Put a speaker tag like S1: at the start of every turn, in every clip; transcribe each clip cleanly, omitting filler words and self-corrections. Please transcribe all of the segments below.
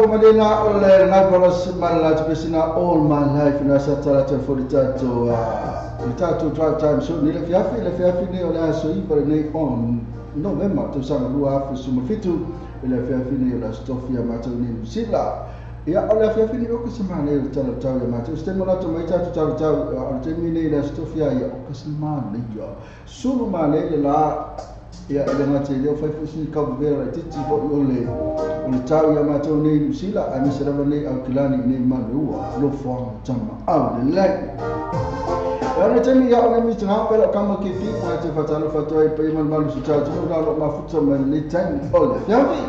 S1: Madina ole nagbaras mallat besina all my life na satara te foritato foritato drive time so ni le fiafi ni ole so I per nei on November to sana lua afu sumafitu le fiafi ni la stofia mato ni sila ya ole fiafi ni o kusmane le tala tau ya mato ste mola to mai tatu tau al termine la stofia ya o kusmane yo sulu male la ya ele mate le fai fusi ka vera titi bo ole o tau ya mato ni sila ami sera nei au kilani nei manua lo fo tama au le ana temi ya ole mi tanga pela kama ke fi na te fatalo fatoi pe man malu su tau tu na lo mafuta man le time ole yavi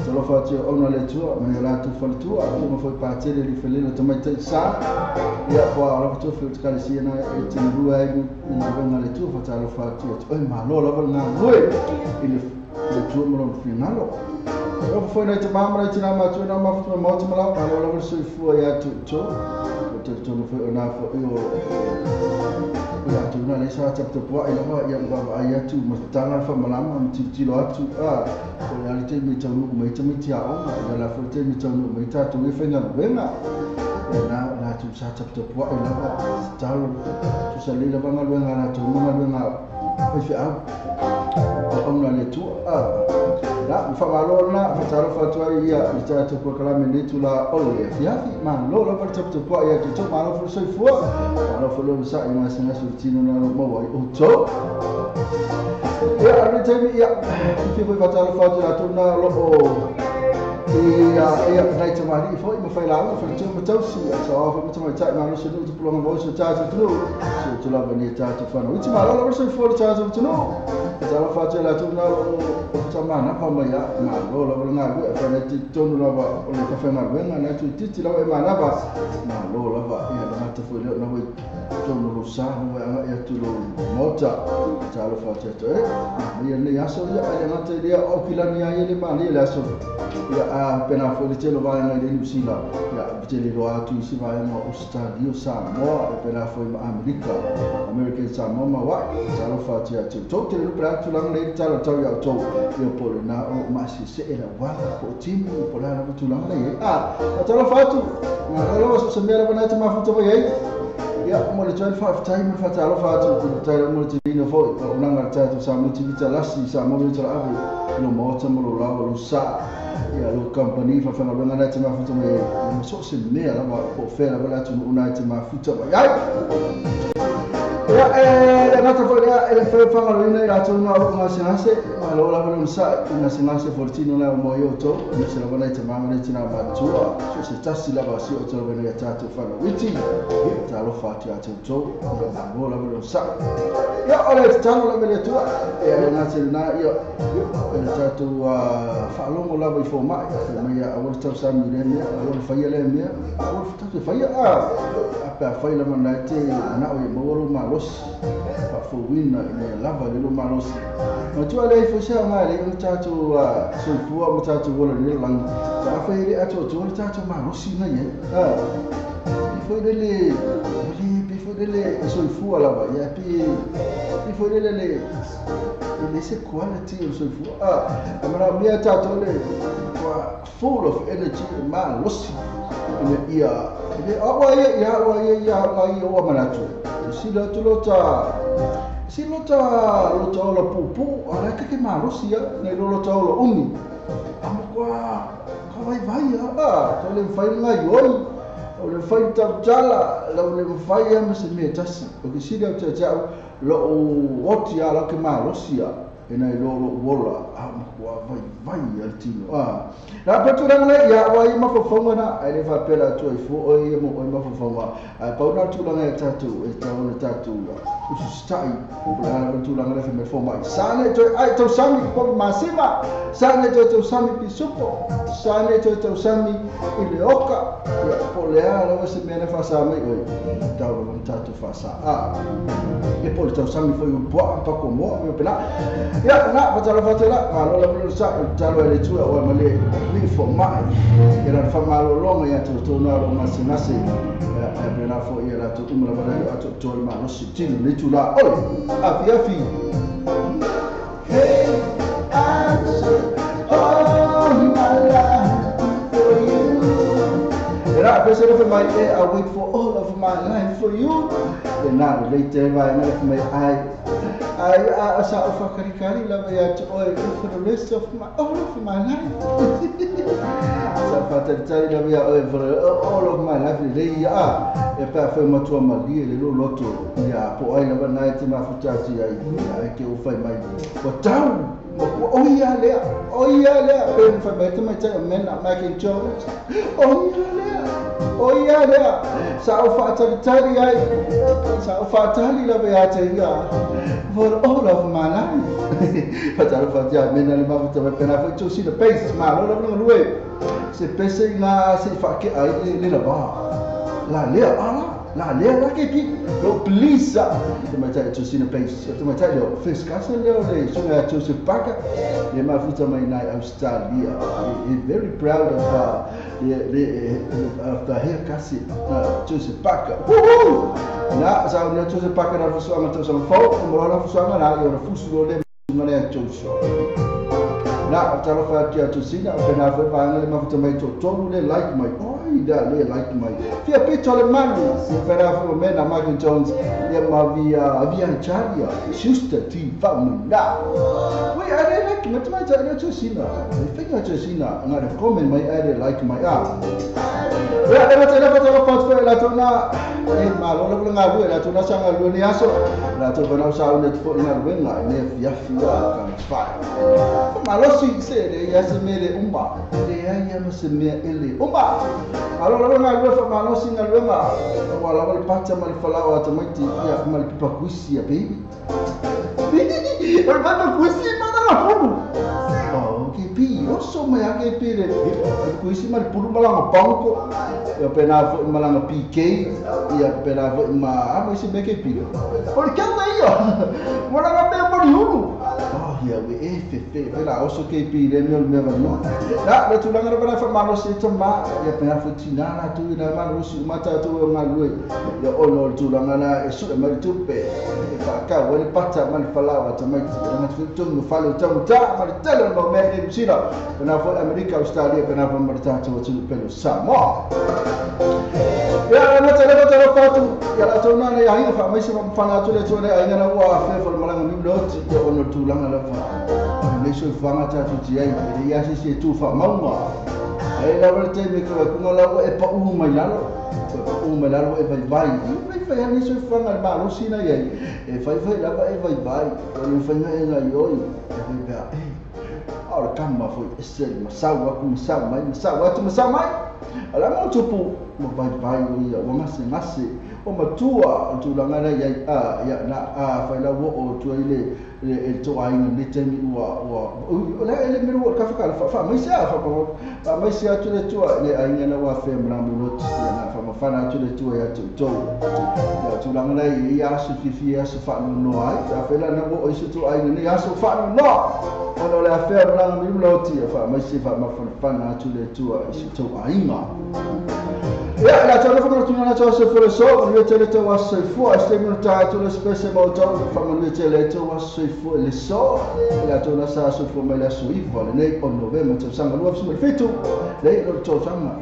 S1: te lo fatio ona le tua ma la tu faltua mo foi partire di felina to mai sa ya qua lo to fitkali siena e te rua e na venga le tua fatalo fatio e ma lo na lui il tuo mo finalo lo foi na te mamra te na ma tu na ma fu mo te mala ma lo so fu ya tu to no foi na fo io ya tu na le sa chapter po ila ba ya ba ya tu mo tanga fa malama ti lo atu ko ya le te mi tanu mai te mi tia o ya la fo te mi tanu mai ta tu e fenga venga na tu sa chapter po ila ba talo tu sa le ba ngal venga na tu ngal venga e fi a ona le tu la fa malo na fa talo fa tu ya ita tu ko kala me tu la ole ya ma lo per chapter po ya tu ma lo fo so fu ma fo lo sa ima sena sultino na mo wa o to ya ari temi ya fi poi fa talo fa tu ya tu na lo o ya dai te mari fo ima fai la fo tu mo tau si so fo mo ta ma lo so tu pro mo so ta tu so tu la bani ta tu fa no ti ma lo so fo ta tu no talo fa tu la tu na o sama na pa mai ya ma lo na ga fa na ti tonu la ba o le ka fa na venga na tu ti la e ma na ba ma lo la ba ya na ta fo na we tonu lo sa no ya tu lo mota talo fa tu ya ne ya so ya na te dia o kilani ya ile ma ni la so ya pena fo le telo va na de Sila ya bitele lo atu si va na stadio Samoa e pena fo ma American Samoa ma wa talo fa tu ya to te lo pra tu lang le talo tau ya to yo pole na o masi se era wala ko timu pola na tu lang le talo fa tu na lo so semera bana te ma fu to ye ya mo le 25 time fa talo fa tu talo mo te no fo na ngarta tu sa mo ti vita lasi sa mo vita ave no mo ta mo lo la lo sa ya lo company fa na bana na te ma fu to me so se me la ma po fe la bana tu una te ma fu to ya ya na ta fo ya ele fa fa lo ina ya tu na lo ma se ma lo la lo sa na se fortino la mo yo to na se la bana te ma na te na ba tu so se tasi la ba si o to bana ya ta tu fa lo witi ta lo fa ti a tu to lo la lo sa ya ole tano la bele tu ya na se na yo ta tu fa lo mo la ba fo ma ya awol ta sa mi le ya awol fa ya le mi awol ta fa ya apa fa la ma na te na o mo lo ma los fa fo wina ina la ba le lo ma los ma tu ale fo sha ma le ta tu so fu mo ta tu wala ni lang ta fa ri a tu ta tu ma los na ye foi dele so fu ala ba ya pi foi dele le se quality so fu amara mia ta to le full of energy ma losi ia awa ia o manatu sila tulota lo pupu ala ke marosi ya nei lo lo umi amukwa vai to le fai ngai oi o le fai tala lo le fai am se me tasi o ke sila tsa lo oti ala ke marosi ya ena lo wola amukwa vai altino la paturang le ya wa ima fofonga na ai fa pela tu fo o ia mo ima fofonga ai pa una tu langa tatu e tauna tatu usu stai la tu langa le me foma sane to ai to sami ko masima sane to sami pisupo sane to sami ile oka po le ala se me na fa sa me oi tauna tatu fa sa e po to sami foi un po pa ko mo me pela ya na patala fatela malo la pelo sa talo le tu o male ni fo mai era fa malo longa ya to na lo masinase e bena fo ia la to umla bana to ma no sitino ni tu la oi afi hey answer all my life for you era pese for my I wait for all of my life for you and now later my life my I sa ufakari la ya to for the rest of all of my life sa fatal la ya for all of my life le ya e pa fa mo to ma li le loto ya po ai la bana ti ma futati ai ke u fai mai o tau o ia le pe fa bete mai ta men ma ke Jones o ia le sa ufatali ai sa ufatali la ya te ya for all of my life fatal fatia men ali ma futa pena fa to see the pace ma lo lui se pese na se fa ke ai le la ba la le ke pi lo please te mai tai to see the pace te mai tai lo fes casa le so na to se paka le ma futa mai na Australia is very proud of the hair kasi to se paka na sa na to se paka na fuso ama to sa fo mo la fuso ama na yo fuso le ngane to so na tala fa kia to sina pena fa pa le ma futa mai to le like my da le like my fia pito le manu pena fa mena Michael Jones ya ma via charia shusta ti fa munda we I like my ta to sina fika to sina ngare comment my I like my ya le tela fa fa la tona e ma lo nga lu la tona sanga lu ni aso la to bana sa una fo ina wenga ne fia kan fa ma lo si se de ya se mele umba de ya no se me ele umba alo lo nga lu fa ma lo si nga wenga wala wal pacha mal falawa to mati ya mal pipa kuisi ya baby wal pacha kuisi ma na fu ke pi oso me ake pire kuisi mal puru malanga banko ya pena fo malanga PK ya pena fo ma amo se me ke pire por que anda aí ó malanga me por yulu ya we pela oso ke pire me no ya le tulanga para fa malo se toma ya pena fo tinana tu na malo su mata tu malue ya ono tulanga na su ma tupe pa ka wale pata mal falawa tamai na tu no falo ta mal tele no me China, pena fo America, Australia, pena fo mertato tu pelo Samoa. Ya na tele patu, ya la tona na ya fa mai se mfana tu le tona ai na wa fe fo malanga mi lot ya ono tu langa la fa. Ne so fa mata tu ti ai ya se tu fa mauma. Ai la volte me ko ko la e pa u mai lalo. U mai lalo e vai. Mai fa ya ne so fa na ba lo sina ye. E fa la ba e vai. Ko fa na e na yoi. Ora kama foi esse masawa com masawa tu masamai ala mo tupu mo vai ia o masi o matua tu langana ya na fa la wo tu ile e to ai ni temi wa la ele mi wo ka fa mai sia fa mai sia tu le tu le ai na wa fe mra mo na fa ma fa na tu le tu ya tu langana ya su fifi ya su fa no ai fa la na wo isu tu ai ni ya su fa no ono le affaire blanc mi loti fa mai si fa ma fa na tu le tu isu tu ai ma Ya, la tona fa tuna na tsa for so, le tele to was so for statement to le special about from le tele to was so for le so, la tona sa so for me la so ivo le on november to sanga lo so fetu, le lo to sanga.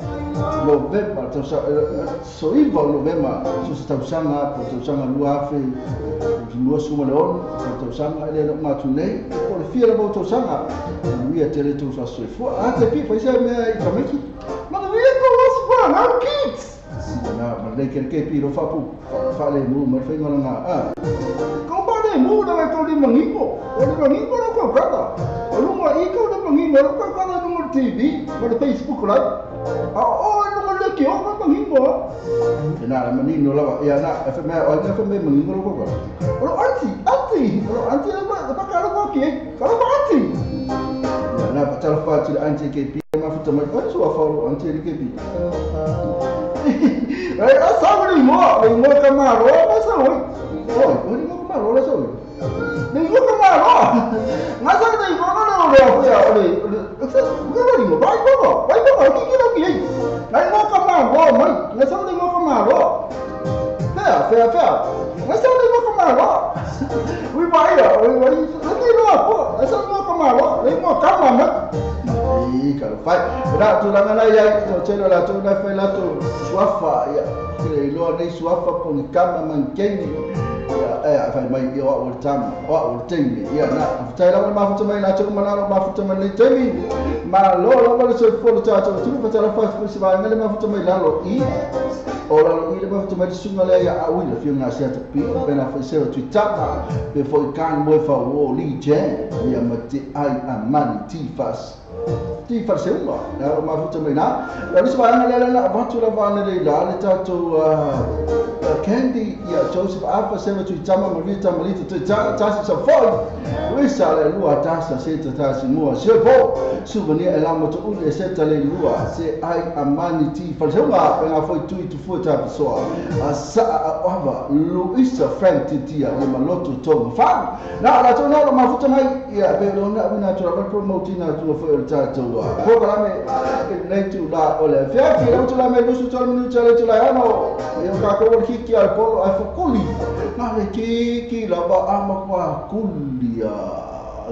S1: November to so ivo november so sta sanga to sanga lo afi, lo so mo le to sanga le no ma tu nei, ko le fia about to sanga. We tele to was so for. Ate pi fa se me I kamiki. Ma le ko was for kids. Na malai ke piro fa le mu ma fe ngona ko ba le mu da to di mangingo no ko kada lu ma iko da mangingo ko kada no TV ko da Facebook la no le ki o ko mangingo na manino la ya na fa me mangingo ko ko anti ba ka ko ki ka ba anti na pa tala fa ti anti ke pi ma futa ma ko so fa anti ke pi asawuri mo kamaro asawuri ori mo kamaro asawuri ni mo kamaro ngasa ni mo no ya ori mo bai ko ki nai mo kamaro mai ngasa ni mo kamaro fair ngasa ni mo kamaro we bai ni no ko ngasa ni mo kamaro ni mo kamaro kalau fai dah tu langan ayah tu celo la tu dah fai la tu suafa ya lo nei suafa pun kama mangkeni ya fai mai yo all time ya na fai la ma futa mai la tu mana ma futa mai temi ma lo ma so for tu tu fai la fai fu siba ngale ma futa mai la lo I ora lo I ma futa mai sunga le ya awi la fiu ngasia tu pi pena fai se tu tapa be foi kan mo fa wo li je ya mati ai amani tifas ti farseuma na ma futa mai na la siba ngale la watu la va le la tu Candy ya Joseph Alpha sema tu tama mavita malita tu tasi sa foi wisa le lua tasa seta tasi mua sepo souvenir elama tu ule seta le lua se ai amani ti falseuma penga foi tu futa pessoa asa ava Luisa Frank titia le maloto to fa na la tu na ma futa mai ya pero na tu la promoting na tu foi tu programa nei tu la ole fia tu la me lusu tu tu la ano eu ka ko ki al polo ai fokuli na le ki la ba ama kwa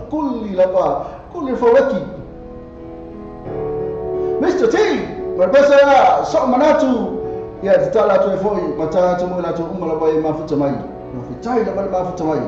S1: kuli la ba kuli fawaki Mr. T marbesa so manatu ya tala tu foi mata tu mo la tu umala ba mafuta mai mafuta la ba mafuta mai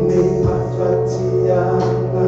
S1: Make my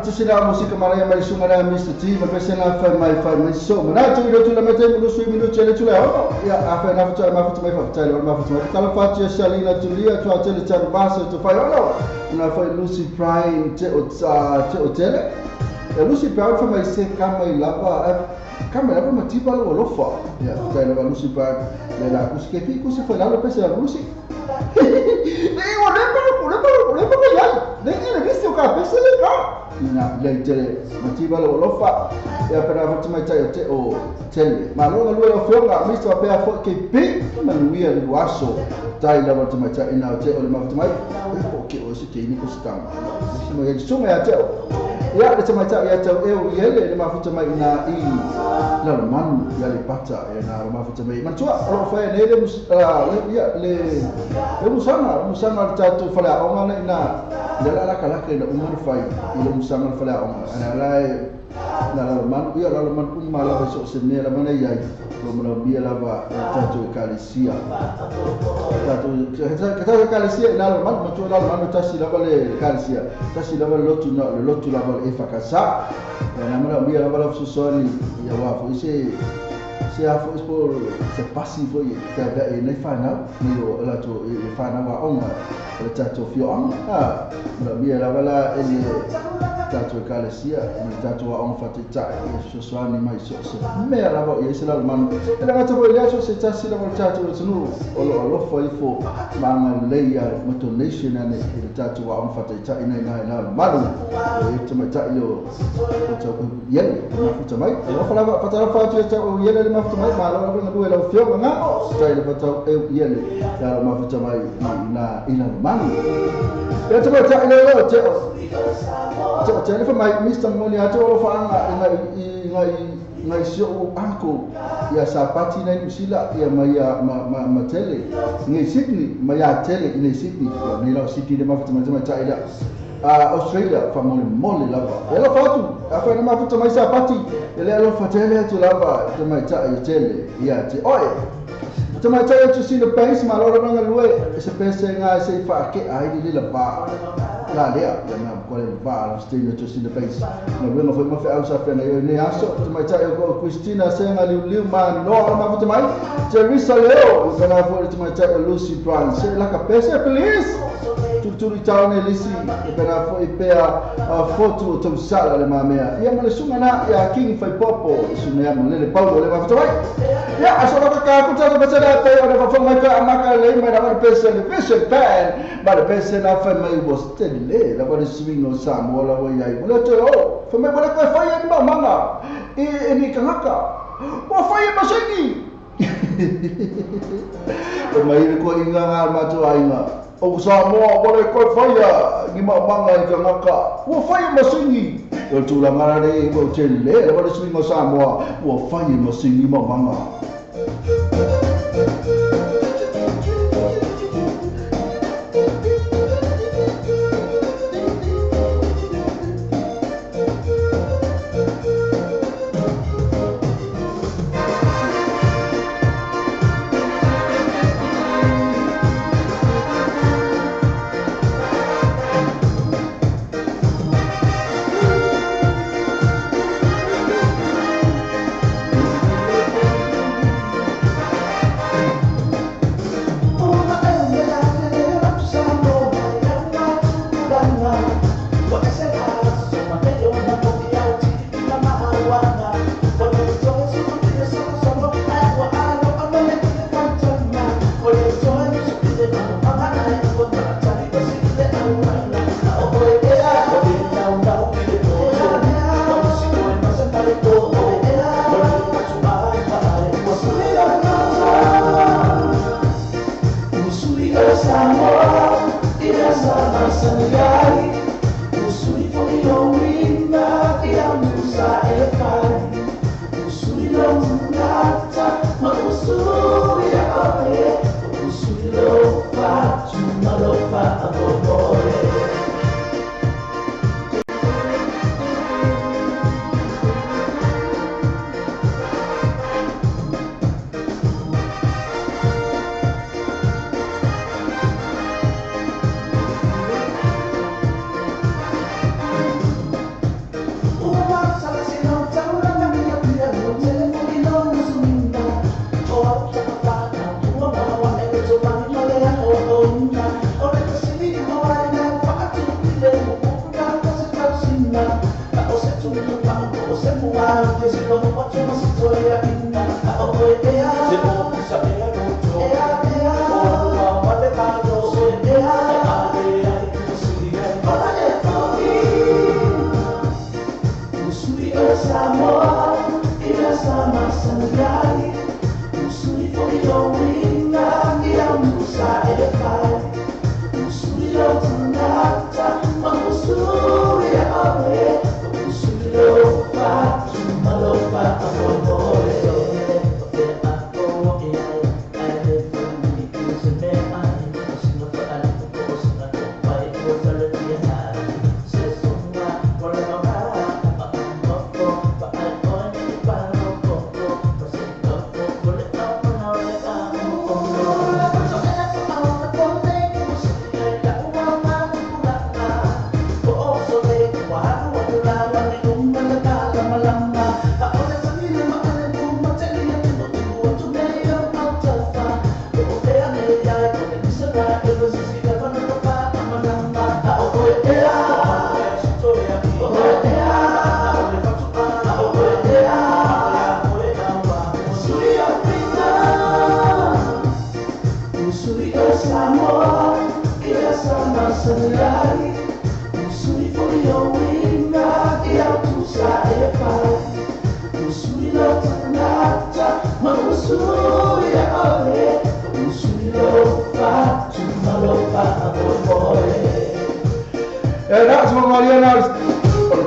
S1: tu sina musika maraya mai sunga na Mr. T ma pese na fa mai so na tu ilo tu la mate mu su minuto chele tu la ya afa na futa ma futa mai fa tele ma futa mai kala fatu ya Shalina tulia tu atele cha basa tu fa yo na fa Lucy Prime te o tele ya Lucy Prime fa mai se kama ilapa kama ilapa matiba lo lofa ya tele ba Lucy Prime le la kuske fi kusi fa la pese la Lucy ina le tele matiba lo lofa ya para fatu mai tai o tele ma lo lu lo fionga Mr. Pea fo ke pe ma luia le waso tai la fatu mai tai ina te o le fatu mai o ke o se ke ni ko sta mo ye sunga ya te ya le tama tai ya te o yele le fatu mai ina I la man ya le pata ya na ma fatu mai ma tua o fa ne le le musanga tatu fala o ma ina la kala ke na umur fai ile musanga fala o ana lai la man ia la man mala so se ne la mana ia lo mana bia la va tatu kalisia tatu kalisia na man ma tu la man tasi la vale kalisia tasi la vale lotu la vale e fakasa na mana bia la vale so so ni ia wa fo ise se a fo por se passi fo e ta e nei fana ni o la to e fana wa ona le tatu fio ona ma bia la vale e tatu kalesia ni tatu wa on fatita e so ani mai so me la va e sila man e la tatu ya so se tasi la va tatu sunu o lo fo manga leia motonation ane e tatu wa on fatita ina na malu e tuma ta yo tatu yele ma futa mai e fa la fatara fatu tatu yele ma futa mai ma la va ngua la fio nga stai la tatu yele la ma futa mai na ina man e tuma ta ina lo tele fa mai Mr. Moni ato o fa ngai sio anko ya sapati na usila ya ma tele ngai Sydney ma ya tele ni Sydney ni la Sydney de ma fata ma taida Australia fa mole lava ela fatu afa na ma fata mai sapati ele lo fatele to lava de ma taida tele ya te oi to ma taida to see the base ma lo nga lue se pese nga se fa ke ai di la ba la lea na quale va stile to see the base no vengo foi ma fa ausa pena io ne aso to mai taida ko Christina senga liu ma no ma fata mai Teresa Leo kana for to mai taida Lucy Prime se la capese please tuturi taone lisi kana foi pea foto to sala le mamea ia mo le sunga na ya king fai popo sunga mo le paulo le ma fata mai ya aso la ka ku tata basa da te ona fa mai ka amaka le mai da pesa le vision pan ba le pesa na fa mai was tele la ba swing no samo la wa ia mo te o fa mai ba ka fa ia ba mama e ni kanaka o fa ia masini o mai ko inga nga ma to ainga o Samoa wale ko faya ni manga I kanaka wo faya masingi o tula marare o tele la wale swing Samoa wo faya masingi manga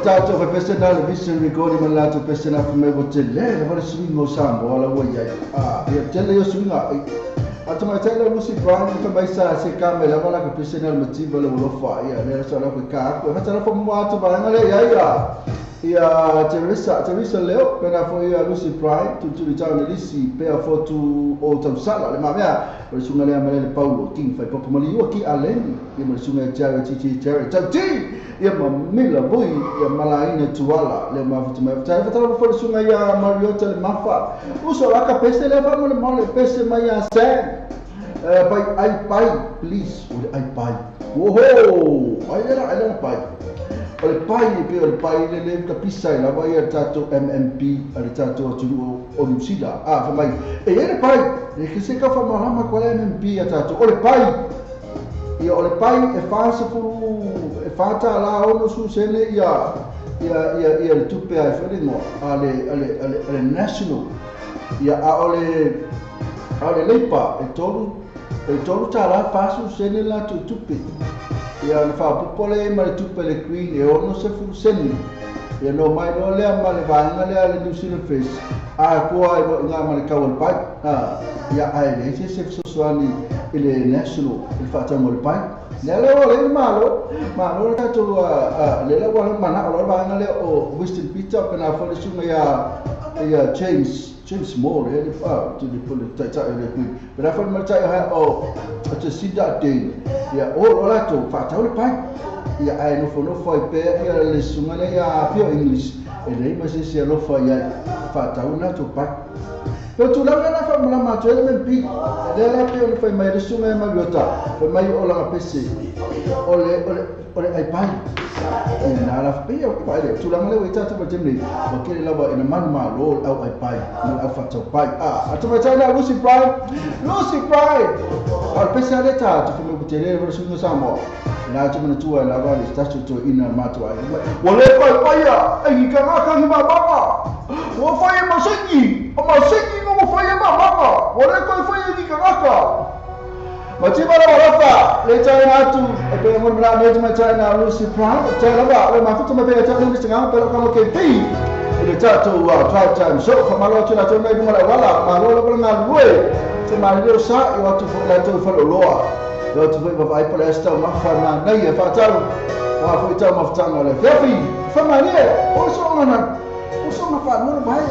S1: Tato fa persona la vision ricordi ma lato persona come botelle la vale swingo sambo alla voya ya tele yo swinga atama tele Lucy Brown fa mai sa se camera la che persona il motivo lo fa ya ne so la che ca fa tele fa mo ato ba ngale ya Teresa leo pena foi Lucy Brown tu di giorno lì si per foto o tam sala le ma mia persona le amele Paulo tin fa proprio mali io chi allen e persona charity ia mamila bui ia malaina tuala le mafutu mai tai fatala fo sunga ia Mariota le mafa uso la kapese le fa mole pese mai a sen pai please ai pai oho ai era pai ole pai le kapisa la vai a tato MMP al tato tu o lucida fa mai e era pai e che se ka fa malama qual MMP a tato ole pai ia ole pai e fasa fu e fata la ono su sene ia le tupe ai frengo ale national ia ole leipa e tolu tala fasu sene la tupe ia na fa popole ma le tupe le queen e ono se fu sene ia no mai no le ma le vanga le ale New Zealand Fish ko ai nga ma le kawal pai ia ai le se soani ile national il fata mo le pai le malo ta tu le wala mana lo vanga le o Winston Peter kana fa le sunga ya James Moore ele tu di pole ta ele ku pero fa ma ta o ta sida de ya o la tu fata le pai ya ai no foi pe ya le sunga le ya pio English ele ma se lo fa ya fata una tu pai pero tu la gana fa mala ma tu ele pi de la pio foi mai sunga ma biota foi mai o la pc ole ai pai na la pia o pai tu la male wita tu batemni o kele la ba ina man ma lo au ai pai na fa tu pai atu ma tana Lucy Pride al pesa le ta tu come butere verso no samo na tu mana tu la ba le sta tu ina ma tu ai wole pai ya ai ka ka ni ba ba wo fa ya masengi no mo fa ya ba ba wole ko fa ya ni ka Macam apa le China tu apa yang berada di China Lucy Brown China ba le mafu tu mabaya China ni tengah pero kalau KP ile tatu wa drive time so kama lo tuna tu mai mala wala malo lo ngal we se malio sa i watu la tu fa lo lo tu vai vai para esta mafana na ia fa tau wa foi tau mafana le fiafi fa mania o so na fa no vai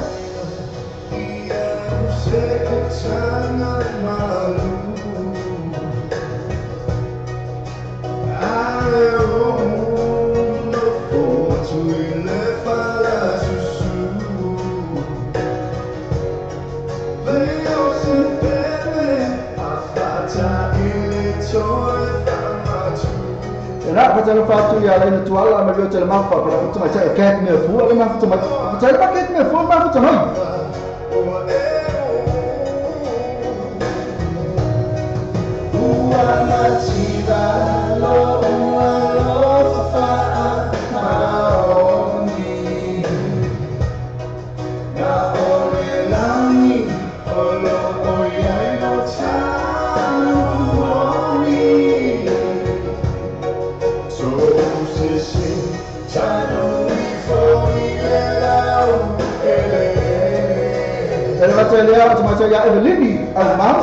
S1: Nak pasal fatu ya lain tu Allah ambil macam apa kalau macam macam kat me fu Allah macam macam kat me fu macam hai Ele vai ter lea tu macam ya Evelyn Almam.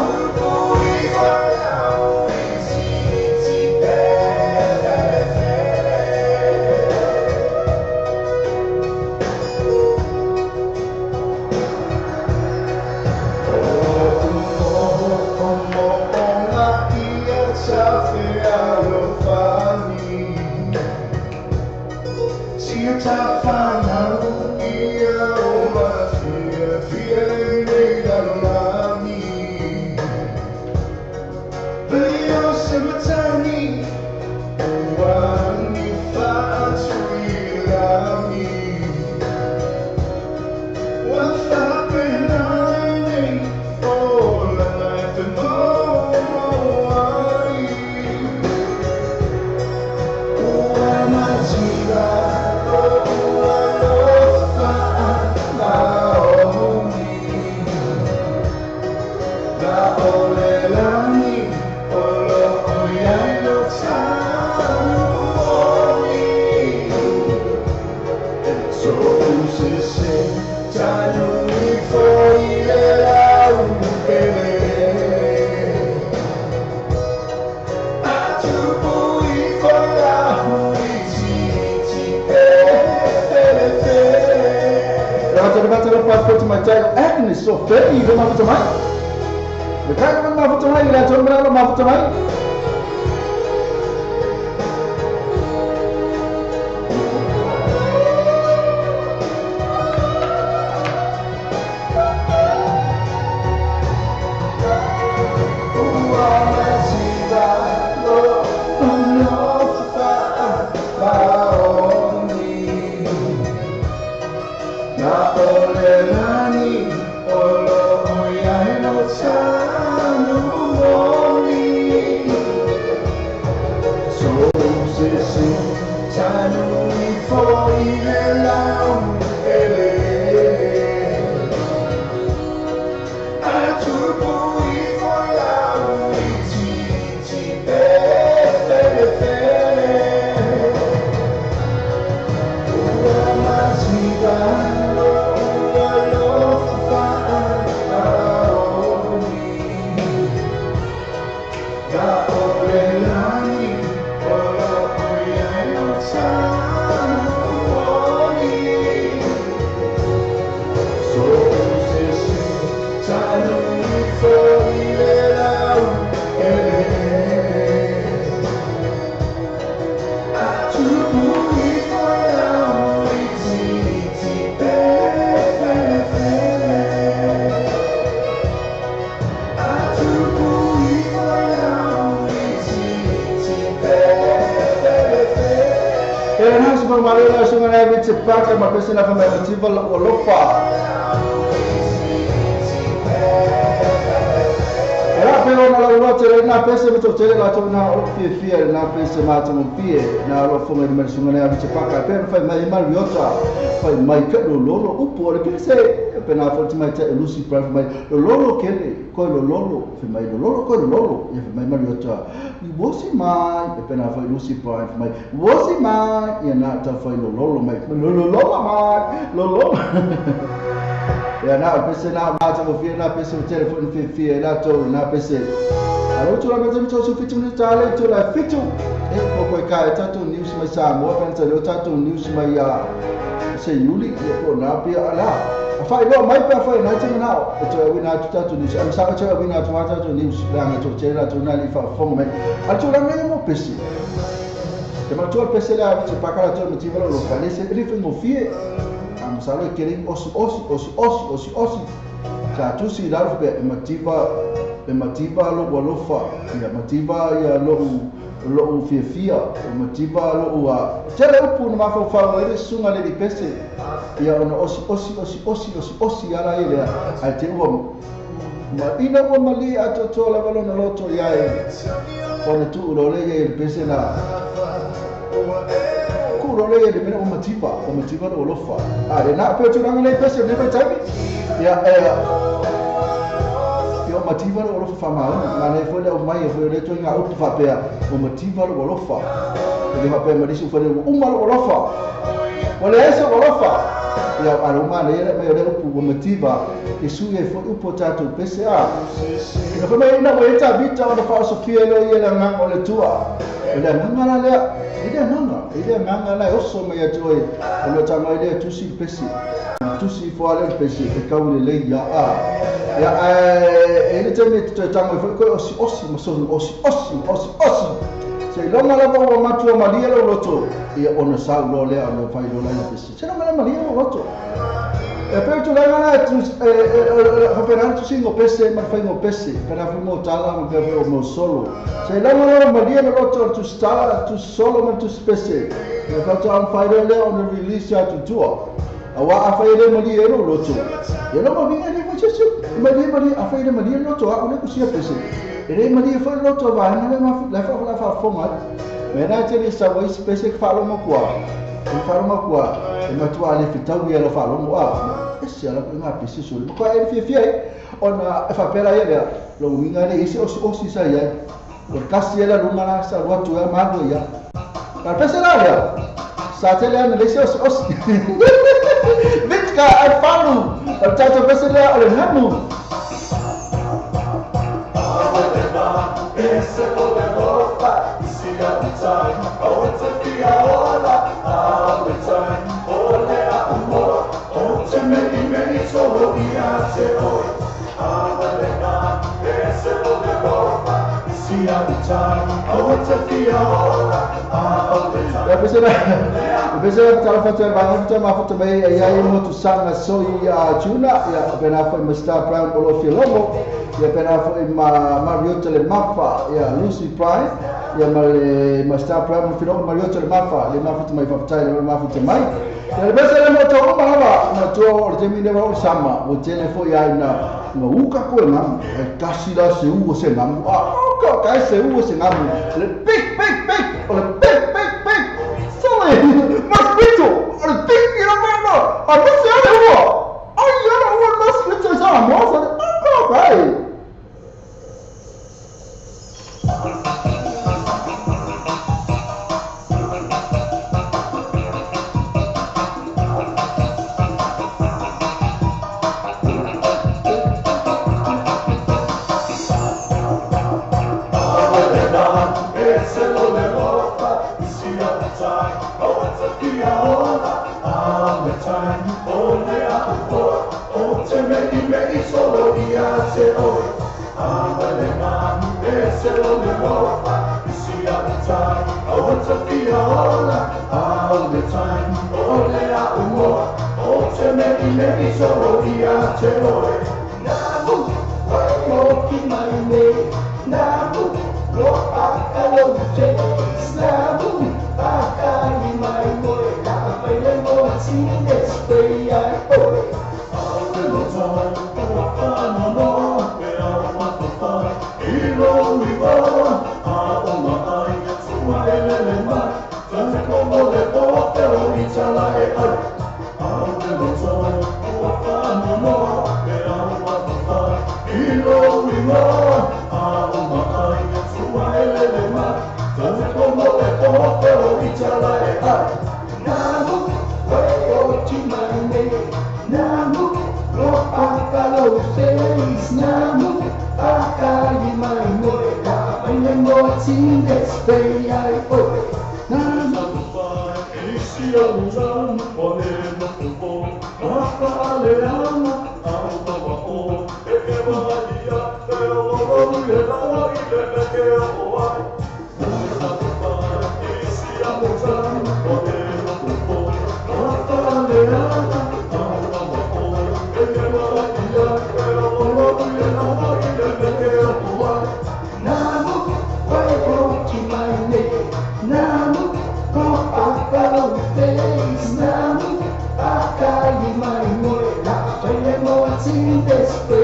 S1: Agnes so fair, you don't have to mind. The kind of mouth to mind, that's what I'm mouth to mind. Cepat ma pese na kama motiva o lofa. Era pero na la rote na pese mo tele la tona o fie na pese ma tamo pie na ro fo me mersunga na biche paka pero fai mai mariota fai mai ka lolo upo le pese pena forti mai te Lucy Prime mai lolo kele ko lolo fai mai lolo ko lolo e fai mai mariota i wosi mai pena fai Lucy Prime mai wosi mai e na ta fai lolo mai lolo ya na pese na ma tamo fie na pese telefone fie na to na pese alo tu la meta to su fitu ni tale tu la fitu e ko kai tato news mai sa mo pensa lo tato news mai ya se yuli e ko na pia ala fai lo mai pa fai na tino na to we na tato news am sa to we na tato news la to chela to na li fa fo mai alo la ne mo pese te ma to pese la se pa kala to motivo lo fale se rife mo fie am sa lo kering osi sa tu si la pe motiva lo walofa ya motiva ya lo fia motiva lo wa tele upu na fa ele sunga le pese ya ona osi ala ile a te uo ma ina wa mali atoto la valo na loto ya e ona tu lo le ye pese na kurole ye de mena motiva lo lofa ale na pe tu na le pese ne pe tabi ya yo motiva lo lofa ma na le foi o mai foi le toinga o fa pe o motiva lo lofa le ma pe ma disu foi o mal lo lofa o le ese lo lofa ia aroma le ia mai o upu motiva e sui e fo upo tato PCA ina fa mai ina mo eta bita o fa so fia lo ia la nganga o le tua ia nganga la ia nganga la oso mai atoi o lo tama ile tusi pesi tusi fo ale pesi e kaule le ia ia ele teme to tama fo ko osi mo so osi se longa la o matu o malia lo loto ia ona sa lo le o fai lo la pesi se longa la malia lo loto e per tu la ngana tu operar tu singo pese ma fai no pese per afimo tala ma per mo solo se longa la malia lo loto tu sta tu solo ma tu pese e ka tu an fai le on release ya tu tua awa afai le malia lo loto e lo ma vinga di faccio malia afai le malia lo loto a una cusia pese e malia fa lo loto va na la fa forma mena te sa voi pese fa lo mo qua e faro ma qua e ma tu ale fitau ia lo faro mo e se ala nga pisi so ko e fie ona fa pera ia lo winga le isi osi sa ia o kasi ela lo mala sa lo tu ma do ia ka pese la ia sa tele ana le osi vitka al faro o tato pese la al hamu ese lo de ropa si ya time oh to be all all the time oh le amor oh te me solo piace hoy amarena ese lo de ropa si ya time oh to be all the time ya pesera tala foto bangun ma foto mai ya mo tu sanga soi ya juna ya pena foi Mr. Brown polo filomo ya pena foi Mario Tele Mafa ya Lucy Pride ya male Mr. Brown filomo Mario Tele Mafa le mafuta mai fafutai le mafuta mai ya pesera mo to mala na to ortemine ro sama o telefo ya na no uka ko na kasi la se u se na ko kai se u se na le big o le big mosquito o le big you know a você é o ai eu não mosquito já moça ko vai
S2: This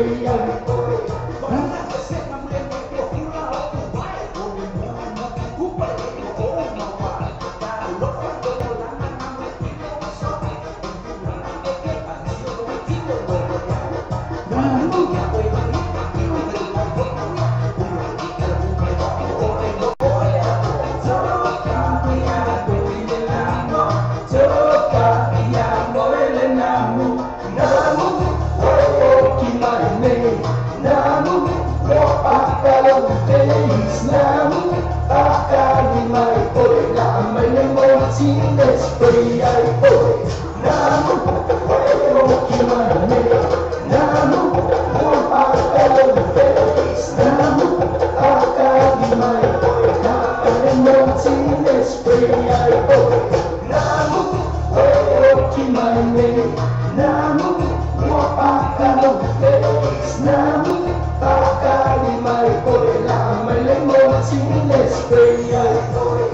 S2: namu mo akalang face namu akali mai oi la mai le mo tine spray ai oi namu mo kimane namu mo akalang face namu akali mai oi la mai mo tine spray ai oi namu mo kimane namu mo akalang face namu akali mai oi la mai le mo tine spray ai oi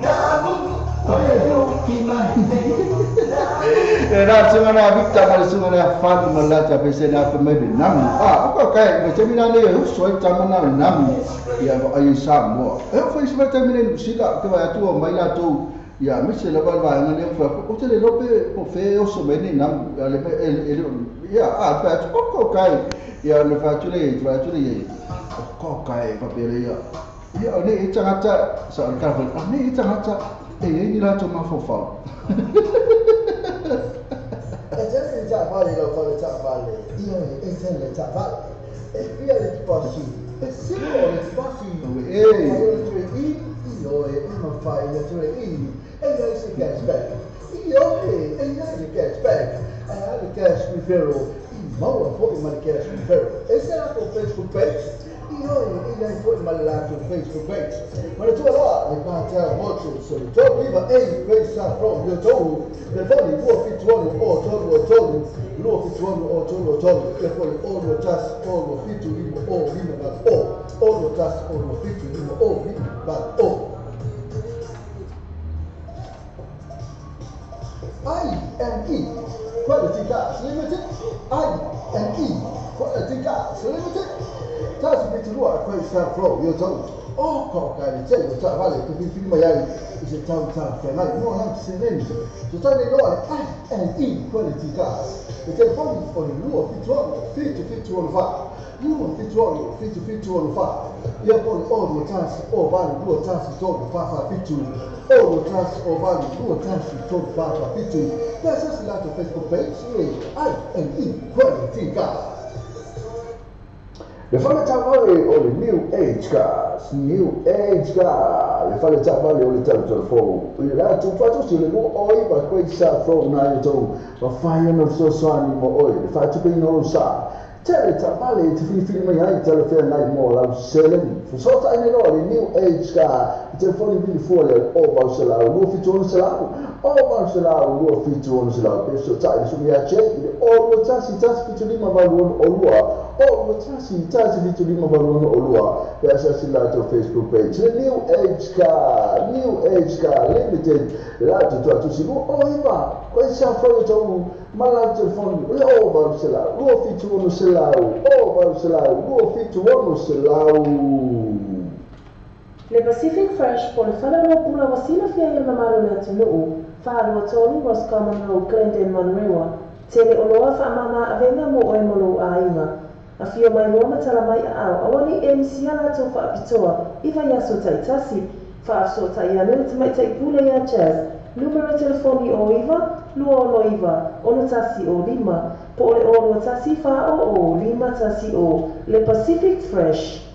S2: namu mo kimane
S1: Era sungana Victor mari sungana Fatima Lata pesena pemedi nam. Apa kai macam ni ni soi tamana nam ya ai samo. Foi isso vai terminar sila que vai tu mai la tu ya misi la balba ngani fa o tele lope o fe o so bene nam ele ya fa o kai ya no fa tu le o kai pa pele ya ni itangata sa ka fa ni itangata ni la tu ma fo fa
S3: Essere già vale lo fare già vale, io essere già vale, e via le passi, e se vuole passi, io e non fai le tue e lei si cashback, io e lei cashback, e alle cash referral, ma poi ma cash referral, e se la Facebook page, io e lei poi ma la Facebook page, ma tu allora le parti molto solo, tu viva e questa proprio tu. Le voli luo fituano o tolu luo fituano o tolu le voli o lo tas o lo fitu limo o limo ba o lo tas o lo fitu limo o limo ba o I&E Quality Gas Limited I&E Quality Gas Limited tas bitu luo questa flow io tolu o coca di cielo sta vale che film magari se ciao che mai no non si vende tutta le loro I&E Quality Gas e telefoni con il nuovo fituano fa nuovo fituano fa io poi lo trans o vale due trans torno fa fitu o lo trans o vale due trans torno fa fitu adesso si lato Facebook page I&E Quality Gas. Le fale tavale o le New Age Gas, le fale tavale o le telefoni. Il lato fatto si le nuovo oi ma questa from na to ma fai non so animo oi, le faccio per non sa. Tele tavale ti film mai telefoni nai mo la selen. So ta ne no le New Age Gas, telefoni vi fuori o va se la lo fitto se la o va se la lo fitto se la penso ta su mi accende o lo tassi fitto di ma valore o lo o tassi fitto di ma valore o lo per essere lato Facebook page the New Age Car Limited lato tu si o va questa foto ma la telefono o va se la lo fitto se la o va se la lo fitto se la
S4: Le Pacific Fresh po le whanaro pula wasina fia ia mamaru le atunuu, whaarua tonu was Common Glendon Monrewa, tele oloa whaamama avenga mo oe molo a inga. A fio mai loa matala mai a au, awani e misia lato whaapitoa, iwa yaso taitasi, whaafso tai anu te mai tai pule ia jazz, numero telefoni o iwa, lua ono iwa, ono tasi o lima, po ole ono tasi wha o lima tasi o, le Pacific Fresh.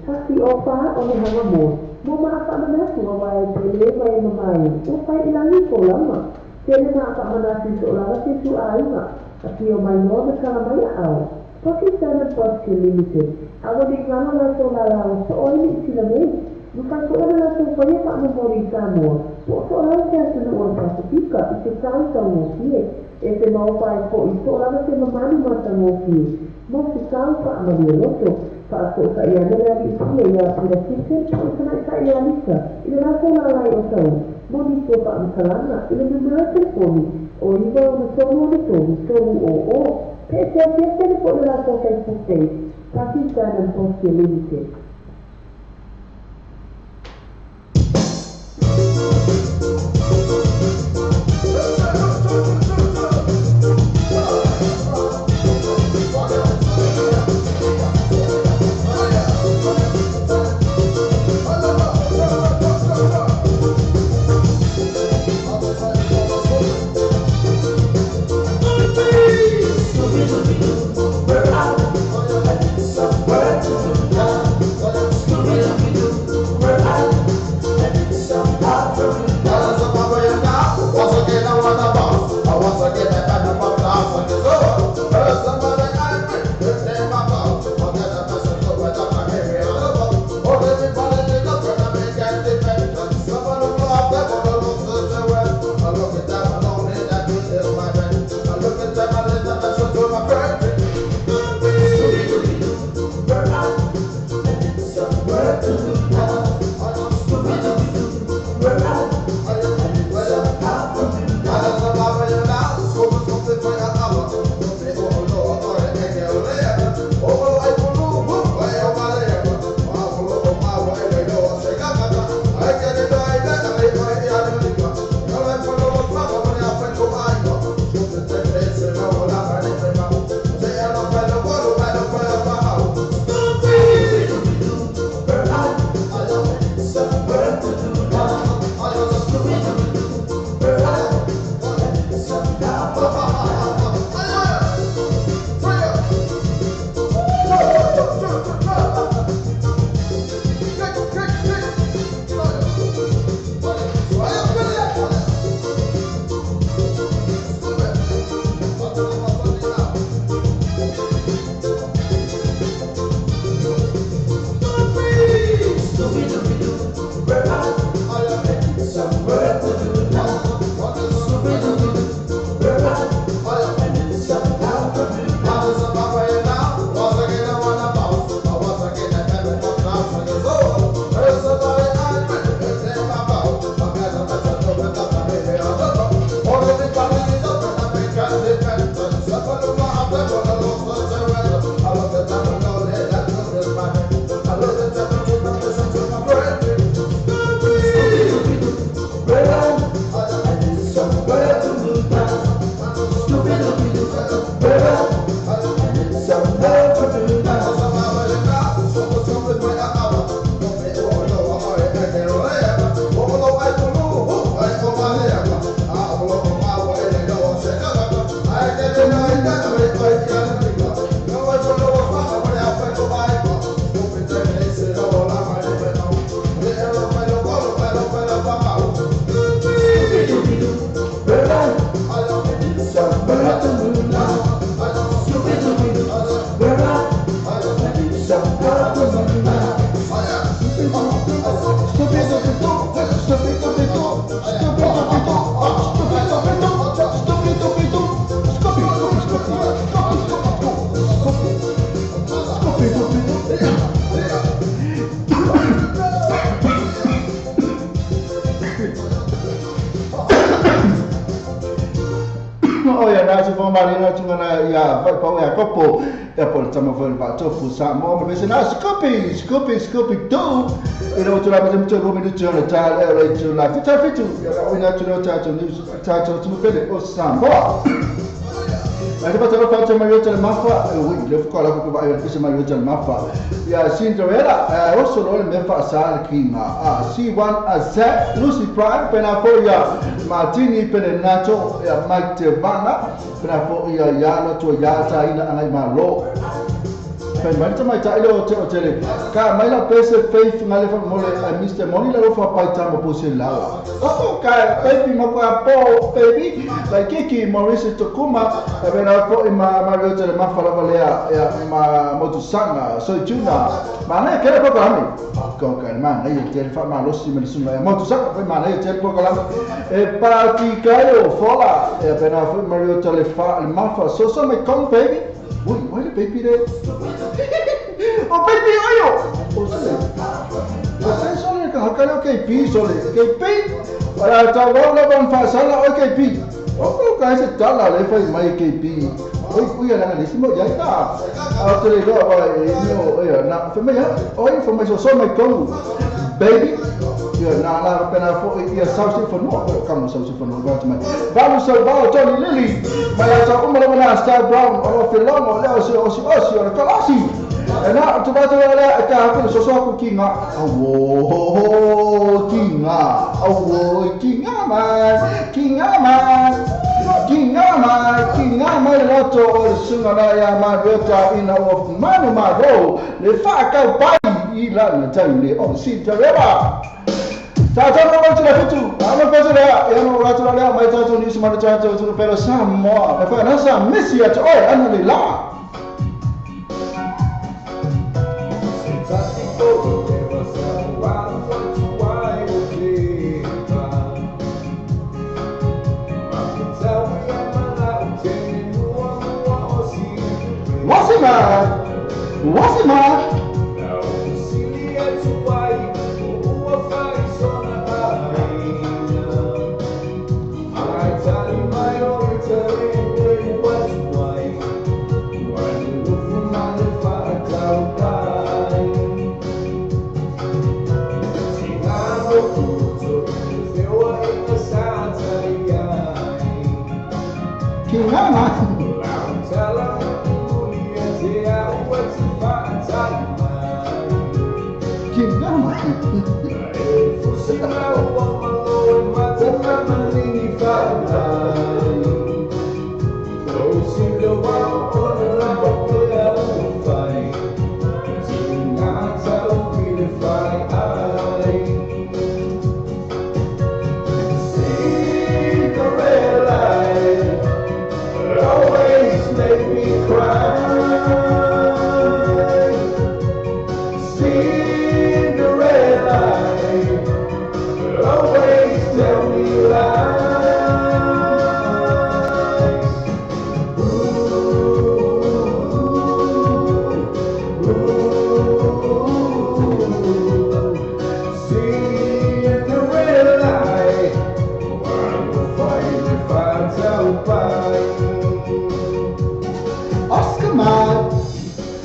S4: Hasi o wha o ne hanga mo. Mo maa wha manatu a wai te le mai mamai. O whai ilangi ko lama. Te le maa wha manatu so lama te tu a inga. A ki o mai noa me kala mai a au. Poki Standard Bosque Limited. Awa di ngana la so la lao so o ini sila mei. Nukai so ora la so whai wha mamori Samoa. So so ora te asuna o Pasifika. I te tau tau o fie. E te mau whai po i so ora te mamani mata o fie. Mo se tau wha amari loto. Paso sa ia nera di ia ia pira kitchen o sana sa ia lisa ile la so la lai o tau mo di so pa msalana ile numero telefoni o iba o sono o pe te te po la so Facebook page Pakistan Post Limited.
S1: Marina tungana ya vai pau ya kopo e por tama foi ba tofu sa mo me sena Scoopy do e no tu la pese mto go me tu na ta e tu la fitu ya ina tu no ta tu news ta tu pele o sa mo Mas depois eu faço uma outra mapa, eu coloco que vai fazer uma outra mapa. E a Cinderella, eu sou o meu passar aqui na C1 a Z, Lucy Prime, penafoia Martini Penenato, e a Mike Tevana, penafoia Yalo, to Yata, ina anai malo. Mas também tá ele o tele. Cara, mas a peça Faith na leva mole a Mr. Money lá foi para tá uma posição lá. Oh, cara, baby mo kwa po baby. Like que Maurice Tokuma, a ver a po ma Mario tele ma fala valea ma motusanga, so tuna. Mana que era programa. Coca, man, aí tele fa ma lo si me suma. Motusanga foi mana aí tele programa. E para que caiu fala, é pena foi Mario tele fa ma fa so me com baby. Ui, olha o baby there. O baby, olha! Você só lhe coloca o KP, só lhe KP. Olha, tá bom, lá vamos fazer lá o KP. Vamos colocar esse tal lá, ele faz mais KP. Ui, olha, nesse modo já está. A outra liga, olha, na família, olha, informação só me como baby. Na lá pena foi ia sauce for no, como sauce for no, vamos salvar Johnny Lily. Mas a uma lá Star Brown, o filão, olha o Colossi. Na tu vai olhar tá aquele só com kinga. Kinga mai loto o sunga na ya marota ina of manu maro. Le fa ka pai ila na taile on Cinderella. Tata no watu la fitu, ama pesa la, ya no watu la leo mai tatu ni sima tatu tu pero samo, na fa na sa misi at oh ana le la. What's it King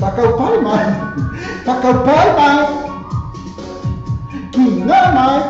S1: Takau pai mai. Takau pai mai. Kinga mai.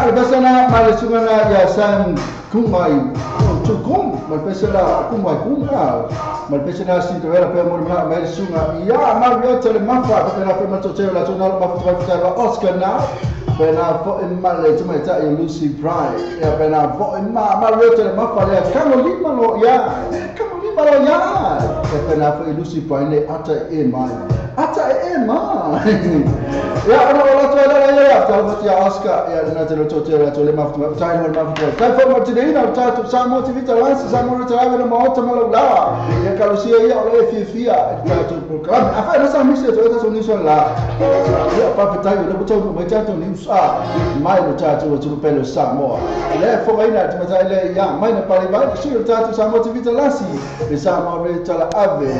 S1: Basana malasungana ya sang kumai cukum malpesela kumai kumka malpesela Cinderella pe morma malisunga ya Mario tele mafa pe na pe matotela la tonal mafa pe Oscar na pe na fo male tuma ta Lucy Pride ya pe na fo Mario tele mafa ya Carolina lo ya pe na fo Lucy Pride ne ata e mai ya orang tua ya kalau dia Oscar ya na tele totela tole mafa tai no mafa tai fo matina ta tu samo tivita lança samo travel ma otta malula ya kalau sia ya oleh fia tu program apa rasa mesti tu itu solution lah ya apa petai udah betul baca tu news mai lo cha tu pelo samo le fo ina tu masa le ya mai na pare ba si lo cha tu samo tivita lança le samo re chala ave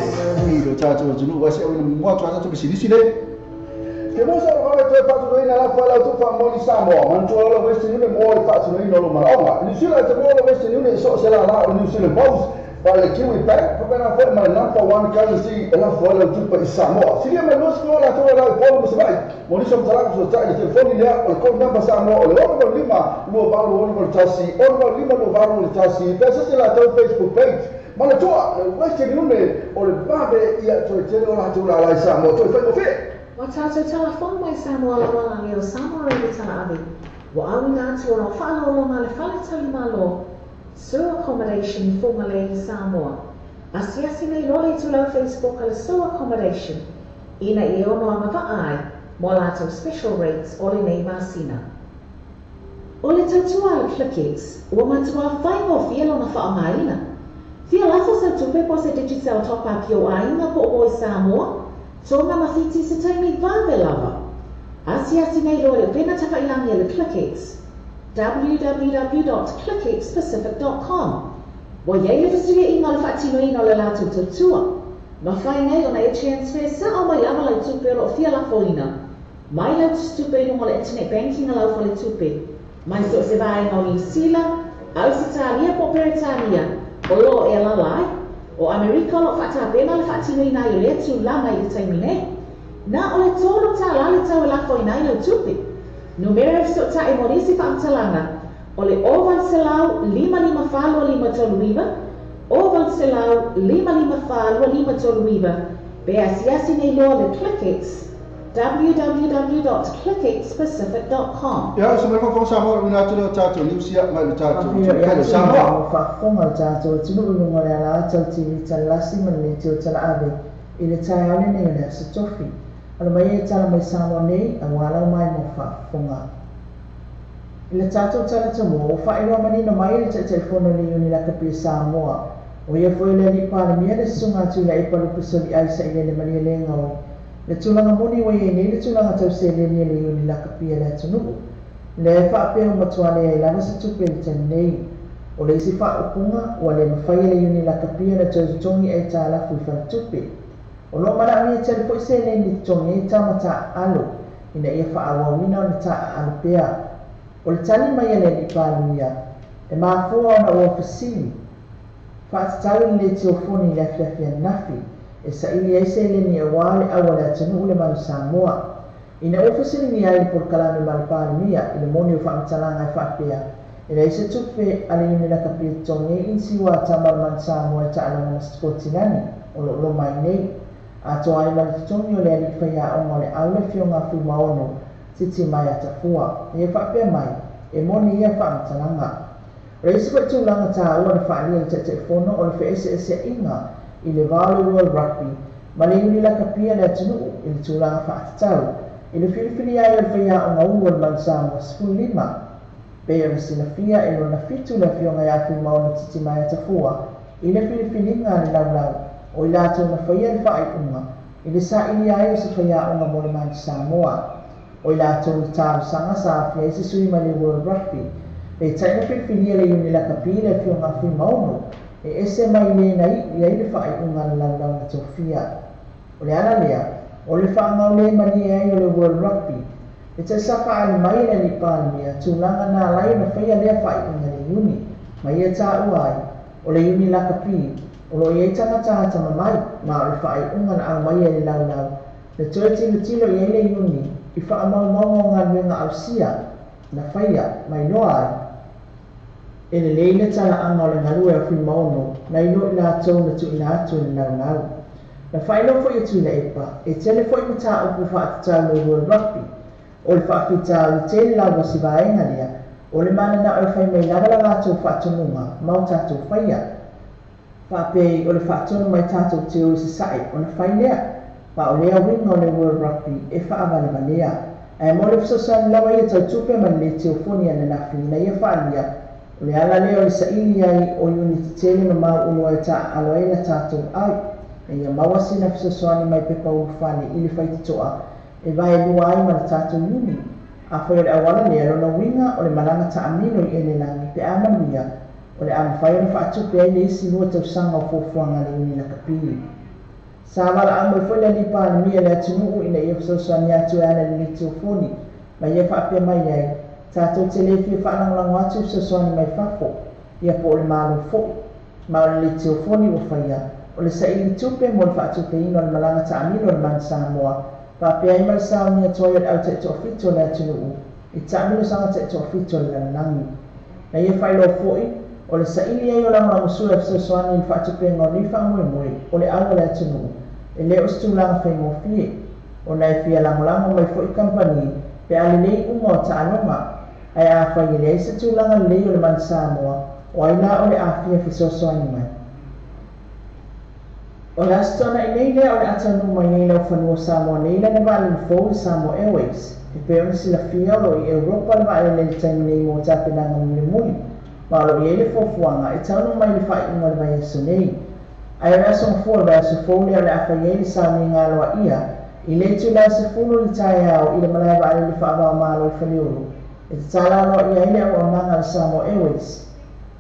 S1: ni lo cha tu nu wasi au mo tu tu sini Kemudian orang itu patut doa nala fala tu famoli Samoa. Mantua lo Western Union mo patut doa lo marawa. New Zealand tu mo Western Union so sela la New Zealand Bows. Para Kiwi Bank, pernah buat mana number one currency ela fala tu pa Samoa. Sila menos ko la tu la polo musbai. Mo ni som tara so ta ni telefoni dia o ko number Samoa o lo lima lo baru o lo tasi. O lo lima lo baru o tasi. Pesa sila tu Facebook page. Mana tua Western Union o le babe ia tu tele la tu la Samoa. Tu fa ko
S4: Watato telefon mai Samoa la wala ngeo Samoa rewe tana avi. Wa awi ngā tua no whaala o ma le whale tali malo. Sewer accommodation formally Samoa. Asiasi nei role tu lau Facebook ala sewer accommodation. Ina I ono ama vaai, mo lato special rates ole nei masina. Ole tautua le Clickix, ua matua whai mo fielo na wha maina. Fia lafo sa tupe po se digital top up yo ainga po o Samoa. Tonga mawhiti se taimi vawe lava. Asiasi nei loa le pena tawhailangi le Clickix. www.clickixpacific.com. Wa yei le fasiria inga le whaatino ina le lātou tautua. Ma whai nei o na e transfer sa o mai lava lai tupe o fia la foina. Mai lau tupe ino le internet banking lau fo le tupe. Mai so se vai no New Zealand, Ausitalia po Peritania, o lo e la lai. O Amerika lo whata pena le whaatino ina I le tu lama I le taimine. Na o le tolo ta la le tau la foina I lau tupe. Numero so ta e morisi whaamtalanga. O le oval selau 5555 oval selau 5555 Be asiasi nei loa le Clickix.
S5: www.clickingspecific.com.
S1: Ya, semua kau sama dengan tu tato ni siap mai tato.
S4: Kalau sama fakong tato tunu ngol ala tauti talasi menni tu talaave ile tayale ni le stofi. Ala mai tala mai sama ni awala mai mo fakonga. Ile tato tala tumo fa ilo mani no mai le telefono ni uni la kapi Samoa. O ia foi le ni pa mi le sunga tu la ipalu pesoli ai sa ile mani le ngau. Le tulanga moni wa ye ni le tulanga tau se le ni le uni la kapi le tunu. Le fa pe o matuale ai la se tu pe tenei. O le si fa upunga o le mafai le uni la kapi le tongi ai tala fu fa tupe. O lo mana mi tele foi se le ni tongi ta mata alo. Ina ia fa awa wina o ta alpea. O le tani mai le ni pa mia. E ma fu ona o fasili. Fa tau le telefoni le fia nafi. E sa ili ai se le ni awale awala tunu le man Samoa. Ina ofisi ni ai por kalame malpani mia ile moni o famtalanga ai fapia. Ina ise tupe ali ni la kapito ni insi wa tamal man Samoa ta ala na skotinani o lo mai nei. Ato ai mal tongi o le ali faya o mole aule fionga fu maono titi mai atafua. E fapia mai e moni ia famtalanga. Reisi fa tulanga ta o le fa ni te telefono o le FSS inga ile Valley World Rugby. Malini la kapia le tunu ile tulanga fa tau. Ile filifili ai le fia o ngau o mansa mo 5 pe o sina fia e na fitu na fionga ya fu mau titi mai tafua ile filifili nga le lau o ila to na fia le fai unga ile sa ili ai se fia o ngau le mansa Samoa o ila to ta sanga sa fia se sui mali World Rugby pe tai na filifili le uni la kapila fionga fu mau e ese mai le nai ile fai unga le lau na to fia o le ala lea o le whaangau le mani ai o le World Rugby. E te saka ali mai na ni pāmia, tūlanga nā lai na whaia lea whai inga le uni. Mai e tā uai, o le uni laka pi, o lo i e tangata tama mai, ma o le whai unga na au mai e le lau lau. Le tue tilo tilo i e le uni, i wha amau maunga ngā wenga au sia, na whaia, mai loa ai. E le leile tala anga o le ngalue a whi mauno, na ilo i la tau na tu i la atu i lau lau. Na whailo fo i tūna epa, e tele fo i mata o ku whaatutau le World Rugby. O le whaafitau i tele lau wasi vaenga lea, o le mana na o whai mei lagala ngātou whaatununga, mau tātou whaia. Whaapei o le whaatunu mai tātou te o i se sae, o na whai lea. Pa o lea winga o le World Rugby, e whaavale ma lea. E mo le whasosan lawa i tau tupe man le te o foni ana nafi, na ia whaalia. O le ala lea o le saili ai o unit tele ma mau unua e ta aloela tātou ai. E ia mawasi na fisosoani mai pepa ufani ili whaititoa e vai lua ai ma tātou uni. A whai o le awala lea lona winga o le malanga ta amino i ele langi pe amanuia o le amawhai o le whaatupe ai le isi lua tau sanga o fofuanga le uni la kapili. Sa wala amu e whai le lipa na mia le atunuu ina ia fisosoani atu e ana le liti o foni ma ia whaapea mai ai tātou te lefi e whaanangolango atu fisosoani mai whafo ia po o le malu fo ma o le liti o foni o whaia. O le saili tupe mo le whaatupe ino le malanga ta amino le man Samoa. Pāpea i mai sao ni atoa i au te toa fito le atunuu. I ta amino sanga te toa fito le lanangi. Na ia whailo fōi, o le saili ai o langa musua e fisosoani i whaatupe ngā ni whaamui mui, o le awa le atunuu. E leo stu langa whaingo fie. O nei fia langolango mai fōi kampani, pe ale nei ungo ta anonga. Ai a whai le isa tu langa leo le man Samoa, o ai la o le a fia fisosoani mai. O le astona I nei lea o le atanu mai nei lau whanua Samoa nei la na vale le fōu Samoa Airways. E pe ona sila fia o lo I Europa le vale le taimi nei mo tāpenanga mule muli. Ma o lo I ele fōfuanga e taunu mai le whai inga le mai aso nei. Ai o le aso ngafua le aso fōu lea le awhai ele sao nei ngā loa ia. I le tu la se fulu le tai au I le malai vale le whaavao malo I whaliuru. E te tala loa ia ele au nanga le Samoa Airways.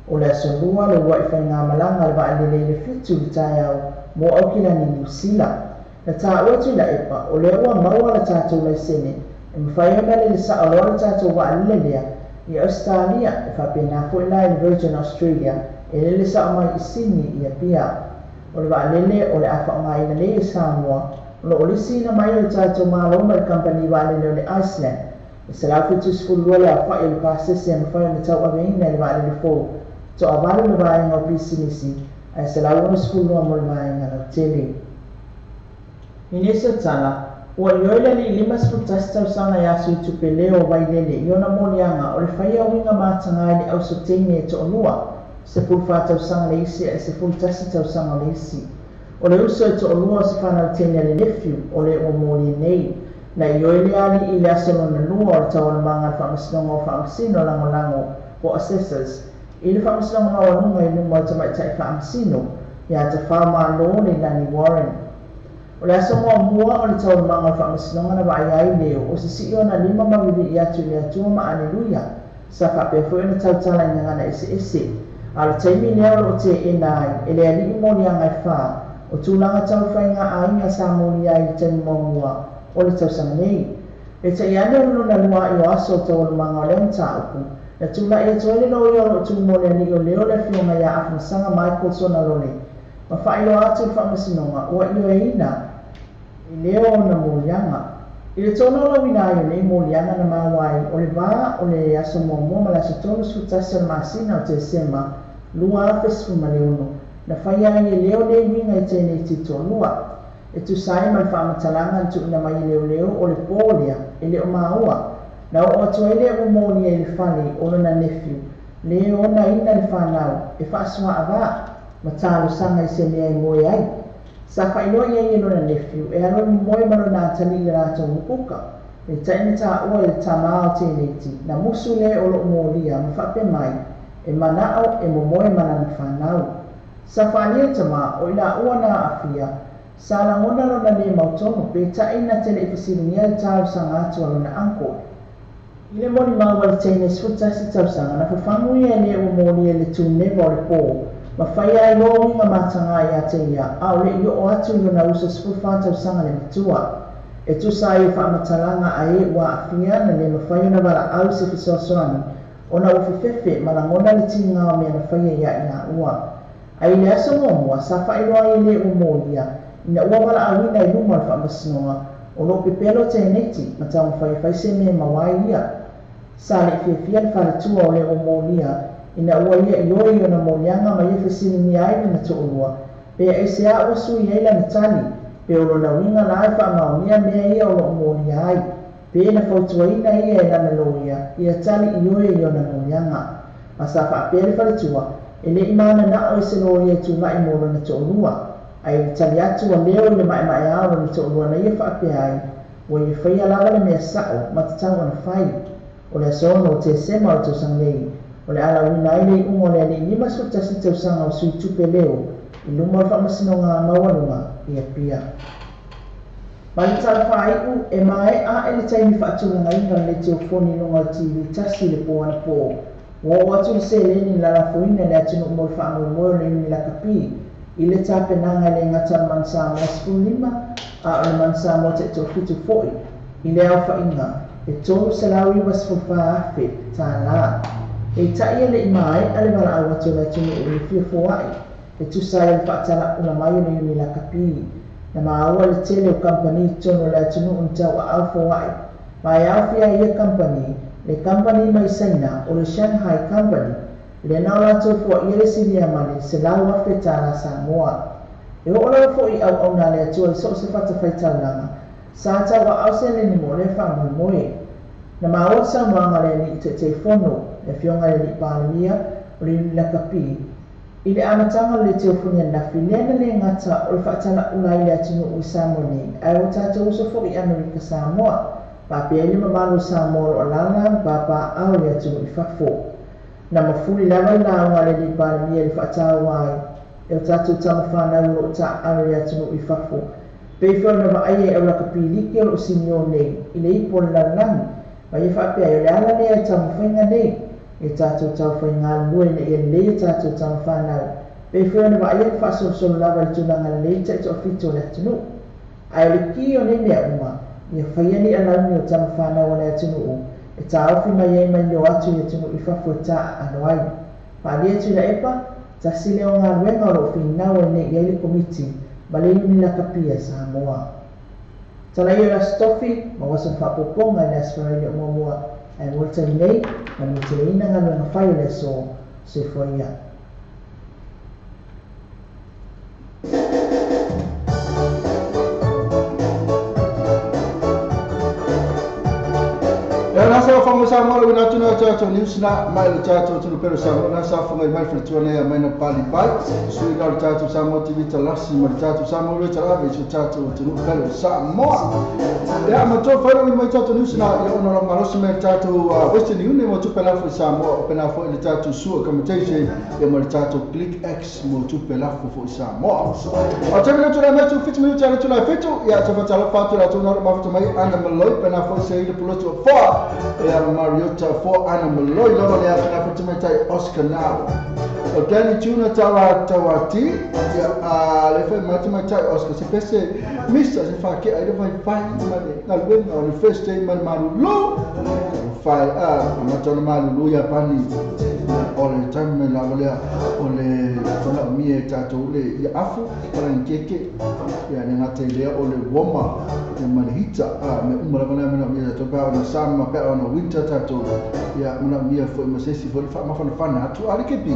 S4: O le aso lua le wai whai ngā malanga le vale le fitu le tai au. Mo au kila ni New Zealand. Na tā uatu la epa, o lea ua maua la tātou lai sene, e mwhai mele le sa aloa la tātou wa alile lea, I Australia, e whapena fo ila I Virgin Australia, e lele sa o mai I Sydney I a pia. O le wa alile o le awha o ngai na le I Samoa, o le olisi na mai o le tātou maaloma le company wa alile o le Iceland, e se lau fitu sifulua le a whai o le pāsese a mwhai o le tau aweina le wa alile fōu, to a walu le wa inga o pisinisi, e se lau ono sifulua mo le wa inga o tele. I nesa tala,
S5: ua ioile li 5 tausaga ia suitupe leo vailele iona molianga o le faia uiga matangai le ausoteni e toʻalua 14 tausaga le isi e 13 tausaga le isi o le uso e toʻalua o se fanauteni a le nefiu o le ua molia nei na ioile ali i le asolona lua o le taualamaga le faamasinoga o faamasino lagolago o assessors i le faamasinoga maualuga i luma o tamaʻitaʻi faamasino ia tafāmālō le Lani Warren. O le aso muamua o le taualamaga o le faamasinoga na vaai ai leo o sisii ona 5 mawiliʻi atu i le atua ma aleluia sa faapea foʻi ona tautala i gagana eseese a le taimi lea o loo teena ai e le alii moliaga e fā o tulaga taufaigaʻaiga sa molia ai le taimi muamua o le tausaga nei e taʻi ane o lona luaʻi o aso o taualamaga o le mataupu na tulaʻi atu ai le loia o loo tumumolealii o leo le afioga iā afamasaga Michael Sonalole ma faailoa atu le faamasinoga ua ioeina i leo ona moliaga i le tonolouina ai o nei moliaga na mauai o le vā o le aso muamua ma le aso tolu sefutasi o le masina o tesema 2.6 na faia ai e leo le uiga i tenei titoalua e tusai ma le faamatalaga na tuuina mai i leoleo o le polia e le o māua na o atu ai le ua molia i le fale o lona nefiu le ona ina le fanau e faasuaʻavā ma talosaga i se mea e moe ai sa faailoa i ai e lona nefiu e alo moe ma lona atali i le latou hukuka e taʻina taʻua i le tamā o teneti na musu lē o loo molia ma faapea mai e manaʻo e momoe ma lana fanau sa faalia tamā o i laʻua na aafia sa lagona lona lē mautono pe taʻina tele i fasiligia le talosaga atu a lona anko i le molimau a le taina 17 tausaga na fafagu ia e lē ua molia le tuneva o le pō ma faia ai loa uiga matagā iā te ia a o leʻi oo atu i lona uso 14 tausaga le matua e tusa ai e faamatalaga ae ua aafia na le mafai ona valaau se fesoasoani ona ua fefefe ma lagona le tigao mea na faia ia i laʻua ai le aso muamua sa faailoa ai lē ua molia ina ua valaauina i luma o le faamasinoga o loo pepelo teneti ma taumafaiafai se mea mauai ia sa leʻi fiafia le faletua o le ua molia ina ua ia i oi ona moliaga ma ia fesilini ai lana toʻalua pea e se a ua sui ai lana tali pe o lona uiga la e faamaonia mea ia o loo molia ai pe na fautuaina ia e lana loia ia tali i oi i ona moliaga ma sa faapea le faletua e leʻi mananaʻo e se lo ia tulaʻi mo lona toʻalua ai le tali atu a leo i le maʻemaʻeā o lona toʻalua na ia faapea ai ua ia faia lava le mea saʻo ma tatau ona fai o le asono o tesema o le tausaga nei o le alauina ai le iʻuga o le alii 5 tausaga o suitupe leo i luma o le faamasinoga maualuga ia pia ma le talafaiʻu e maeʻa e le taimi faatulagaiga le teofoni luga o tv tasi le poana po ua o atu le seleni lalafoina le atunuu mo le faamoemoe o le uni lakapi i le tapenaga i le gata o le mansamoa 15 a o le mansamoa taʻitoʻafitu foʻi i le aofaʻiga e tolu salauiwa sefulufā afe tālā e taʻi e leʻi maeʻa le valaau atu o le atunuu i le fiafoaʻi e tusa ai le faatalaʻula mai o le uni lakapi na māua le tele o kampani tono le atunuu na tauaʻau foaʻi ma e aofia ia kampani le kampani maisaina o le Shanghai Company le nao latou foaʻia le silia male se lau afe tālā Samoa e oo lau foʻi auauna le atua i so o se fatafaitaulaga sa tauaʻau se leni mo le faamoemoe na māua saunoaga le alii teʻitefono le fioga le alii palemia o le uni lakapi i le amataga o le teofoni anafi lea na le gata o le faatalaʻula ai le atunuu i Samoa nei ae ua tatou uso foʻi i Amerika Samoa paapea i le mamalu Samoa loo alala ma papaʻau le atunuu i fafo na mafuli lava i lauga le alii palemia i le faataua ai e o tatou tamafanau loo taʻaʻau le atunuu i fafo pei foi na vaai e aulakapiliki o loo sinio nei i le ipo o le lalagi ma ia faapea ai o le ala lea e taumafaiga nei e tatou taufaigalulue ina ia lelei e tatou tamafanau pei foi ona vaai e faasolosolo lava i le tulaga lelei taʻitoʻafitu o le atunuu ae o le ki o nei mea uma ia faia ni alauni o tamafanau o le atunuu e taofi mai ai mailio atu i atunuu i fafo e taʻaalo ai paalia atu i la epa tasi le o galuega o loo finau e nei ai le komiti ma le uni lakapia Samoa talaia o le asotofi ma ua sa faapopoga i le asfaraile o muamua ae ua le tali nei ma le teleina galuega fai o le aso soifua ia
S1: Samoa le na tuna tato news na mai le tato tunu pero Samoa na sa funga mai fritone ya mai na pali pai sui na tato Samoa TV talasi ma tato Samoa le tarabe su tato tunu pero Samoa ya ma to fara mai tato news na ya ono la marosi mai tato Western Union mo tu pela fu Samoa pela fu le tato su commentation ya ma tato click X mo tu pela fu Samoa o te mina tuna metu fit minuti ala tuna fitu ya te fatala fatu la tuna ma fatu mai ana maloi pela fu sei le puloto fa ya Mariota for animal loy lo le after for tomata Oscar now ogani tuna tawati ya le fa matemata Oscar se pese Mr. se fa ke ai vai fine mane na wen on the first day man malu lo fa matona malu lo ya pani ole time la ole ole tona mie tato le ya afu para nkeke ya ngate le ole woma ya malhita me umra bana mena to pa ona sama pa ona winter tato ya mna mia foi masesi foi fa mafana atu alikepi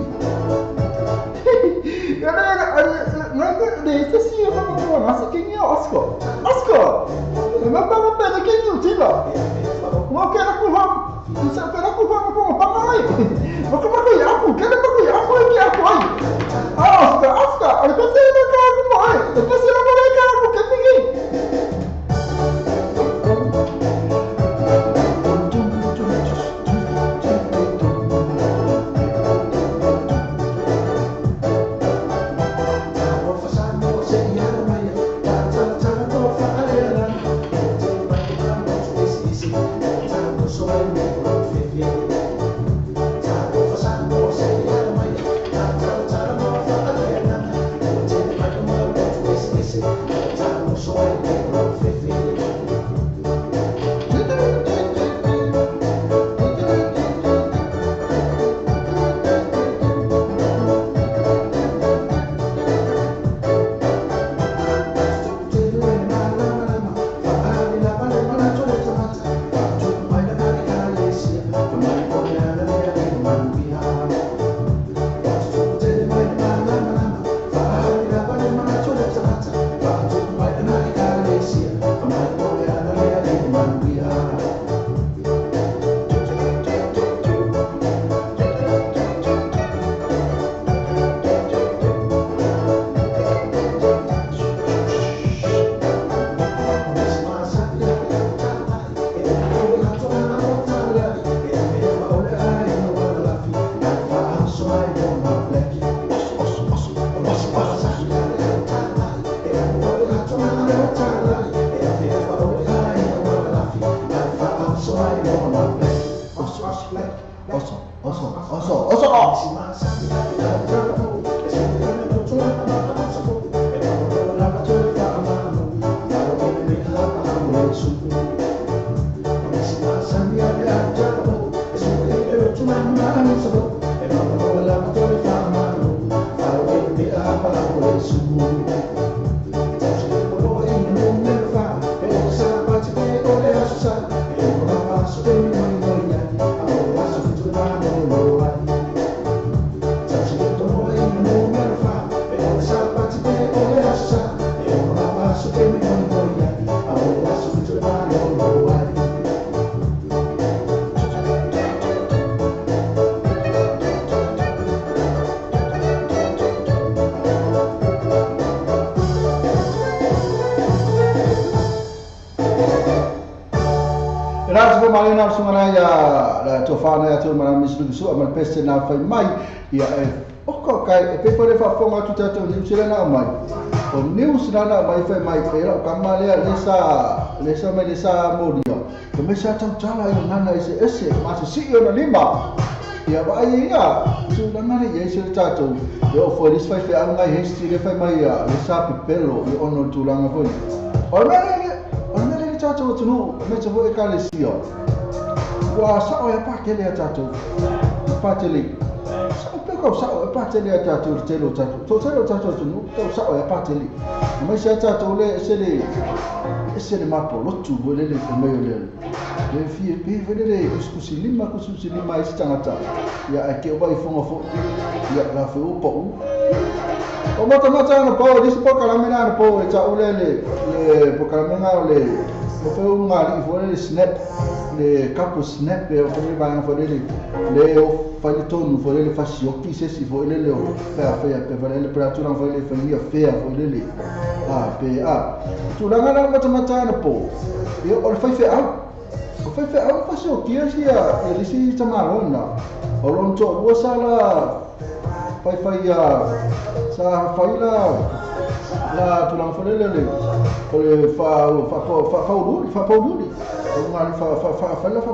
S1: ya na de esse fa fa nossa quem é Oscar não tá na pena quem não tira não quero curvar não sabe para curvar com pa mai não como que apo quero que apo é que apo aí Oscar eu pensei na cara com mai eu pensei na cara com que ninguém Malena sungana ya tofana ya tu mana mislu su amal peste na fai mai ya oko kai pe pore fa fonga tu tato ni sila na mai o news na mai fai mai era kamale lesa mai lesa modia to me sa tau tala yo nana ese masa si yo na lima ya ba ya su na mane ya sila tato yo for this fai fa ngai history le fai mai ya lesa pepelo yo ono tu langa foi o mane tato tu no me tavo e kale sio wa sao ya pa kele tato pa tele sao pe ko sao pa tele tato telo tato to telo tato tu no to sao ya pa tele me sia tato le ese le mapo lo tu vole le ko me le fi pe vele le kusi lima isi tangata ya ake ba ifonga fo ya la fo po o mata na po dis po kalamena na po e ta ule le po kalamena le mo fe un mali fo le snap le kapu snap e o fai vai fo le o fai le tonu fo le fasi o ki se si fo le o pe vale le pratura fo le fai fea fo le pe tu la ngana mata na po e o fai fe o fasi o ki si e le si tamarona o lon to o sala fai sa fai la tu la fo le fa pauluri ngani fa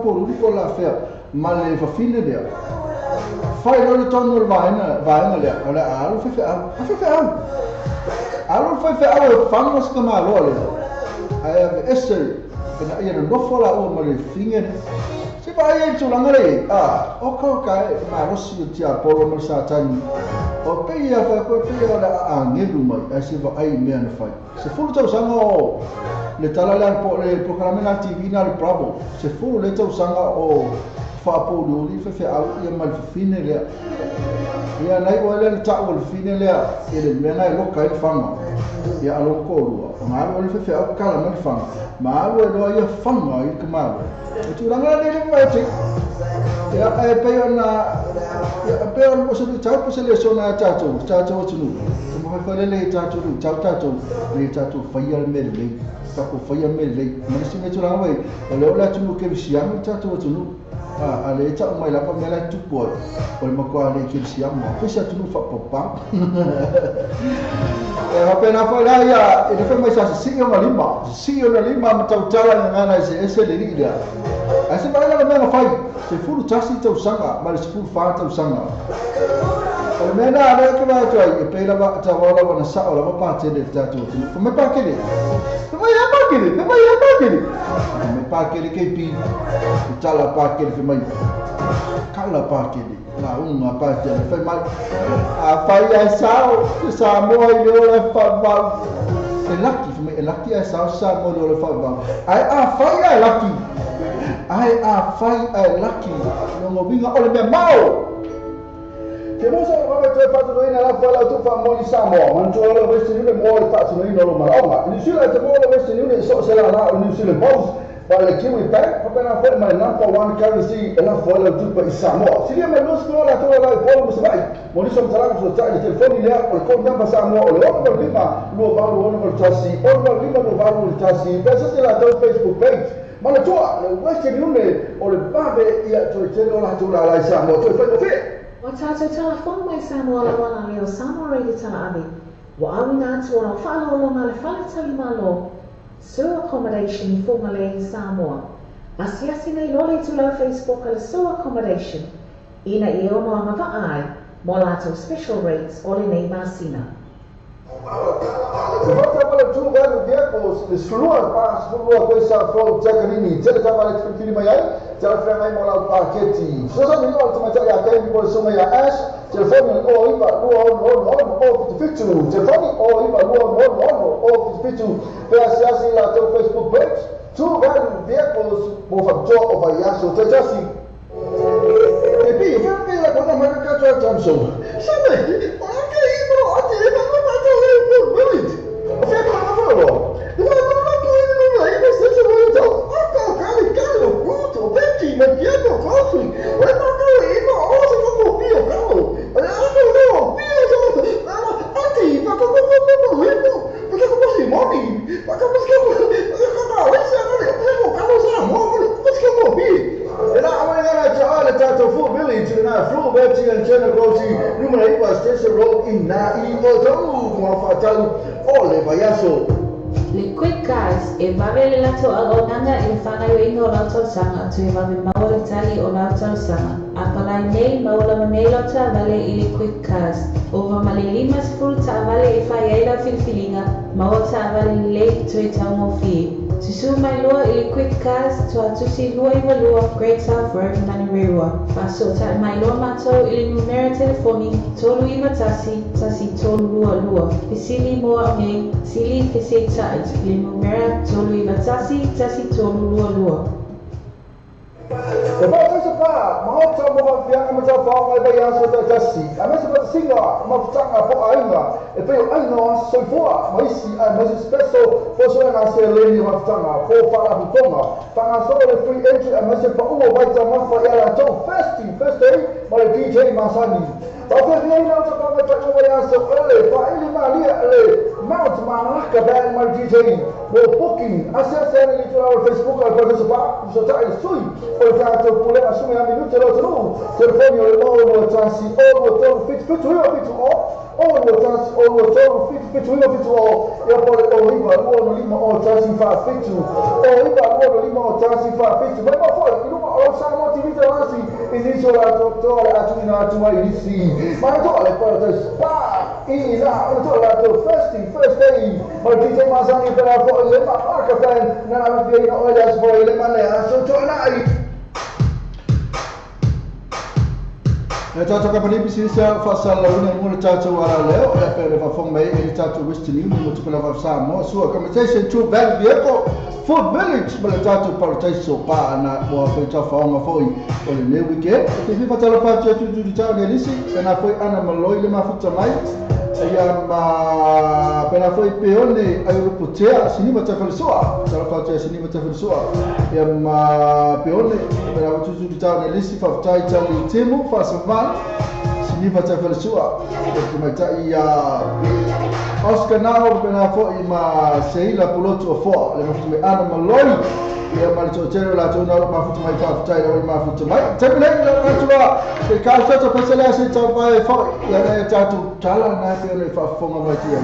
S1: pauluri ko la fea male fa fine dia fai lo tonu vaina le ala alu fe alu famos kama lo le ai esse na ia no fola o male finge se vai tu la ngale o ko kai ma rosi ti apolo mo sa tani o pe ia fa ko pe ia ngelu mai ai va ai me ana fai se fu tau sanga le talala po le programma na TV na le Bravo se fu le tau sanga o fa po li fe au ia mal fine le ia nai o le ta o fine le ele mena lo kai fanga ia alo ko lu ma o le fe au kala ma fanga ma o lo ia fanga i kama tu ranga le mai te ia ai pe ona pe on so tu tau se le sona tato tunu mo fa le tato le tato fa ia me le ko fa ia me le ma si me tu ranga vai o le ola tu ke siam tato tunu ale ta mai la pa me la tu po o le ko ale ke siam ma pesa tu fa popa e pena fa la ia e fa mai sa si o na lima ma tau tala ngana ese le ida ase ba la me fai se furu tasi tau sanga ma se furu fa tau sanga o mena ale ke ba toi e pe la ba ta wala wana sa o la pa te de tatu ko me pa ke de me pa ke de ke pi tala pa ke de mai kala pa ke de la uma pa te fai mai fai ai sa mo ai le la fa va e laki ai sa mo le fa va fai ai laki no mo binga o le me mau che non so come tu hai fatto noi nella folla tu fa mo di Samoa ma non c'ho la questione di mo faccio noi non lo ma il suo è mo la questione di so se la il suo boss fa le kiwi per appena fa ma number one currency e la folla tu per Samoa si viene lo scuola tu la folla mo sai mo di sono talaga sul telefoni le o con number Samoa o le o prima lo vado uno per tassi o prima lo vado il tassi pensa se la tua Facebook page ma la tua le questione o le bave ia tu te la tu la Samoa tu fai fe
S6: o tātou telefon mai Samoa la wana leo Samoa reidi tala avi. Wa awi ngā tuana o whaalolonga le whaletali malo. Sewer accommodation I whonga le i Samoa. Asiasi nei lole tu lau Facebook le sewer accommodation. Ina I ono anga vaai, mo lātou special rates o le nei masina.
S3: Tu vai vehicles, slua questa from Takarini, te tava le fili mai ai, te la frena mai mola parchetti. So so mi volta ma ya kai mi posso mai ash, telefoni o iba o fitu, telefoni o iba o fitu, per asiasi la tua Facebook page. Tu vai vehicles mo faccio o vai asso, te già si. E poi fai la cosa ma che cazzo Samsung. Sai, anche io oggi
S7: Le quick cars e vavele lato agonanga e whanau ingo lato sanga tu e vave maole tali o lato sanga. Apalai nei maola manei lota vale i le quick cars. Ova male lima sifuru ta vale e whai eila filfilinga maola ta vale le tu e taumo fi. Tusu mai loa i le quick cars tu atusi lua i walua Great South Road Manirewa. Faso ta mai loa matou i le numera telefoni tolu i matasi tasi tolu lua. Pisili moa nei sili fese taid le numera tolu i matasi tasi tolu lua.
S3: E poi questo qua, ota mo fianga ma fa mai ba ya so ta tasi a me se pa singa ma tanga po ainga e pe ai no so foa ma isi a me spesso fo so na se le ni ma tanga po fa la tonga tanga so le free entry a me se pa uo ba ta ma fa ya la to first day ma le DJ Masani ba fe ni na ta ma ta ko ya so ele fa ili ma li ele mount ma na ka ba ma DJ mo booking asese ni to our Facebook al ko so pa so ta il sui o ta to pule assume a minuto lo no telefoni o tansi o to fit o tansi o to fit o e poi o iba o lima o tansi fa fit o iba o lima o tansi fa fit ma poi o sa motivita lasi inizio la dottore a tu mai sì ma to le porte spa ina o to la to first day ma DJ Masani per la folle ma marca fan na viene o le sfoile ma le aso to na Tata kapani bisisa fasal launa mula tata wala leo ya pere fa fong mai e tata Western Union mo tukula fa Samoa so accommodation to Van Vieko Food Village mula tata paradiso pa na mo fa ta fa ma foi o le ne weekend e fi fatala pa tu tu ta ne lisi na foi ana maloi le mafuta mai ya ma pena foi peone ai ro putea sini mata falsoa tala pa tu sini mata falsoa ya ma peone pena tu tu ta ne lisi fa tai tali temo fa sa sini mata falsoa e mai ta ia Oscar now pena foi ma seila puloto fo le mafuta mai ana maloi ia mal totero la tona mafuta mai fa tai la mafuta mai temle la tua e calcio to pasela se to vai fo ia na tatu tala na pe le fa fonga mai tia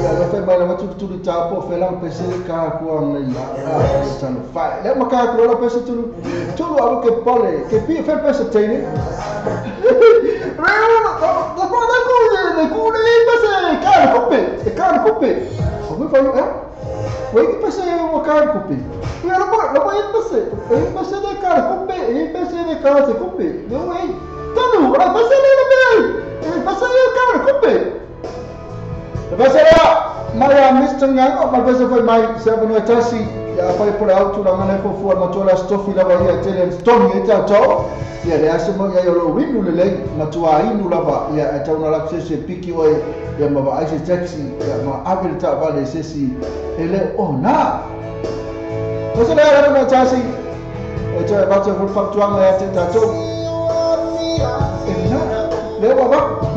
S3: ia la fe mai la tu tu ta po fe la pese ka ku ang la sta no fa le ma ka ku la pese tu alu ke pole ke pi fe pese tene la pro da ku ne pese ka coppe o mi fa Wei que pese o cara copi. E era bom, não vai pese. Ei pese de cara copi, ei pese de cara se copi. Não ei. Tanu, a pese não bem. Ei pese o cara copi. Pese lá, Maria Mistanga, mas pese foi mais 7 no tasi. Ya foi por alto na mane for for matola stofi la vai atelen stone eta to. Ya le asemo ya yo winu le leg matua inu lava ya eta una la se piki oi ya ma ba ai taxi ya ma abel ta vale sesi ele ona. Cosa le era na tasi? E cioè faccio for fattuamo ya tenta to. E na le baba.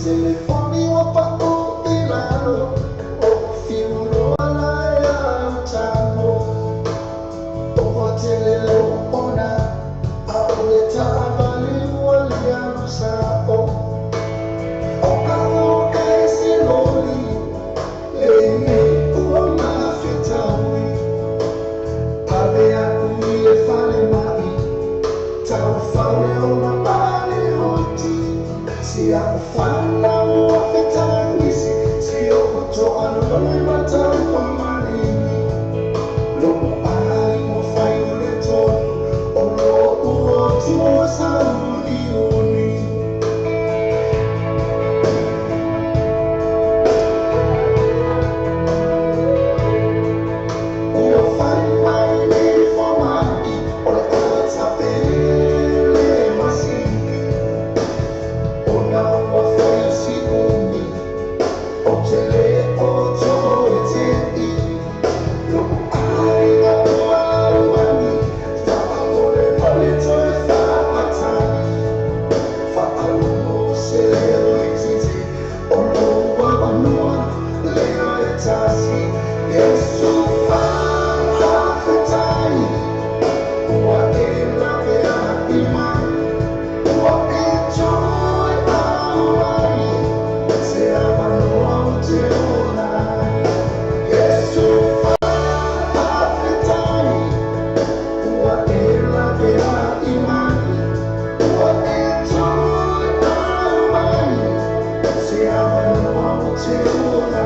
S2: Telefoni wapapo ilalo o fiulo ala ya tango o telelo ona auleta abali wali ya musao o kawo kaisi loli ene uoma fitawi abe ya kuile fale mai taufawe ona bale hoti si afana wafetangisi sio kutoa lolo matambo malini lomo ai mofayo leto olo uotu saudioni uofai mai ni fomani ole ata pele masini ona wafayo sigumi otele oto etei lomo ai awani taole palito fatani faalumo selo exiti olo wabanoa leo etasi yesu fatatai wa ela ya imani wa enjoy awani se amanoa uteona yesu fatatai wa ela ya imani wa enjoy awani se amanoa uteona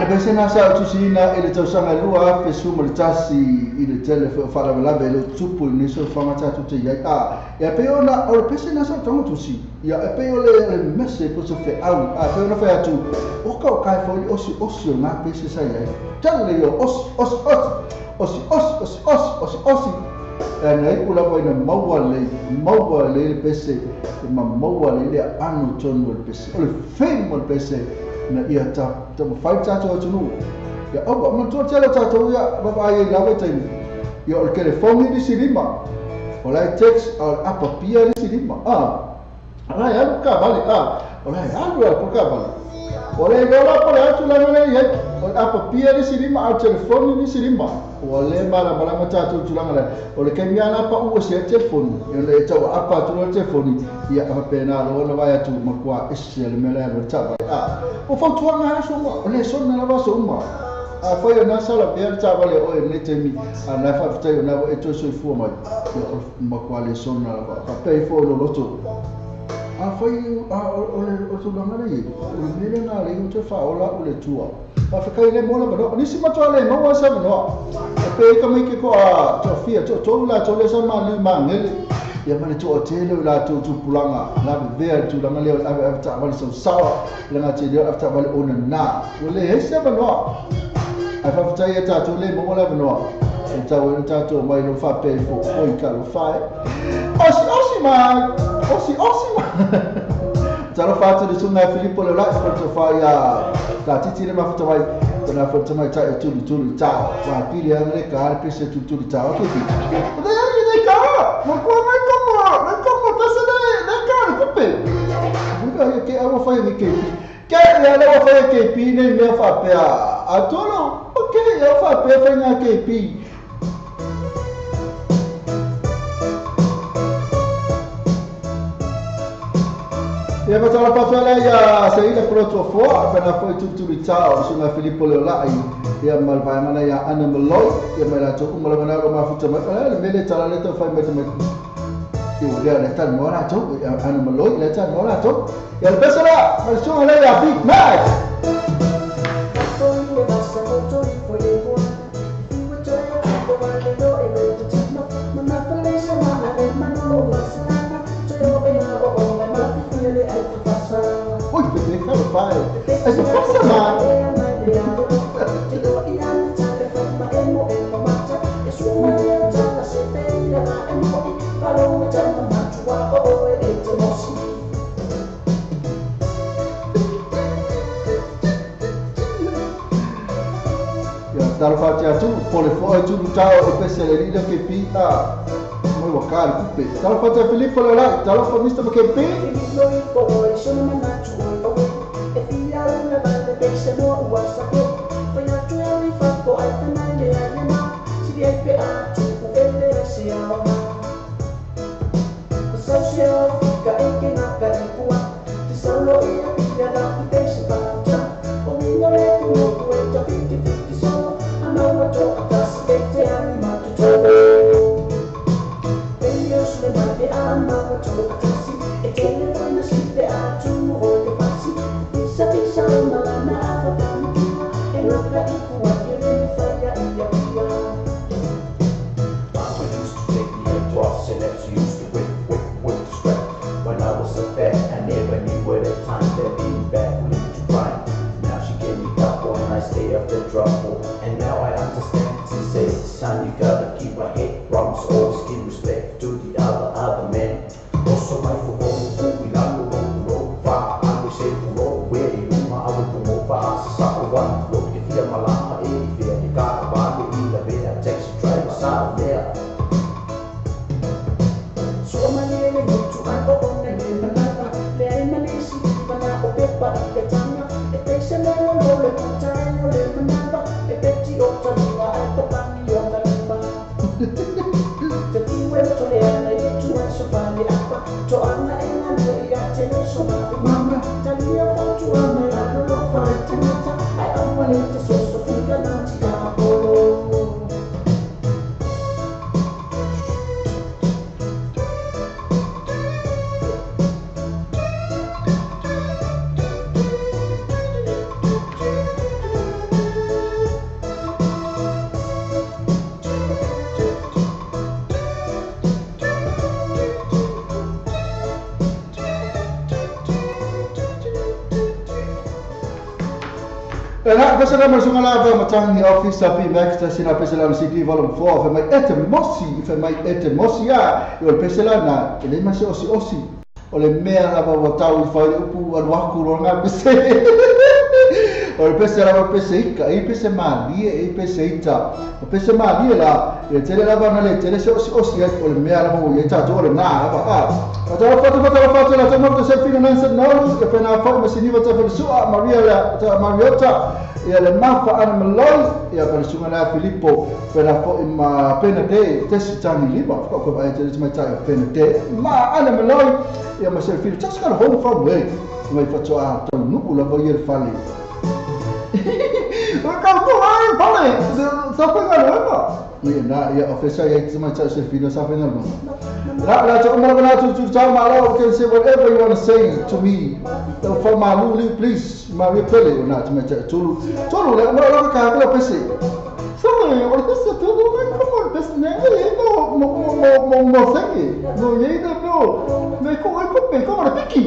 S1: Pesena sa tusina ile tausanga lua pe suma le tasi ile tele fa la belo tupu ni so fa mata tu ya ya pe ona o pesena sa tamu tusi ya pe ole messe po so fe au pe ona fa tu o ka kai fo osi na pe sa ya tele yo osi nei kula ko ina maua le pese ma maua le anu tonu le pese ole fe mo pese na ia ta fai ta to tunu ya oba mo to tele ta to ya ba ai la veta ya o telefone di silima o la text o apa pia di silima ala ya ka vale o la ya ko ka vale o le gola po la tu la mane ya o apa pia di silima o telefone di silima o le mala mata tu tu la o le kemiana pa u se telefone ya le ta apa tu le telefone ya apa na lo na vai tu ma qua esse le mele lo ta o fa tu na so mo le so na va so mo foi na sala per ta vale o ne temi na fa fta na e to so fu ma qua le so na va pe fo lo to foi o to na le o mele na le to fa ola o le tua fa fa kai le mo la ni si ma to le mo wa sa no pe ka mai ke ko a to fia to la to le sa ma le ma ngele ya mane to hotel la to pulanga la ver tu la male after vale so sawa la na te after vale ona na le hese ba no afa fta ya ta to le mo la no ta wona ta to mai no fa pe fo oi ka lo fa osi ma ta lo fa to sunga Filippo le la to fa ya ta titi le ma fta vai na fta mai ta tu ta wa pili ya le ka pe se tu ta o ke ma como passa da cara, cupe. Buka ke amo fa ni ke. Ke ya le fa ke pi ne me fa pe a tolo. Okay, ya fa pe fa na ke pi. Ya batala pa ya sei le proto fo, bana foi tu bitao, sunga Filippo le lai. Ya mal vai mana ya animaloi, ya mala to kuma mana ko ma futa ma le mele tala le to fa me yo dia le tan mora to animaloi le tan mora to ya le pesara ma so le ya big mac oi pe que vai essa passa mal dal fatia tu pole foi tu tao e pese le lida che pita moi wakal kupe dal fatia Filippo le la dal fa mista che pe noi poi sono managgio e fia una banda che se no whatsapp poi na tu ai fa poi ai tanai le ma si viene a tu e le sia ma social ga e che
S2: never knew where the time that being back lead to crime. Now she gave me couple and I stay after trouble. And now I understand. She says, son, you gotta keep my head. Promise always give respect to the other men. Also my for home, we love the road far. I will say the road where you are. I will go fast. Supper one, look if you're my lama, if you're the car, I will need a bit of taxi drivers out there. So my name is to my own and in the night. Very many see when I open but the tongue. It takes a long roll of time, or live another. It takes you up to me, I put on the other number. The thing went to the end, I get to answer by the upper. To Anna and I got to so my mama. Tell me about you, and I don't know for it to matter. I don't want it to so think I'm not
S1: Pesa na masunga lava matangi office api Baxter sina pesa la city volume 4 fe mai ete mosi ya yo pesa la na ele masi osi ole mea lava watau I fai upu arwaku ronga pesa ole pesa lava pesa ika I pesa mali pesa ita pesa mali la e tele lava na le tele osi ole mea lava o yeta tole na lava Atau foto la tomo se fina nansa no e pena fa masini vata fa sua Mariota e le mafa ana maloi e pa sunga na Filippo pena fo ma pena de tesi tani liba ko vai te mai tai pena de ma ana maloi e ma se fina just got home from work mai fa toa to nuku la vai ir fali ko ai fali sa pa ngalo na ya officer ya mai tai se fina sa pa ngalo La to tell my Lord can say whatever you want to say to me. For my Lulu, please, my repele or not to me tulu. Tulu, let me look at the PC. Sorry, or this is tulu. Come on, this name, no thinking. No, you don't know. Make come on, picky.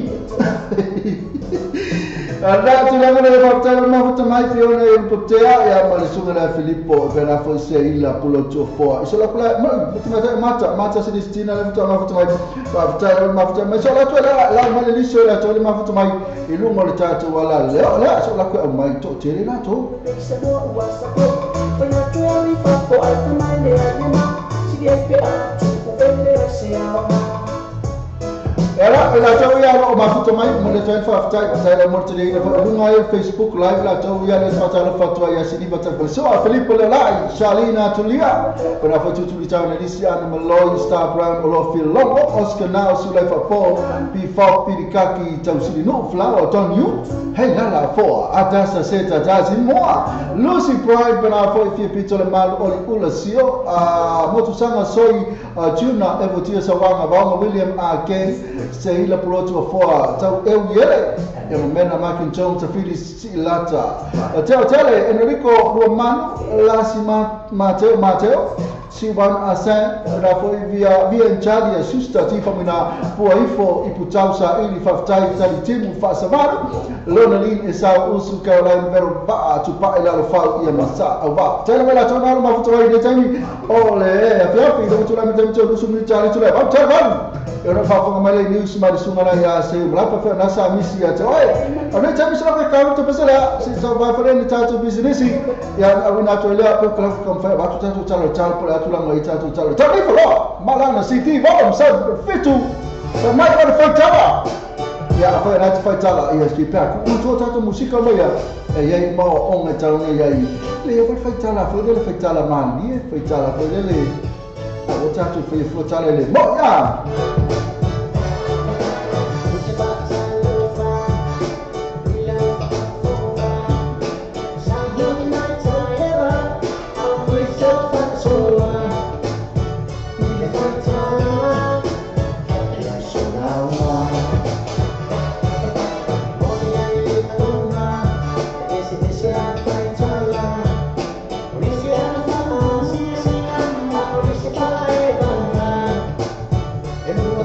S1: That to never have tell me to my fiona in Potea, ya Malisuna Filippo, when I first say La Pulo to 4. So, Mata Celestina, left to my after my sola to la Malisha, I told him after my Illumo Tato, la so like my to Terinato. When I told me for I my name, she gave me out to Era la tawia no mafuta mai mo le tawia fa ta la morte de lunga Facebook live la tawia le fata la fatwa ya sini bata so Filippo le lai Shalina tulia para fatu tu ta na disia na Malloy Instagram all feel long Oscar now so le fa po pi fa pi kaki tausili no flower ton you hey la fo atasa seta tazi moa Lucy Pride bana fo fi pitole mal oli ula sio motu sanga soi tuna evotia sawanga ba William Ake sei la ploto for tau eu yele e mena makin chon ta fili silata tele Enrico Romano la sima Mateo si van asan da foi via Italia susta ti famina puaifo iputausa ili faftai tali timu fa savara lonalin esa usu Caroline vero ba tu pa ila lo fa ia masa au ba tele mela tona ma futoi de tani ole afiafi do tu la mitem tu su militari tu la ba tele eu não falo como ele news mas sunga na ya sei lá para nessa misia te oi ana tami só que carro tu pensa lá se só vai fazer ni tato business ya awina to ele para club com fa ba tu tato chalo por tu lá mai tato chalo tá nem falou malana city vamos sabe fitu mais para faitala ya apa na faitala ya se pega com tu tato música loia e aí ma on e talo e aí le para faitala foi ele faitala mali faitala foi ele o tato foi faitala ele bom ya
S2: Everyone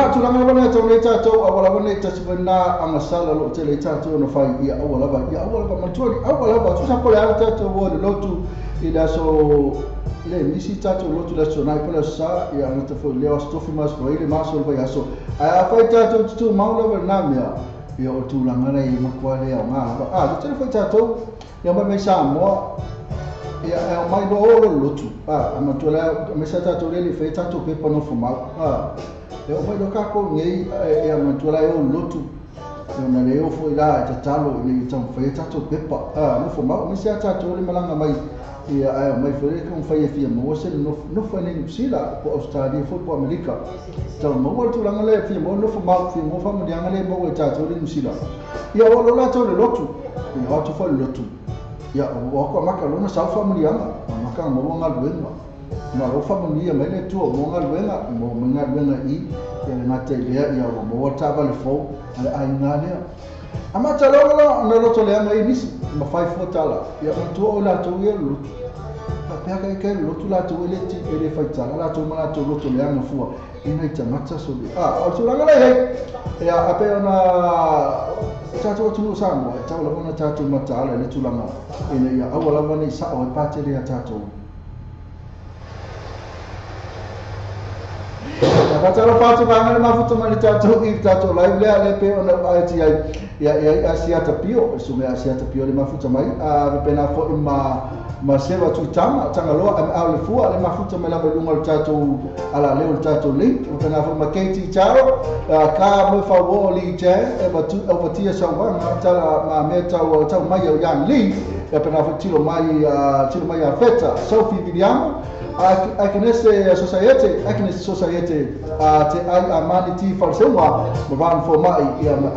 S1: ia tulanga wana tau nei tātou awala wana i tasi wena angasala lo te le tātou na whai ia awala matuari awala tu sa pole ala tātou o le lotu i da so le nisi tātou lotu la so nai pole sa ia ngata fo leo stofi mas ko ile maso vai aso a whai tātou tu maula wa namia ia o tulanga nei makwale au ngā te whai tātou ia mai sa moa ia mai do o lotu amatuala me sa tātou le whai tātou pepa no fumau e o mai do kako ngei e amatuala e o lotu e na leo foi la te talo i tau whai tātou pepa no fumau me sa tātou le malanga mai ia mai foi con fai e fia mo se no foi nem sila po Australia football America tau mo wa tu langa le fia mo no fumau fia mo fa mo dianga le mo e tātou le sila ia o lo la tau le lotu i o tu foi lotu ia o ko maka lona sa fa mo dianga maka mo nga luenga ma o fa mo ia mai le tu mo nga luenga i ia na te lea ia o mo ta vale fo ai ngale ama talolo na loto le mai nisi ma fai fotala ia o tu o la tu ia lotu pa kai lotu la tu le ti ele fai tala la tu ma tu loto le anga fua ina i tamata so o tu langa le ia ape ona tātou atu sāmoa, e tau lawana tātou mataala le tulanga ina ia awa lawana i sao e pātere a tātou. Ka patara pātou vanga le mafuta mai le tātou i tātou lai lea le pe ona aeti ai ia asiata pio, e sume asiata pio le mafuta mai, a pena fo i ma sewa tuitama, tanga loa am au le fua le mafuta mai lava lunga le tātou ala leo le tātou link, e pena fo ma keiti taro, ka mo fa wo li je e batia sa wanga tala ma me tau mai au yang li e pena fo tilo mai a feta Sophie Viviamo a kinese society te ai amani ti falsewa ma van fo mai ia ma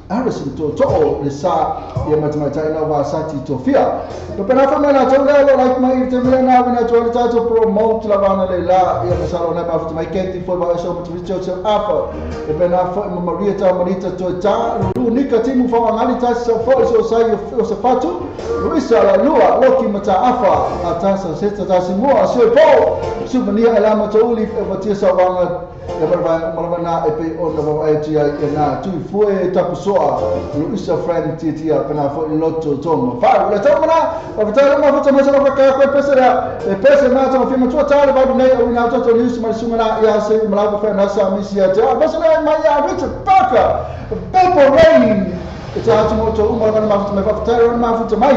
S1: Harrison to le sa ia matematai na wa sati to fia to pena fa na to le like mai te me na vina to le tato promote la vana le la ia ma salo na ba fa mai kenti fo ba so to vicho so afa e pena fa Maria ta marita to ta unika timu fa ngali ta so fo so sai o se fatu Luisa la lua loki mata afa atasa seta ta simua so po subania alama to uli e vatia sa wanga e marwana e pe o na ai tia e na tu foi tapu soa Luisa friend tia pena fo loto tomo fa le tomana o vitala ma fota masa ka ko pesera e pesa na to fima to tale ba nei o na to news ma sumana ya se mala fa na sa misia ja basa na ma ya Richard Parker Purple Rain it's a to moto uma na ma fota ma fota ma fota mai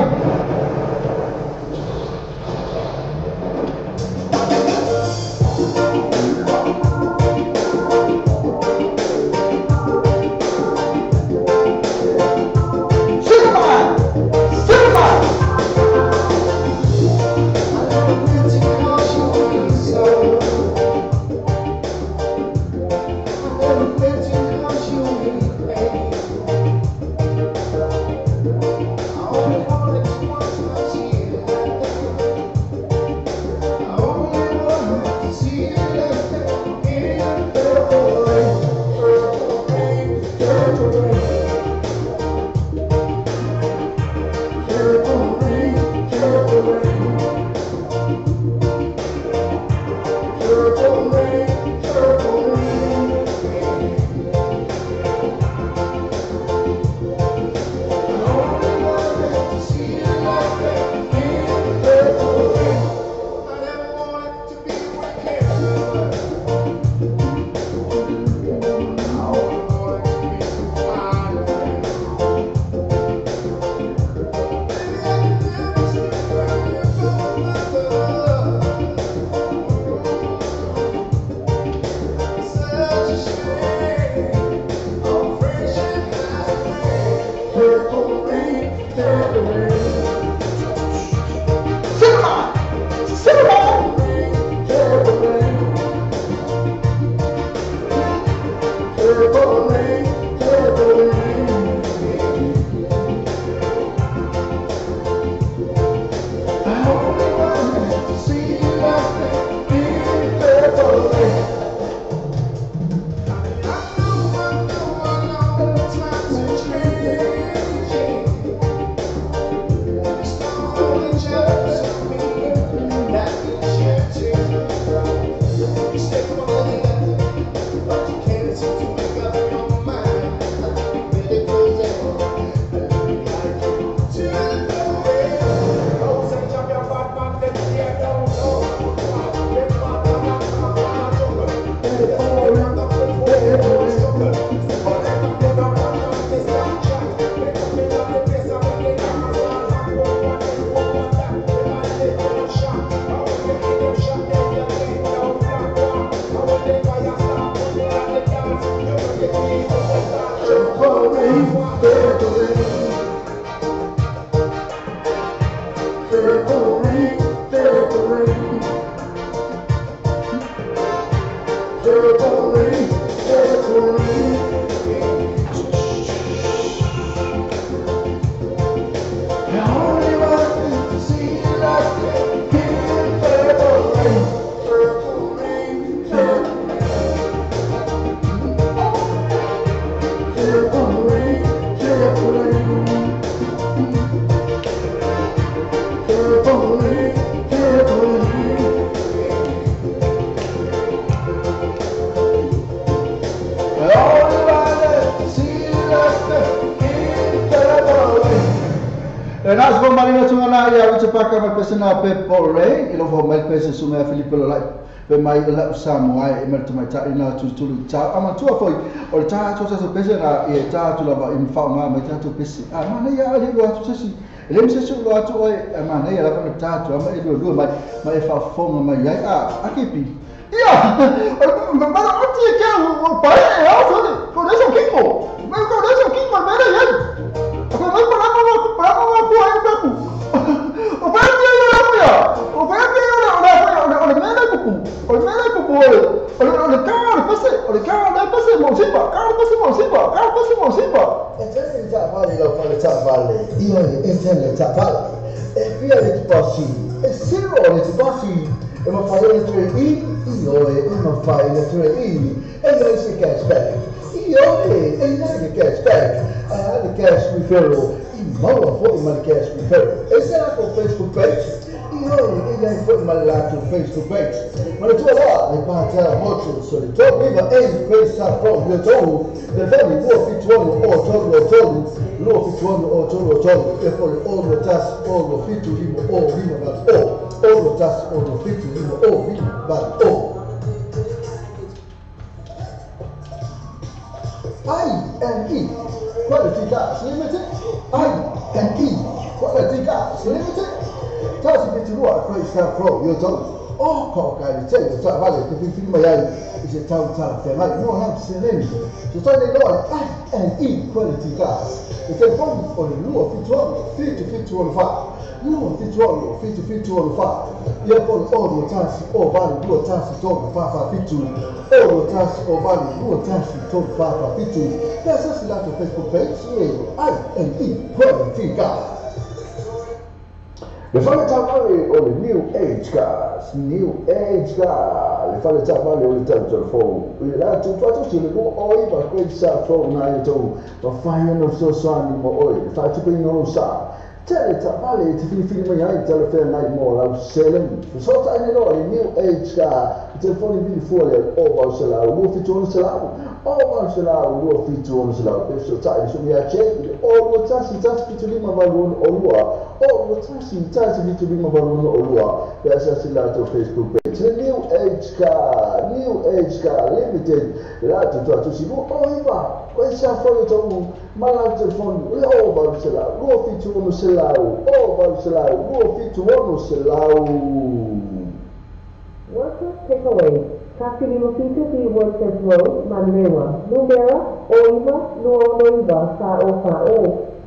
S2: But you can't
S1: Nasa po malina sunga na ya witsa paka magpesa na Pepper Ray ilo fo mai pesa sunga Filipe Lai pe mai la Samoa e merta mai ta ina tu ta ama tu foi o ta tu sa pesa na e ta tu la ba im fa ma mai ta tu pesa ama na ya ali lo tu si ele se su lo tu o ama na ya la fa ta tu ama e lo mai fa fo ma ya akipi ia ma o ti ke o pa e o so ko de so kingo mai ko de so kingo mai na ya ko mai pa na
S3: Mala foi uma cash referral. Esse era o Facebook page. E olha, ele foi uma lá no Facebook page. Mas tu lá, ele passa muito sobre todo nível em coisa from the todo. The very more fit one or todo, no fit one or todo. Therefore, all the tasks, all the fit to him, all him but all the tasks, all the fit to him, all him but all. I&E Quality Gas Limited. I&E Quality Gas Limited. Tasi biturua Fresh Pro yo tau. Oh kau kali cek tak balik ke film yang isi tahu tema no ham seren. So tadi lo I&E Quality Gas. Itu pun oleh luar fit fa. Luar fit fa. Ia pun all tasi balik luar tasi tong fa fitu. All tasi balik luar tasi tong fa fitu. Biasa sila tu Facebook page I&E Quality Gas. Le fale tavale o le New Age Gas, le fale tavale o le telefon. I la tu fatu si le mo oi ba kwei sa fo na i to ba fai no so so ni mo oi. Fa tu pe no sa. Tele tavale ti fili mai ai telefon nai mo la selen. So ta ni no le New Age Gas. Il telefone di fuori o ba se la o fitu se la. O ba se la o fitu se la. Questo sai su mi accende o lo tasi pitu lima balon o lua. O lo tasi pitu lima balon o lua. Biasa sila tu Facebook page. New Age Car Limited. La tu si mo oiva. Questa fuori tu malang telefone o ba se la. Lo fitu se la. O ba se la. Lo fitu se la.
S4: Workers takeaway. Kasi limukito si Workers Road, Manuela. Numera, oiva, nuonoiva, sao.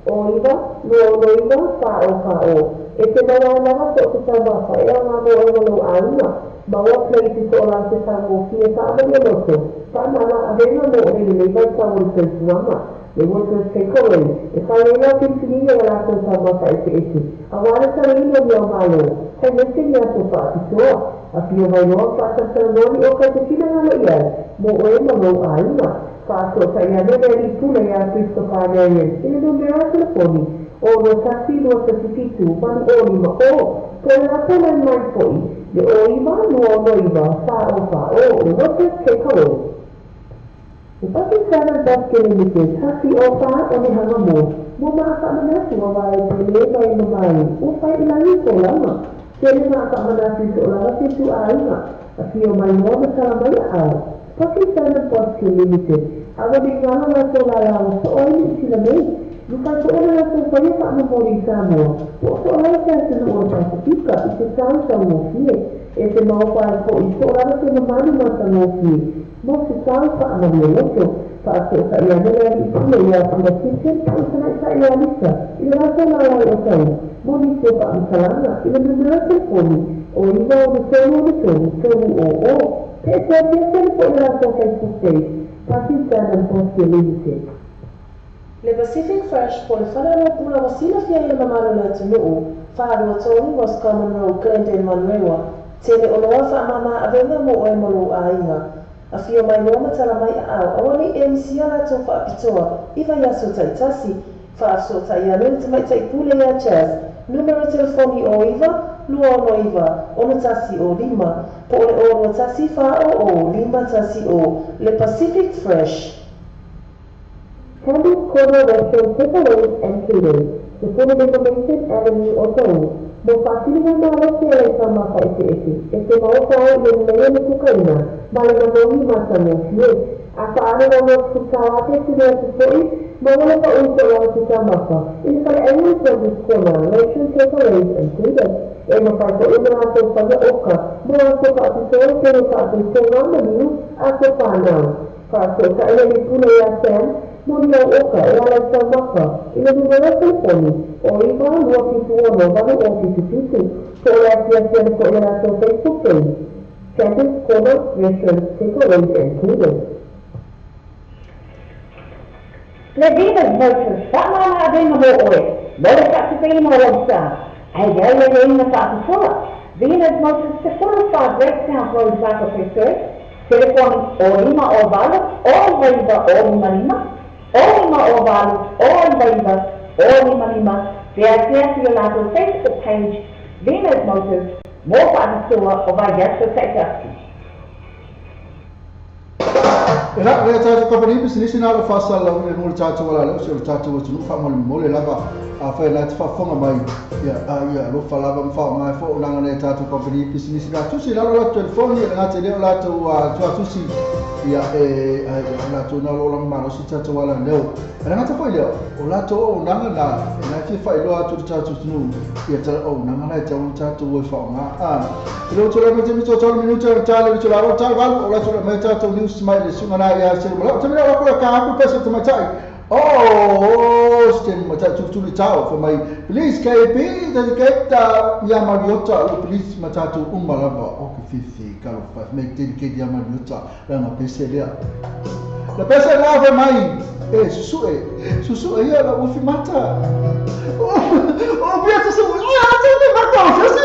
S4: Oiva, nuonoiva, sao. Ese nawa so kita basa. Ea nga mo lo aina. Bawa plate ko lang si Sango Kia sa Amaniloto. Panala, avena mo rinilibay sa Workers Mama. The workers takeaway. Ikalela pinsininga wala ko sa basa isi. Awala sa rin yung malo. Kaya mesin niya ito pa ito. Apio mai no pasa sanoni o ka tina na ia mo e mo aina fa so sa ia ne ri pula ya Cristo pa ne e no me a telefoni o no taxi no sa situ man o ni mo o ko na pela mai foi de o iba no iba sa o fa o no te takeaway o pati sana das ke ni te taxi o fa o ni hanga mo ma ka na si wa vai le mai no mai o fa ila ni ko lama. Kaya na kamanasi seolah itu aina, tapi omai mo bersama ia. Pasti sana pos limited. Aga bingala na seolah soalnya sila may. Bukan seolah na supaya tak memori sama. Soalnya saya senang orang Pasifika itu tahu sama dia. Ese mau para ko seolah na semana masa mo dia. Mo se tahu tak memori itu. Fa'ato ka ia nela i pule ia pula kitchen, usana isa ia lisa. Ila rasa lalai o tau. Moni se pa amsalana, ila numera telefoni. O iwa o tonu o. Pesa biasa po ila rasa Facebook page. Pakistan and Post Limited.
S8: Le Pacific Fresh po le whanaro pula wasila fia ia mamaro le atunuu. Whaharua tōru was Common Road, Glendale, Manuewa. Tele o loa wha mama avenga mo o e molu a inga. A fio mai loa matala mai a au. Awani MC ala tō wha apitoa. Iwa yaso taitasi. Wha aso tai anel tamai tai pule ia chas. Numero telefoni o iwa, lua ono iwa. Ono tasi o lima. Po le ono tasi wha o lima tasi o. Le Pacific Fresh.
S4: Candy's Corner Restaurant Takeaways and Catering. The full information Avenue o tau. Mo whakiliga mara se e sama ka ese. Ese maukai le mea le kukaina. Male na mongi matanga fie. A whaare na mo kutawate sile atu foi. Mawala ka uso o tuka maka. Ili kale annual Candy's Corner Restaurant Takeaways and Catering. E mawhai ka una ato whaga oka. Mo ato ka atisoa kero ka ato songa maniu ato whanau. Whaato ka ina li puna ia Sam. Moni au oka e ala sa maka. Ina numera telefoni. O iwa lua pitu ono vanu o pitu pitu. Ko ea sia ko ea so Facebook page. Candy's Corner Restaurant Takeaways and Catering.
S9: Le Venus Motors, whamana a venga mo oe. Mora ka te pēna o wabsa. Ai gau le reina whaakasora. Venus Motors te 45 Rextown Road, Zaka Preferred. Telefoni o lima o valu, o vaiva o lima lima. O lima o valu, o vaiva o lima lima. Vea tia lato Facebook page, Venus Motors, mo whaakasora o vai yaso taitasi.
S1: Ela le tatu company business na lo fasa la le mo tatu wala le so tatu wo tunu fa mo le lava a fa la fa fonga mai ya lo fa lava fa mai fo la le tatu company business na tu si la lo telefoni la te le la tu tu si ya la tu na lo la ma lo si tatu wala le ela na ta fa le o la to o na na fi fa lo atu tatu tunu ya ta o na na ta un tatu wo fa ma lo to le me to to minuto ta le to la ro ta val o la to me tatu news mai le sunga ya se mo te mira ko ka ku pesa te matai sten matai tu tau for my please KP the keta ya mariota please matatu umalava o ke fifi kalo fa me te ke ya mariota la ma pesa la pesa la fa mai susu ya la ufi mata piazza se te mata se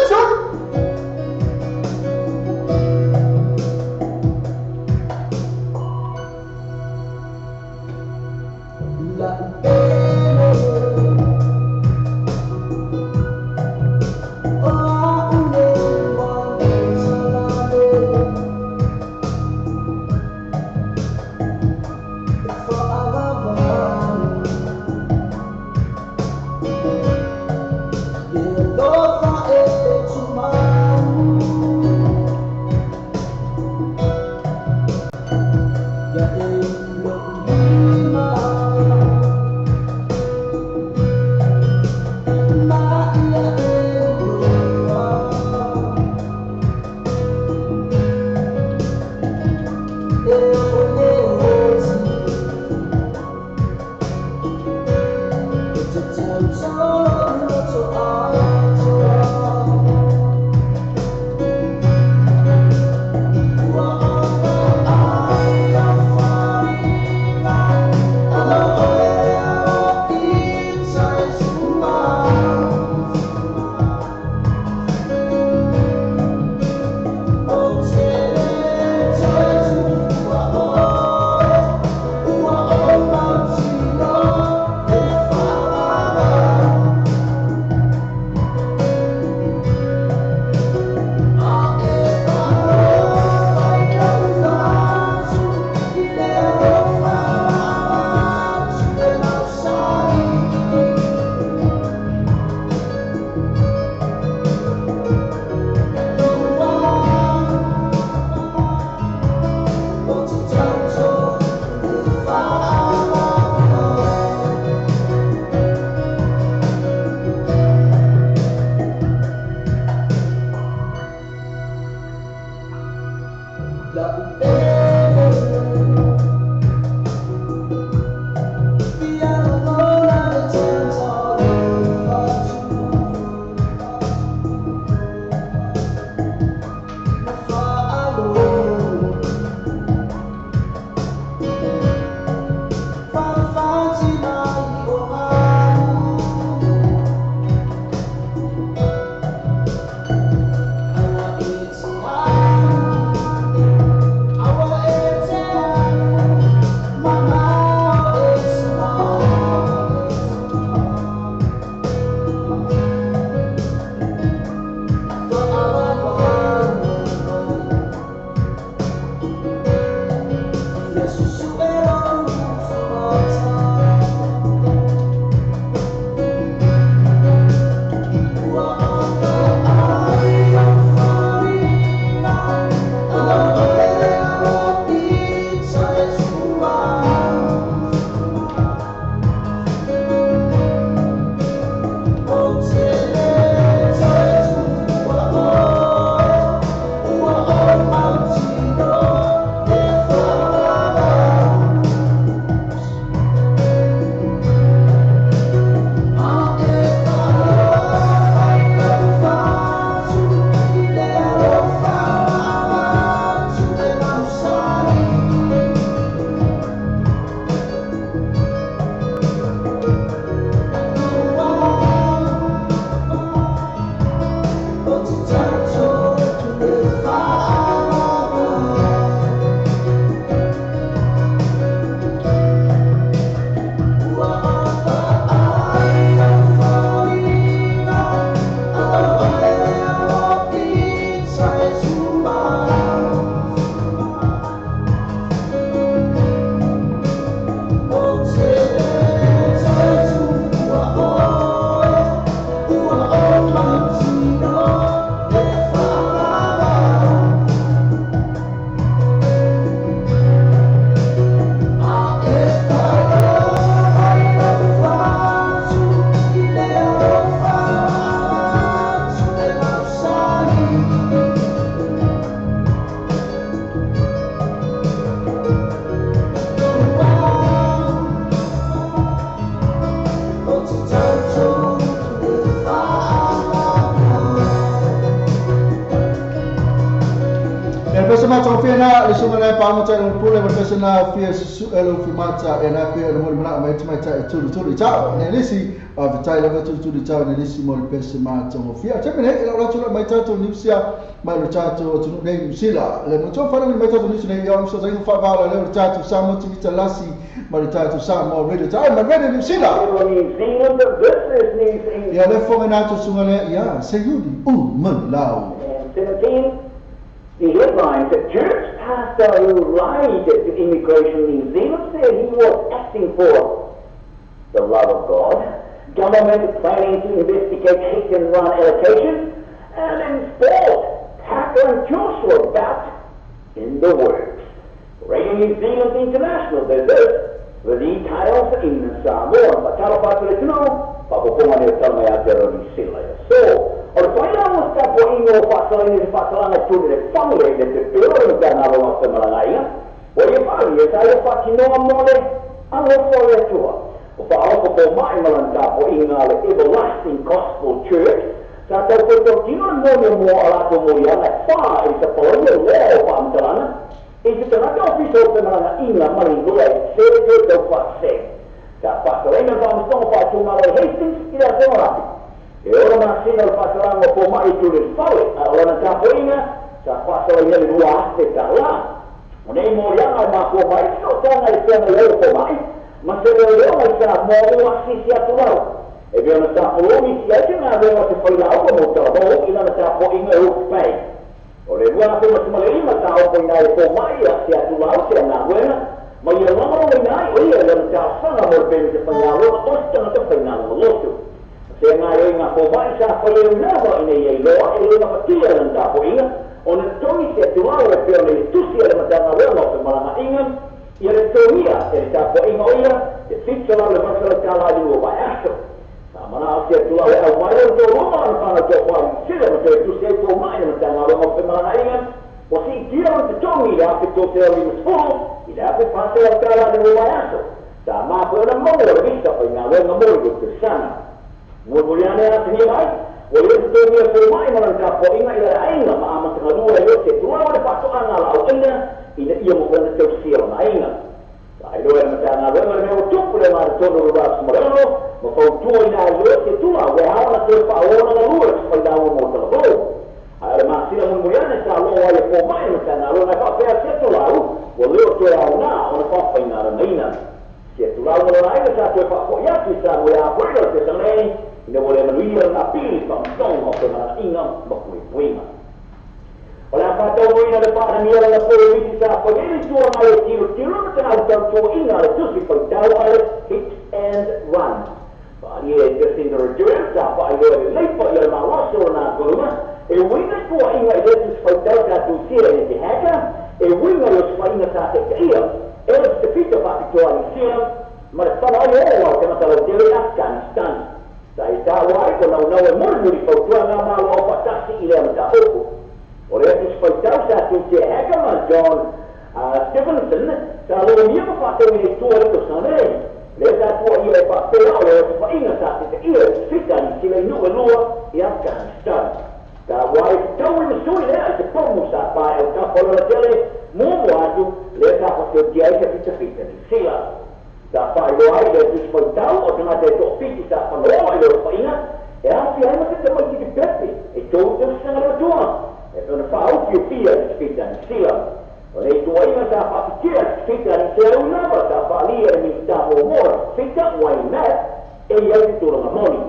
S1: na lisunga na pa mo tsa ng pula mo kasi na fierce su elo fimata e na pe mo na mai tsa tulu ciao ne lisi of Tyler tulu ciao ne lisi mo pese ma tsa mo fia tsa ne la tulu mai tsa tulu nipsia mai lo tsa tulu ne sila le mo tsa fa ni mai tsa tulu ne yo so sai fa va le tsa tulu sa mo tsa lasi mai tsa tulu sa mo ready tsa ma ready nipsila ya le fo na tsa sunga ne ya se yudi man lao
S9: 17 the headline, the church pastor who lied to immigration in New Zealand said he was acting for the love of God. Government planning to investigate hit and run allocations. And in sport, Tucker and Joshua back in the works. Radio New Zealand International, there's this. The details in Samoa. Patala patala tuno, papupungan nila talmay atero ni sila. So, or kaya mo sa po inyo pasalan ni pasalan na tuloy na family na pero na nalo sa malangaya. O yung pari, tayo pa kinuha mo le ang ofo ya tuwa. O pa ako po maimalanta po ingala everlasting gospel church. Sa tayo po kinuha mo alato mo yan at pa isa po yung law pa ang talana. Isa talaga official sa mga inga malingulay, sebe daw pa se. Dapat rin ang pamustong pa sumala Hastings, ila sa marami. E ora mga sinal pasalang mo po maitulis pali. Wala ng kapo inga, sa pasalang niya luwas de kala. Unay mo yan ay mga po maito, sa nga isya na leo po mai. Masalaw leo ay sa mo luwasi siya tulaw. E biyo na sa pulungi siya siya nga leo sa palilaw ko mo trabaho, ila na sa po inga hukpay. Oleh buat apa masih melima tahu penai pomai ya siapa tulau siapa nahuena, macam mana menai, oleh yang jasa nak berpikir pengaruh, terus jangan terpengaruh losu. Saya ngaji ngah pomai siapa yang nahu ini ya loa, ini nak betul yang tak boleh. Orang tu siapa tulau berpikir itu siapa macam nahuena macam mana ingat, ia itu dia, tak boleh oleh, jadi selalu masalah kalah di luar asal. Mana siya tuwa ay mayroon to rumah para to sila mo to siya to mai na tanga mo sa mga naingan o si tira mo to ya to siya ni mo ila ko pase ang kala ni wayaso sama po na mo vista pa na mo mo to sana mo bulian na ni mai o yung to niya po mai mo na po inga ila ay na maama sa luwa yo siya tuwa na paso ang ala o ina iya mo na to siya na inga ay lo na tanga mo to po na to no ra mo mafautua ina yote tua wehaona kwa aona na lura kwa dawo moto bo ala masila muyana sa lo wale po mai na lo na pa pia setu lau wale to ya na ona pa pa ina na ina setu lau na ina sa to pa po ya ki sa ya po lo se tane ina wale manuia na pili pa mtongo kwa na ina bakui puima wala pa to ina de pa na mira na po wi sa po ni to na tiro na ta to ina to si pa dawo hit and run. Ia just in the return, apa itu lepas yang malas orang agama, winga tu ingat itu sepatutnya satu sila yang dihajar, winga itu sepatutnya satu dia, sepatutnya pak tuan sila, mereka orang kena kalau dari Afghanistan, saya tahu itu nawa mulu di pautuan nama apa taksi ilah mereka aku, oleh itu sepatutnya satu dihajar John Stevenson, kalau dia pakai itu itu sana. Lesa tua ia pak pelau le pak ingat saat itu ia fikan sila nua ia Afghanistan. Dah wai tahu ni suai le ada pemusa pai kapal jeli mu waju lesa pakai dia itu fikan sila. Dah pai wai dia tu semua tahu dengan dia tu fikir tak pelau le pak ingat. Ya dia masih tak macam itu betul. Itu tu sangat tua. Itu nak tahu dia fikan sila. Oleh itu ia dapat fikir fikir selalu nama dapat lihat minta umur fikir waimat ia itu orang moni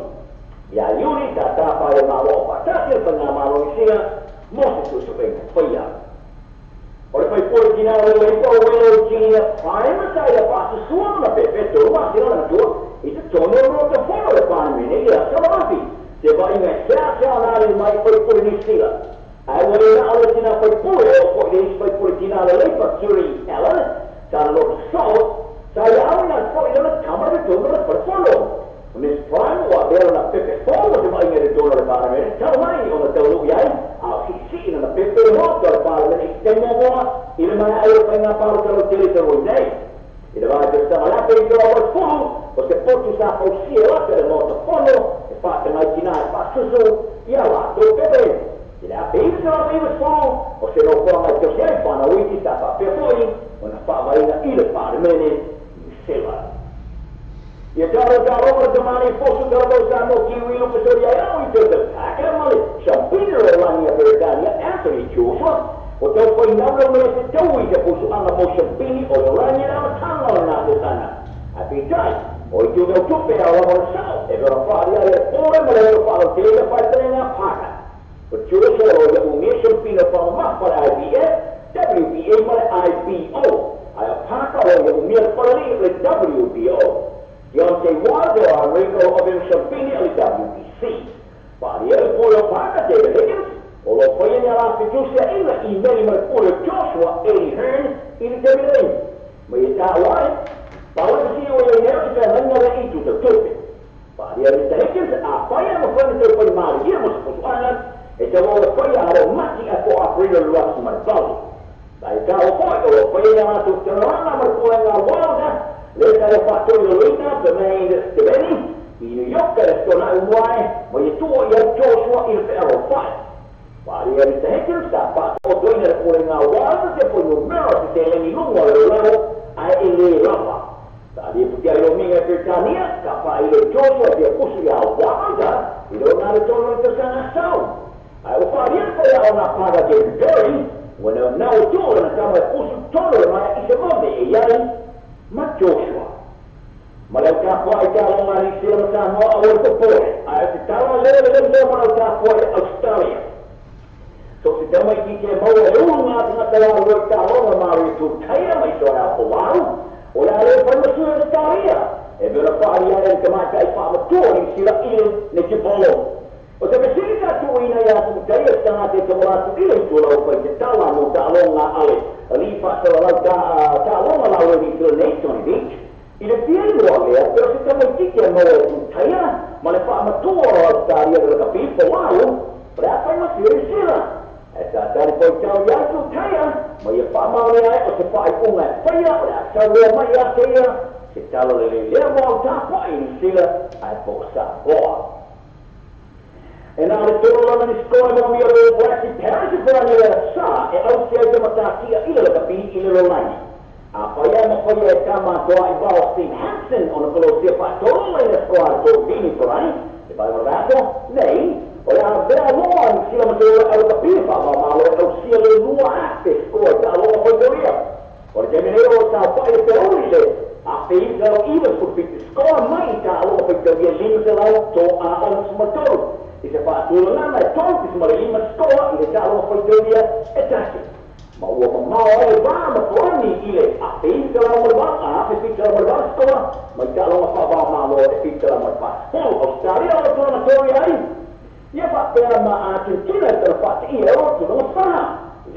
S9: ya yuri tak dapat yang malu apa tak pengamal Malaysia mesti tu sebagai payah oleh itu pun kita oleh China prime saya pasti semua nak betul masih orang tu itu contoh orang follow depan ini ya sama lagi sebab ingat siapa orang mai pun di sila I will allow it in a portfolio for this Filipino labor during Ellen. Kalau so, saya awalnya kau ini kamar itu orang portfolio. Miss Prime, wah dia orang PP follow di mana itu orang parlimen. Kalau mana orang tahu ya, sisi ini orang PP orang parlimen istimewa semua. Ini mana ayo pengen paru kalau jadi terwujud. Ini mana kita malah pergi ke portfolio. Porque pode usar o cielo para o portfolio. Para que nós tirar para susu, ia lá, tu PP.
S10: Jadi apa itu sebab itu semua? Oke, no kurang ajar siapa nak wujud tak apa pun. Mana pak bayi nak ilat parmen sewa. Ya cara berjamaah fokus dalam sama kiwi lu kesuria yang itu terpakai malah. Champagne orang yang berdarah Anthony Joshua. Atau kau ingat belum mereka tahu itu persoalan motion pilih orang yang nama tanggal nak di sana. Tapi jangan. Itu dah cukup orang sah. Orang fahri ada orang mereka faham tidak pada yang apa. Berjurusan yang motion pilih faham pada IBF, WBA pada IBO. Apakah orang yang umil pada oleh WBO? Deontay Wilder mereka orang champagne oleh WBC. Fahri ada pula apakah David Higgins? Kalau payah nyala sejauh ini email mereka Joshua Eddie Hearn ini David Higgins. Mereka awal. Bahawa sisi orang yang kita mengenai itu tertutup. Fahri ada Higgins apa yang melakukan terpemari dia masuk persoalan. Itu orang payah ada mati atau operator luar semua balik. Baik kalau payah yang masuk terlalu berpulang awal dah. Mereka ada faktor yang lainnya bermain sebeni. Di New York ada sekolah umumnya. Mereka yang Joshua Ilfero Fight. Fahri ada Higgins dapat faktor yang berpulang awal. Dia punya merah setelah ini lumah lalu. Ini lama. Tadi pergi Romania Britania. Kapal ini Joshua dia pusing awal dah. Dia nak tolong tersangat tahu. Fahri saya orang pada Jerry. Wana now Jordan kama pusing tolong mana isi mode ialah mak Joshua. Mereka buat jalan mari silam sama awal kepol. Sekarang lepas mereka buat Australia. So sedang kita bawa rumah dengan dalam mereka orang mari tu kaya mai suara awal. Oleh ada permasalahan Australia. Berapa hari yang kemakai Pak Betul yang silap ini nekipolo. Oke, kita tu ini yang saya sangat terkemurat ini jualan perjalanan muda longa alih lipat selalu calon lalu di Nation Beach. Ini dia luar ya, terus kita mesti mau saya manfaat betul dari adalah people lalu berapa masih risila. Dari pojok yang tu saya manfaat mana ya, supaya pungan saya saya maya saya kita lalu level apa ini sila apa sah. En aan het toren is komen om hier op de persen van de sa en ook zij de matakia iedere kapie iedere lijn. Apa yang mau saya kama doa ibarat Steve Hansen on kalau siapa tolong mereka sekolah tu ini perai. Lepas berlaku, nei, orang berlawan sila macam orang kapie apa malu atau sila luar aktif sekolah kalau mau dia. Orang jadi ni orang siapa itu terus je. Apa itu kalau ibu seperti sekolah mai kalau mau dia lima selalu doa orang semua tu. Isa pa tulang na tontis malima sekolah ile kalau dia etasi mau ay ba matoni ile api kalau berbang api kalau berbang sekolah mai kalau apa ba malo api kalau berpas Australia itu natori ai ya pak pera ma Argentina terpas ile itu sama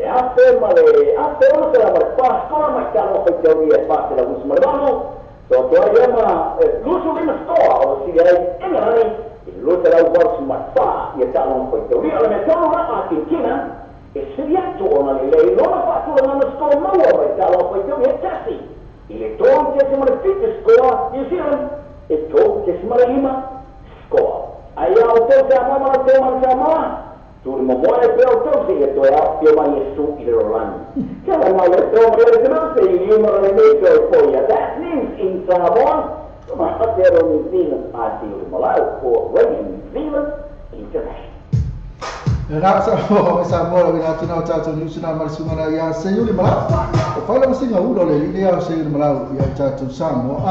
S10: ya apa male apa orang kalau berpas sekolah mai kalau dia pas kalau berbang so dia ma lusu lima sekolah si dia ini lo terlalu bersemanfaat, ya tak mampu itu. Dia orang yang tahu Argentina, seria tu orang ini. Lo nampak tu orang sekolah mau, mereka mampu itu ya kasih. Ini tu dia semua fit sekolah, New Zealand. Itu dia semua lima sekolah. Ayah tu sama mana teman sama. Tu memulai tu sih itu ya, dia main su itu orang. Kalau mau itu dia terus ini orang ini tu ya. That means in Sabon. Maka dia New Zealand adil Malaysia for New Zealand International.
S1: Nak sama lagi nak tunau cacu New Zealand Malaysia yang sayuri Malaysia. Kalau mesti ngau boleh dia sayuri Malaysia yang cacu sama.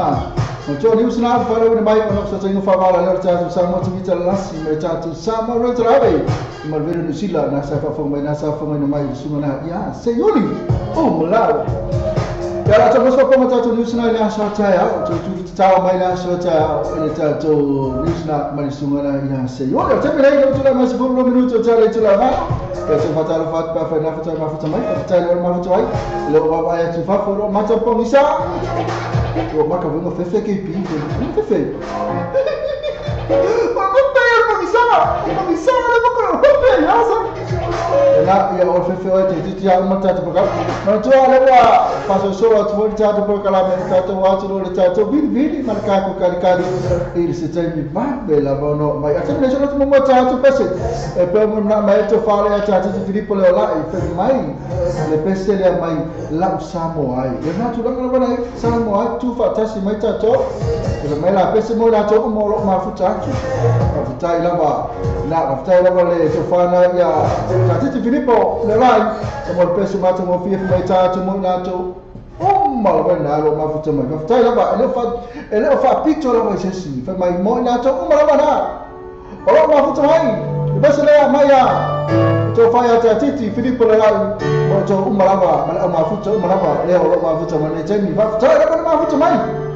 S1: Macam New Zealand kalau ini baik kalau saya tengok faham lah cacu sama tu kita lasi cacu sama orang terabai. Malvern New Zealand nasa faham mai semua ya sayuri. Oh Malaysia. Kalau macam apa macam New Zealand yang saya tahu mainan saya ini cacu New Zealand Malaysia yang saya. Wah, tapi lagi kalau sudah masih 10 minit cara itu lah. Kalau fatal apa nak macam mai, cara orang macam mai. Kalau apa yang tu favorit macam pengisa. Oh, maka vengo fefe ke pi, fefe. Apa yang pengisa na ia o fe o te titi a mata te paka na to ale wa paso so at for ta te paka la me ta to wa to le ta to bili marka ko kali il se te mi va bella bono mai a te ne sono mo ta to pese e per mo na mai to fare a ta te Filippo le la e per mai le pese le mai la usamo ai e na tu la bana samo ai tu fa ta si mai ta to e mai la pese mo la to mo lo ma futa futai la va na futai la le to fa na ya ta te Filippo le lai e mo pese ma to mo fi mai ta to mo na to mal bana lo ma futa mai futai la va e le fa picture la mai si fa mai mo na to mo la bana o ma futa mai bese le mai ya to fa ya ta titi Filippo le lai mo to umalava ma futa umalava le o ma futa mai ne mi fa futai la ma futa mai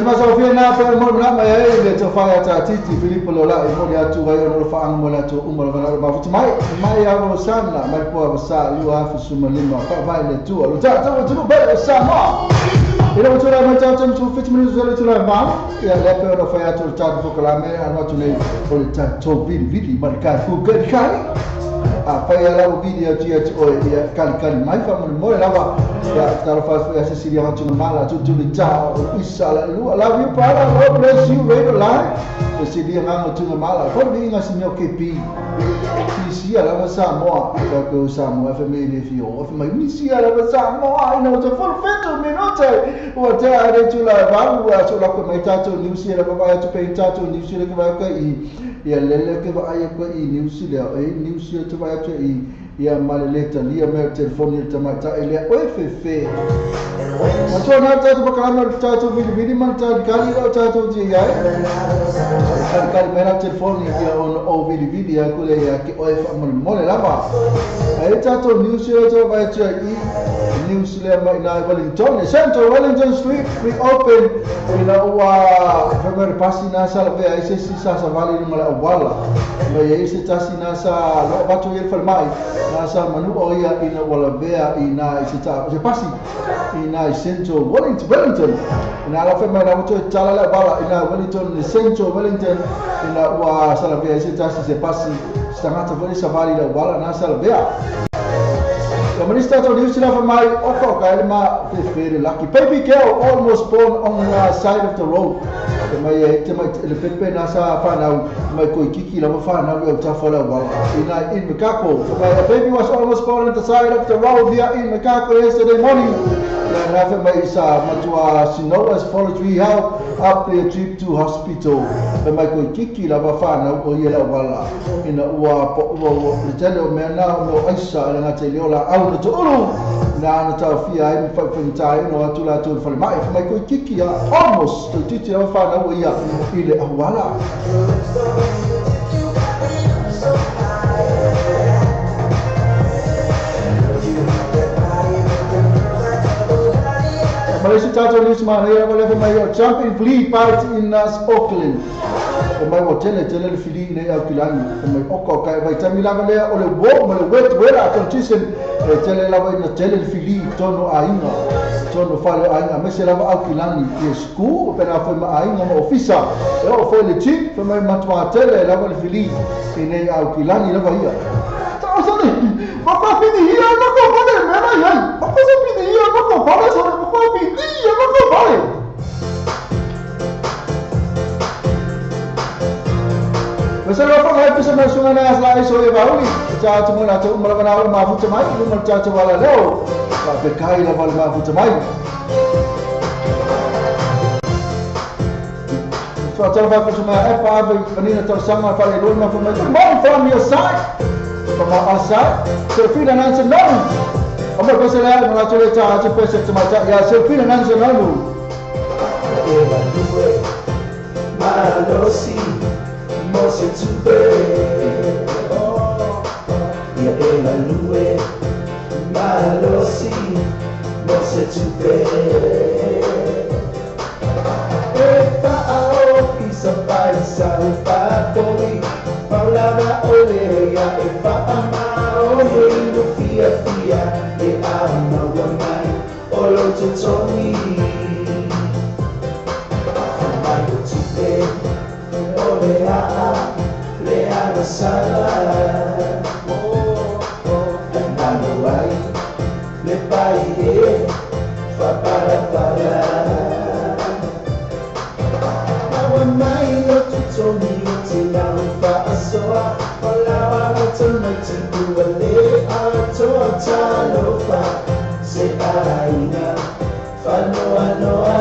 S1: Mas Sofia na pe mo na mai le to fa ya ta titi Filippo lo la mo ya tu ai no fa ang mo la to umma la ba fu mai ya mo sana mai po sa yu ha fu suma lima fa vai le tu lo ta tu ba sa ma ila mo tu la ma ta tu fit minutes le tu la ma ya le pe no fa ya tu ta fu kala me an tu le po ta to vidi marca ku ke kai pai ala o video tia o ia kali mai fa mo lava ya tara fa ya se siria hatu mala tu cha isa la lu love you para God bless you radio live se siria ngamo tu mala ko ni nga sinyo kepi sia la Samoa ko Samoa family fio of my sia la Samoa I know the full feto minuto o te are tu la valu a tu la ko mai tato ni sia la ba tu pe tato ni sia ka ba ka ia lele ke va ai ko I New Zealand New Zealand te vai i ia maleleta lia me telefoni te mata ele o fefe ato na tato bakana tato vidi man tato kali o tato ti ia kali mera telefoni ia on o vidi ko le ia ke o fa mole lava ai tato New Zealand te vai i New Zealand mai na Wellington Central Wellington Street we open ina wa famere pasina sala ve ai se sa vale ni mala wala mai ai se tasina sa lo bato ia falmai nasa manu o ia ina wala vea ina i se pasi ina Central Wellington ina la famere na to tala la bala ina Wellington Central Wellington ina wa sala vea se tasi se pasi stangata vale sa vale la wala na sala vea Minister to New Zealand for my Oko Kailima very lucky. Baby girl almost born on the side of the road. My Pepe Nasa Fana, my Koikiki Lava Fana, Tafala Wala. In Makako. My baby was almost born on the side of the road here in Makako yesterday morning. And after my Matua Sinoa's voluntary help up their trip to hospital. My Koikiki Lava Fana, Oyela Wala. In a the general man now, no Aisha, and I tell you, out to ulu na tawfia ai mfafuntai no atula tu falmai mai ko kiki almost to titi na fa na ia ile awala Malaysia Tato Nisma here whatever my champion fleet part in Auckland mai hotel le fili ne Auckland mai oko kai vai tamila le o le wo mai wet wera condition tele la vai na tele fili tono ainga tono fale ainga me se la Auckland e sku per a foi ainga mo ofisa o foi le chip mai matwa tele la vai fili ne Auckland la vai ta sone ma fa fini here ma ko vale me mai ai ma fa fini here ma ko vale so ma ko fini ma ko vale Masalah apa lagi sama sungai asal iso ya baru ni. Caca mana tu malam mana mahu cemai, lumar caca wala leo. Tapi kai la wala mahu cemai. So cara apa semua apa penina tersama pada luar mahu cemai. Come from your side, from our side. Selfie dan answer no. Apa masalah mana cakap caca pesek cemai ya selfie dan answer no. Malosi. Mose tupe, ya ela lue, malosi, mose tupe. Epa ao pisa paisa upa boi, paulada ole ya epa amao helu fia fia, e ama wanai olo tutomi. Amago tupe. Lea na sala Nano ai Le pai e Fa para Awa mai no tutomi o te lau fa asoa Olawa o te mai te kua le a toa talo fa Se aina Fa noa noa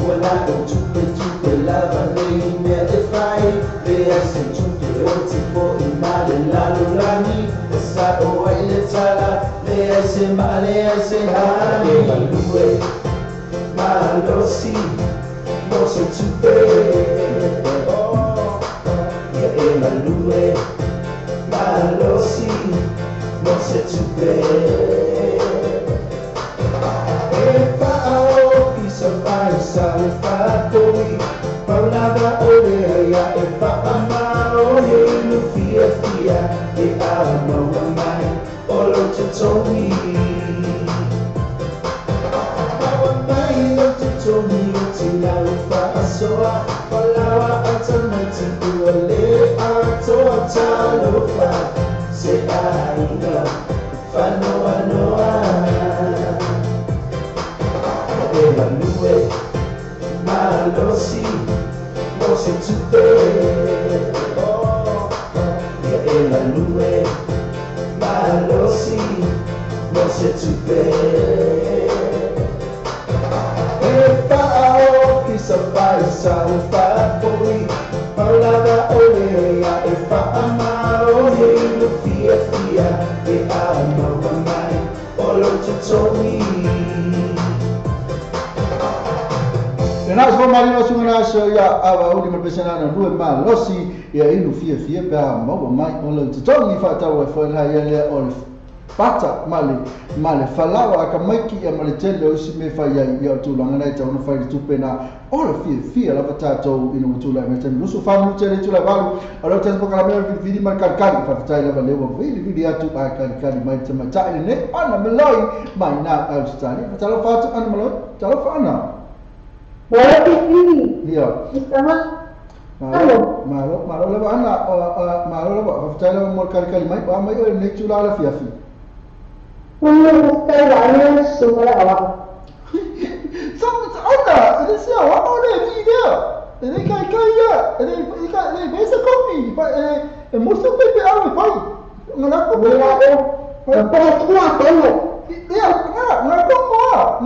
S11: wala o tupe lava nei me te fai le ase tupe o te po I male lalo lani o sa o ai le tala le ase hani malue malosi no se tupe ya e malue malosi no se tupe Sale fatoi Paulada oreia e whaamao he inu fia e ama mai olo te tongi Awa mai o te tongi o te lau whaasoa Palawa ata mai te ua le atoa talofa Se aiga whanoa noa E malue Malosi, no se tupe Ya e la nube Malosi, no se tupe E pa'ao kisa paisa o fa'apoi Paulada olea e fa'amao He ilu fia e ama mai Olo te tongi
S1: Nā so marina sungana so ya awa uli mapesana na lue ma losi ya inu fia pe a maua mai o lau te tongi whaatau e whaila ia lea o le pata male whalawa aka maiki ya male tele o isi me whai ia o tūlanga nei tau na whai le tupe na o le fia lava tātou inu utula e me tene lusu whanu tere tula walu o lau tese pokala mea vidi mara karikari whakatai lava lewa vidi atu a karikari mai te matai ne ana meloi mai nā au stani whatalo whatu ana meloi talo whana
S9: Boleh pilih.
S1: Iya.
S9: Sama.
S1: Malo leva ana malo leva fatala mo kali mai ba mai o ne chula la fiafi.
S9: Punya sekali semua awak.
S1: Ana, ini siapa orang ni dia? Ini kai ya. Ini biasa kopi. Musuh pepe awak pai. Ngalaku
S9: boleh ada. Apa tu apa ni?
S1: Dia, ngalaku apa?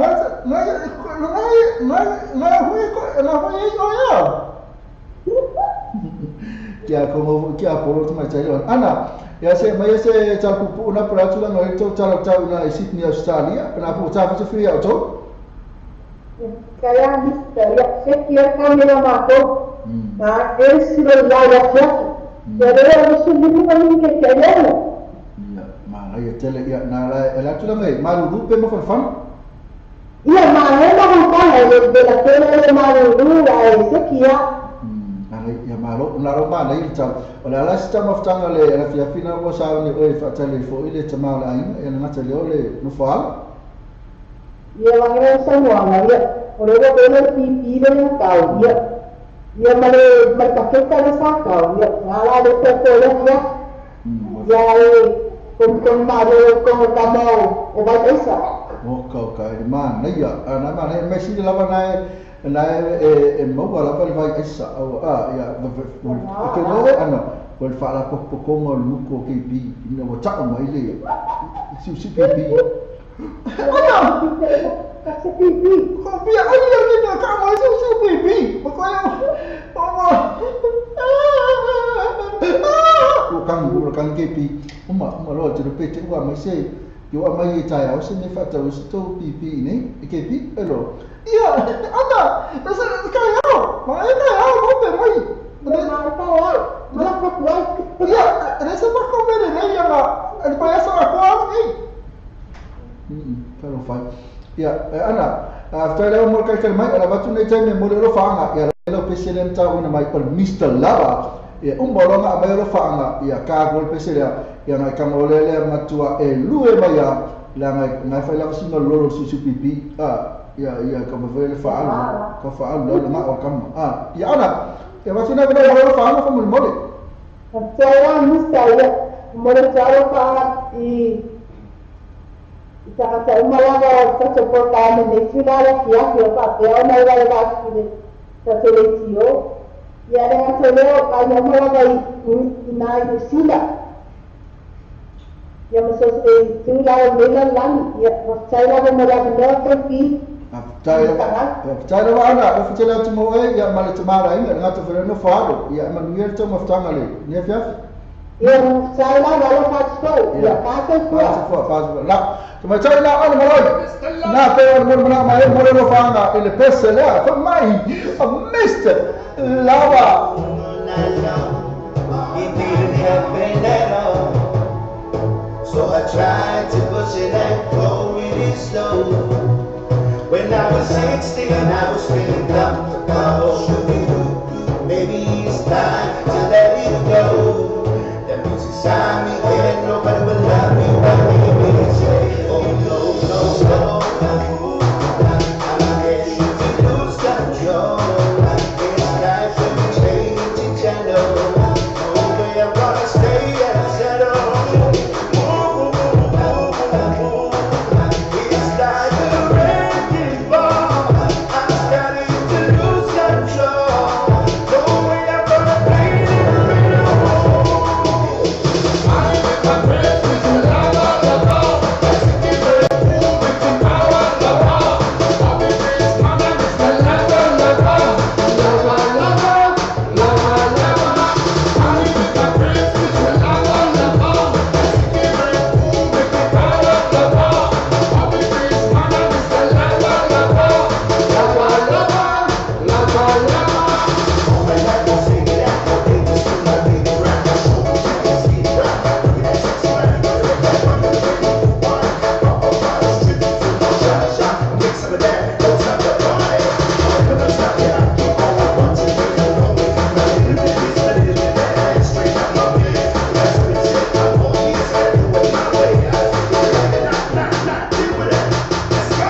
S1: Kia como kia polo tu mai chai ana ya se mai se cha ku na pra tu na to cha na Sydney Australia pena pu cha fu free auto
S9: kaya ni ya se kia kamera mako na esi lo ya ya ya dere su ni ni ke kaya ya
S1: ma ya tele ya na la tu na mai ma lu pe mo fan
S9: Iya, mana orang de la tele de Maru a Ezequiel.
S1: Ya malo, na roma na il tau. Ola la sta maftanga le la fina wo sa ni o fa tele fo ile tama la ina na tele ole no fa.
S9: Ya wangira semua na ya. Ole ro pele pi de na kau ya. Ya male merkaketa de sa kau ya. Ala de te le ya. Ya con Maru con Camao o va esa.
S1: Kau man, naya, nama naya Messi de lava naya mau bala bala vai esa, ya, que no, ano, quel fa la como luco que bi, ina wa chaka mai le, si pipi. Ano?
S9: Kasi pipi.
S1: Kopi ay lang nila ka mai si pipi. Pakoya. Ukang kepi. Uma lo te repete wa mai sei. Yo amai e tai au se me fata o se tau pipi ne ke pi elo ia anda esa kai au ma e kai au mo pe mai
S9: ma kai au ma ka kuai
S1: ia esa pa ko me ne ia ma e pa esa ko au ni pero fai ia ana after la mo kai mai ala batu ne tai me mo lo faanga ia lo president tau na mai por Mr. Lava ia bolonga mai lo faanga ia ka gol president ia na ka molele matua e lue mai ya la na fa la sino lolo su pipi ia ka vele faal ka faal lo na o kam ia ana ia va sina vele lo faal fa mo mole
S9: saya mustaya mo cara fa I sa umalaga sa soportare ne finale che fa e ona la basque sa selezione ia le solo ai umalaga I sila yang mesti tinggal melan lang ya saya ada mula benda tapi
S1: Tayo wa ana o fitela tumo e ya male tamara inga ngata fere no fado ya manuel to maftanga le ne fiaf
S9: ya sai la lo fatso ya
S1: fatso la tuma tayo na ana malo na ko mon mana mai mo no fanga il pesse la fa mai a mister lava
S11: it didn't happen at all, so I tried to push it and go really slow. When I was 16, I was feeling comfortable. Maybe it's time to let it go. The music's inside me, and nobody will love me. But maybe say, oh no, no, no. I'm ready to lose control. It's time to change the channel. No way I'm gonna stay and settle. It's like a wrecking ball. I'm starting to lose control. No way I'm gonna play this rhythm. I'm with my friends, with the lava, the ball. Let's give it a move with the power, the ball. I'll be this mama, it's the lava, the ball. Lava, lava, lava, lava. I'm with my friends, with the lava, the ball. Let's give it a move with the power, the ball. I'll be this mama, it's the lava, the ball. Lava, lava, lava, lava. Oh my God, you sing it out. They just feel like they go round my shoulders. I can see it round. Look at that sexy body, look at that one, look at that one. Pop up bottles, dripping through my shot, shot. Mix some of that, don't stop the party. Don't stop it, I keep on punching, bringing it home. I'm a little bit this, a little bit that, straight out my way. That's what it said. I'm all ears, I do it my way. I do it, not, deal with it. Let's go.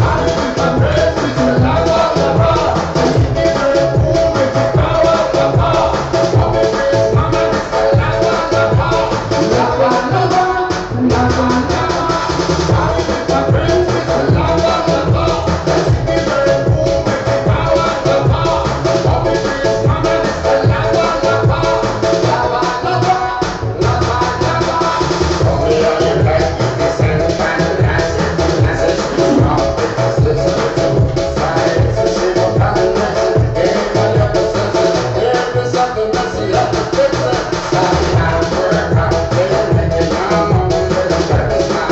S11: I'm with my friends, with the lava, the ball. Let's give it a move with the power, the ball. I'll be this mama, it's the lava, the ball. Lava, lava, lava, lava. I'm with my friends, with the lava, the ball. Let's give it a move with the power, the ball. I'll be this mama, it's the lava, the ball. Lava, lava, lava, lava. Call me all you like, this ain't a final answer. Answer's too long, because listen to science, it's a simple combination. Everybody up is there's something messy up the picture. Stop now, work out, they'll make it long, little purpose, my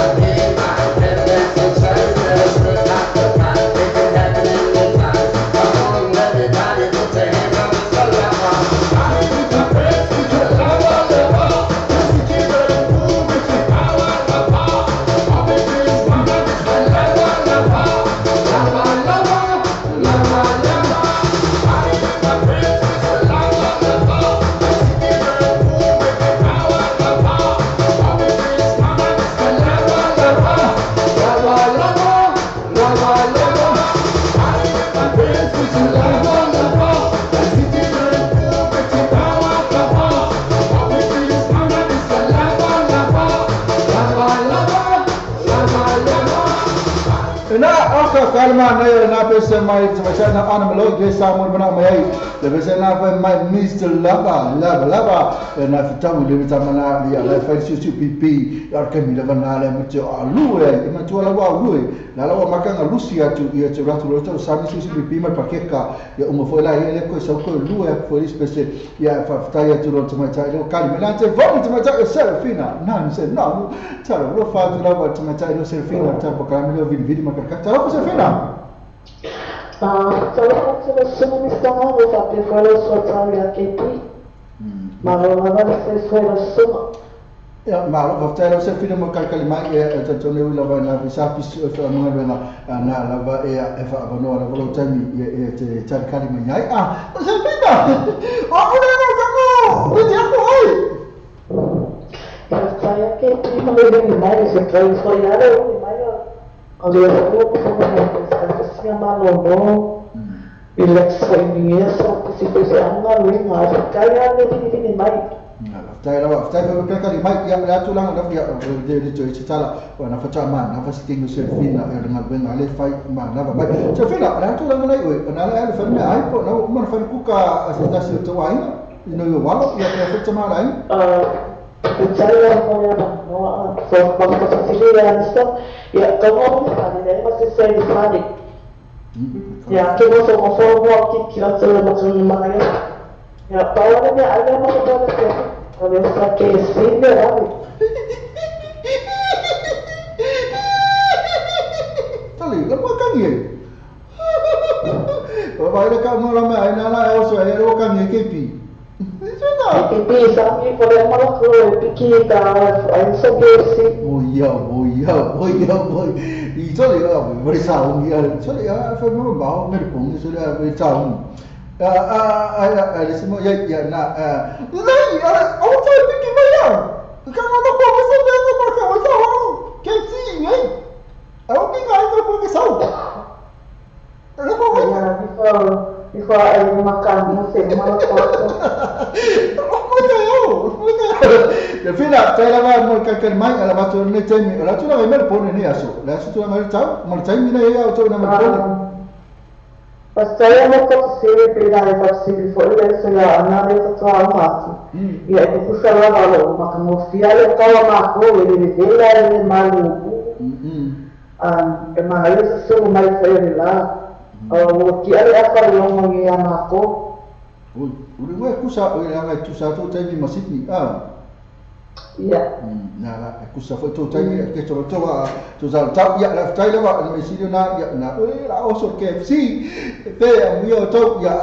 S11: head, that's the service, but not the time, it can happen anytime. Come on, everybody, put your hands on the lava. I'm with my friends, with the lava, the ball. Let's give it a move with the power, the ball. I'll be this mama, it's the lava, the ball. Lava, lava, lava, lava. I'm with my friends, with the lava, the ball. Let's give it a move with the power, the ball. I'll be this mama, it's the lava, the ball. Lava, lava, lava, lava. I'm with my friends, with the lava, the ball. Let's give it a move with the power, the ball. I'll be this mama, it's the lava, the ball. Lava, lava, lava, lava.
S1: na aka kalma na yo na pese mai tsa na ana malo ge samur bana mai le pese na fa mai Mr. Lava na fitamu le tamana ya la fa su pipi ya ka mi le bana le mto alu e ma tu la wa lu la makanga lucia tu ya tu ratu ratu sami su pipi ma pakeka ya umo foi la ele ko so ko lu e foi spese ya fa fitaya tu ratu ma ta le kalma na te voni tu ma ta Serafina na se no ta lo fa tu la wa tu ma ta Serafina ta pokami lo vidi ma kakata lo Serafina
S8: Sono sono fatto fare sotto che ti ma non aveva solo
S1: ya ma lo fa Serafina mo kalkalima e tanto le la va na visa pis mo na la va e fa no la volo tami e te kalkalima nyai Serafina no vediamo
S8: sai che prima di mai se poi sbagliare allora si chiama Lobo relaxing si pese anna ringa kaya ni mai
S1: Ftai kali mai yang la tulang ada dia de joy citala na faca man na fasting Serafina ya dengan ben ale fai man na ba Serafina la tulang lai oi na la fa me ai po na man fa kuka asitasi to wai no yo walo ya faca ma lai
S8: Saya mau so kalau sini ya so ya kalau misalnya masih saya di panik Ya, que vos somos solo que la tenemos en la mano. Ya, para que haya más cosas que a veces que sí, ¿verdad?
S1: Tali, lepas kan ye. Bapak ada kat malam ni, aina lah also ada kan ye KP. Sana.
S8: KP sampai pada malam tu fikir dah, saya sih.
S1: Boy. Di Tali ah, beri sahung dia. Tali ah, saya memang bawa merpung ni sudah beri sahung. Ada semua ya nak. Lagi, awak saya fikir bayar. Kan ada apa pasal dia nak pakai sahung? KP ni. Awak tinggal itu pakai sahung. Kenapa?
S8: Ya, before I makan musim malam tu.
S1: Tapi nak saya lama mengkakan mai ala batu ni cemi. Ala tu nak memang pun ni aso. Ala tu nak macam ni ya tu nak macam.
S8: Pas saya mau ke sini pindah ke sini before saya anak itu tu amat. Ya itu kusala lalu makan mesti ada kalau aku ini dia ni malu. Emang ada sesuatu mai saya ni lah. Kira apa yang mengiam aku?
S1: Udah kusa, udah kusa tu cemi masih ni.
S8: Iya.
S1: Nah, aku safar tu cai ke coba tu tak ya lah cai lah ni sini nak ya nak lah osok KFC te ambil tu ya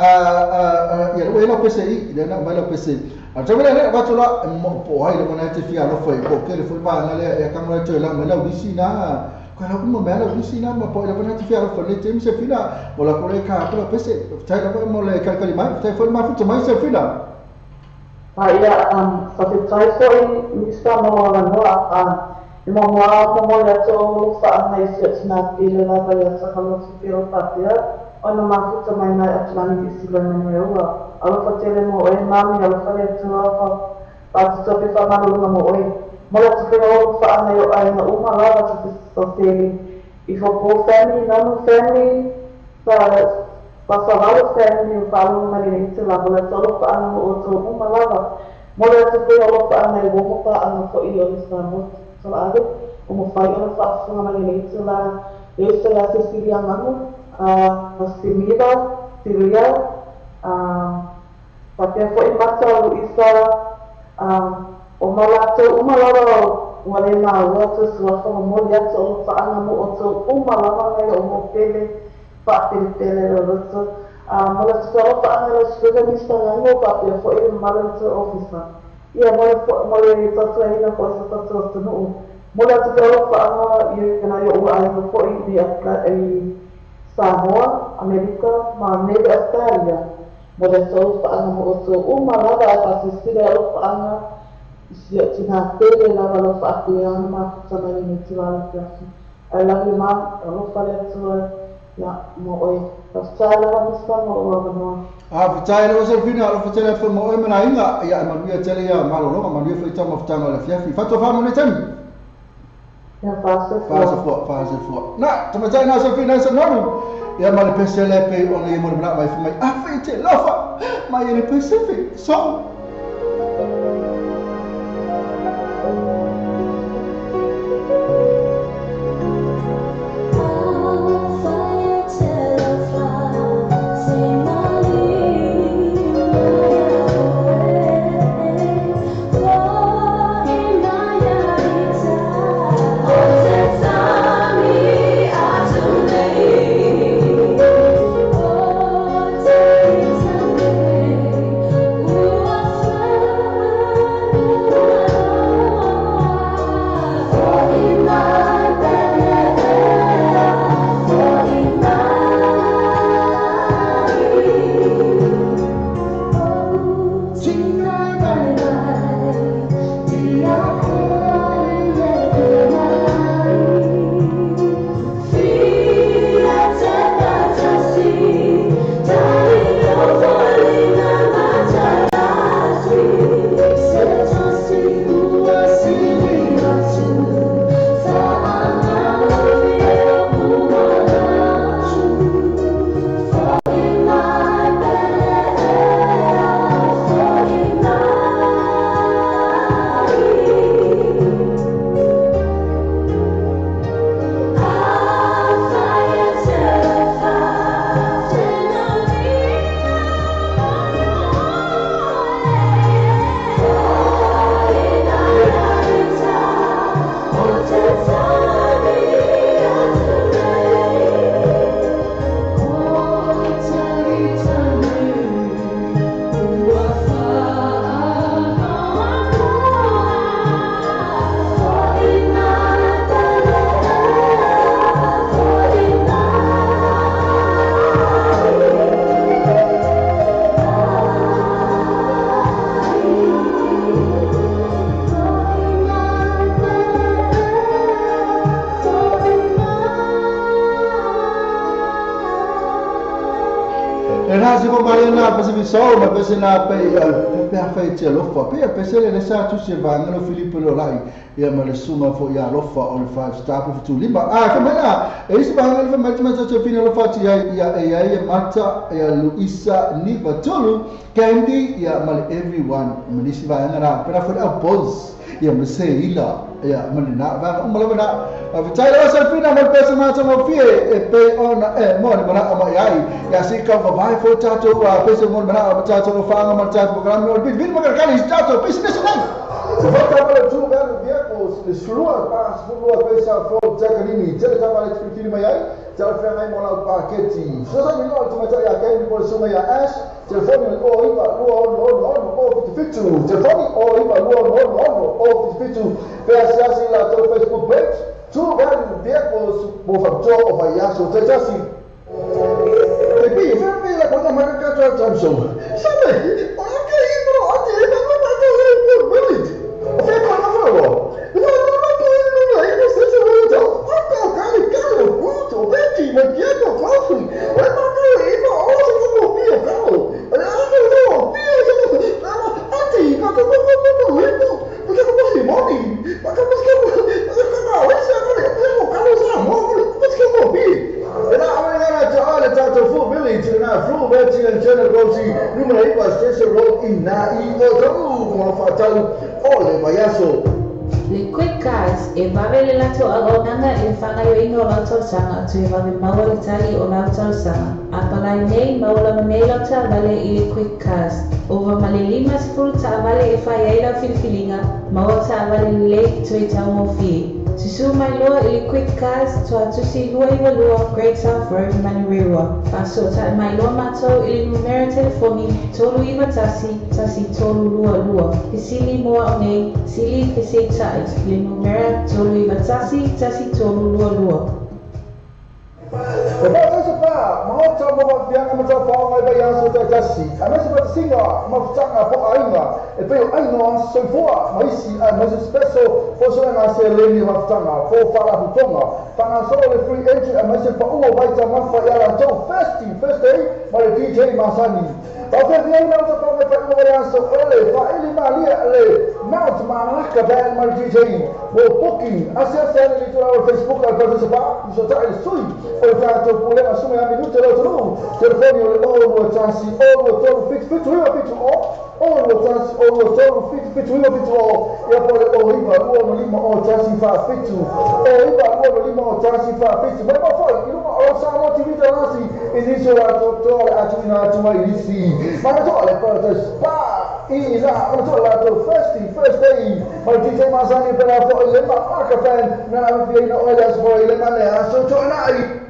S1: ya we nak pesi dia nak balik pesi macam mana nak batu lah po hai dengan nanti via lo foi po ke foi ba na le ya kamera tu lah mana di sini kalau aku mau mana di sini apa po dia nanti via lo foi ni tim se fina bola koreka tu lah pesi cai lah mau le kali mai te foi ma tu mai se fina.
S8: Ya, tapi saya ini bisa mengatakan memang ya tu faam na isu nanti lelah bayar sekarang supir patia, orang masuk cuma nak aturan di sini menewa. Kalau percaya mau mami, kalau saya tu apa, pas supir sama dulu mau malah supir orang faam na yo ay na umah lah macam sosial. Ifo po family, nanu family, pasal family falu mari itu lah boleh tolong pak anu untuk umalawa boleh supaya Allah pak anu ibu pak anu kau iyo Islam soalnya umufai orang pak semua mari itu lah itu lah sisi yang anu Simira Syria pakai kau ibaca Isa umalawa wale mawa tu suatu mulia tu pak anu untuk umalawa ni umupele Pak Pilih Roberto, malah sekarang Pak Anies juga misalnya Pak Pilih for ini malah itu officer. Ia mulai satu ini nak kuasa satu senu. Mulai sekarang Pak Anies kena yo uang for ini di Samoa, Amerika, mana di Australia. Mulai sekarang Pak Anies mau tu, malah ada asisten kalau Pak Anies siap Cina tele lah kalau Pak Pilih nama sama ini cilan biasa. Lagi mah kalau pada tu. Ya, mau percaya lah misal mau orang
S1: percaya lah pasal final, percaya pun mau mana ingat ya manusia cari ya malu loh, manusia fitam percaya lah fiafi. Fatu faham ni cami?
S8: Ya fase
S1: fuak. Nah, cuma cai nasi final senaru. Ya malu pesel lepe orang yang mau nak mai fumai. Apa itu lava? Mai ini Pacific. So.
S12: Ooh,
S1: E nā se ko mai nā pese vi sau ma pese nā pe fai te lofa. Pe pese le sa tu se va ngano Filipo lo lai. Ia ma le suma fo ia lofa o le 5 star pu tu lima. Ka mena e se va ngano ma te fina lofa ti ia mata ia Luisa Niva Tolu Candy ia ma le everyone ma nisi va ngana pe fo au pos ia ma se ila ia ma na va ma le na vitai la sa fina ma pese ma tamo fie e pe ona mo le mana ma ia si ka vai fo tato pese mo mana tato fa ma tato programma o bin ma ka tato pese nesse nai Volta para tu velho vehicles, le slua pas flua pesa fo takanini, tele tava le tfikini mai ai, tele fe mai mola paketi. So sa mi no tu mata ya kai por suma ya ash, telefone o iba lua o fitu, telefone o iba lua o fitu, pe asiasi la to Facebook page, tu velho vehicles bo facto o vai aso te jasi. Te pi, fe la quando mai ka tra Samsung. Sabe, o que ibro, o que ibro ma to really. Você falou,
S7: Le quick cars e vavele lato agonanga e whangaiwinga o lautou sanga tu e vave maua le tali o lautou sanga. A palai nei maula manelo ta vale i le quick cars. Ova male 5 ta vale e whai aila filfilinga maua ta vale le tu e tau mo fie. Susu mai loa i le quick cars tu atusi lua iwa lua Great South Road Manurewa. Paso ta mai loa matou i le numero telefoni tolu iwa tasi tolu lua. Pisili moa o nei sili pese tai le numero tolu iwa tasi tolu lua.
S1: Mahota mo fianga mo fa mai ba yaso ta tasi. Amesi ba singa mo tanga po ainga. E pe ainga so foa mai si mo spesso fo so na se le ni mo tanga fo fala butonga. Tanga so le free entry amesi pa uo vai ta ma fa ya la to first day ma le DJ Masani. Ba fe ni na so pa fa mo yaso ole fa ili malia le mount ma na ka ba ma DJ mo booking asia se ni to our Facebook al pa so ta il sui o ta to pole assume a minuto lo trovo telefoni o lo tansi o lo trovo fit o lo tansi o lo trovo fit o e poi o iba o lima o tansi fa fit o iba o lima o tansi fa fit ma poi o sa mo ti vita nasi inizio la dottore a tu inizi ma to le porte spa ina o to la to first day ma DJ Masani per la fo le ma ka fan na viene o le sboi le mane a so to nai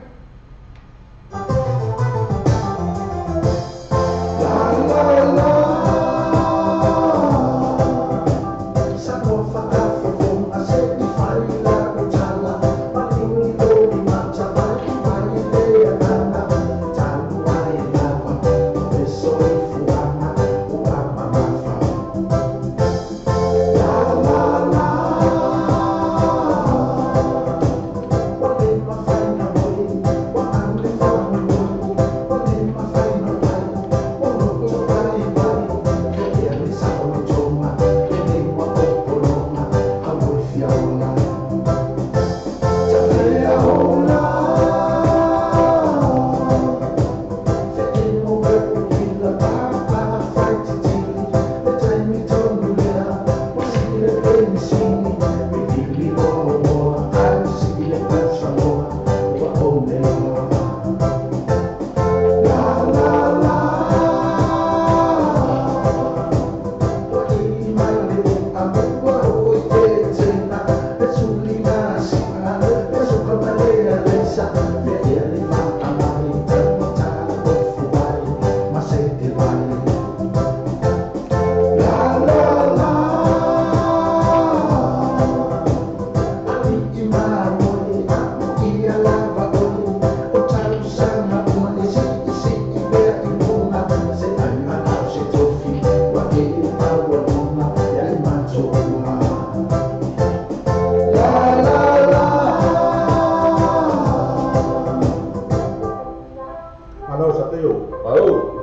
S3: Hello.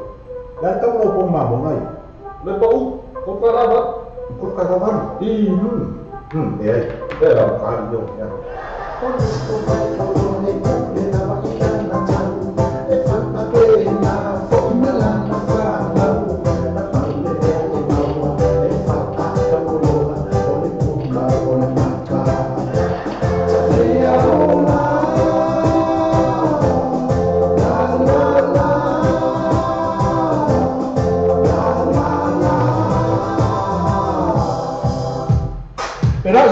S3: Dan tahu lo pun mah bongai.
S12: Lepas kau karabat.
S3: Kau karabat. Ya. Dalam kali dong ya.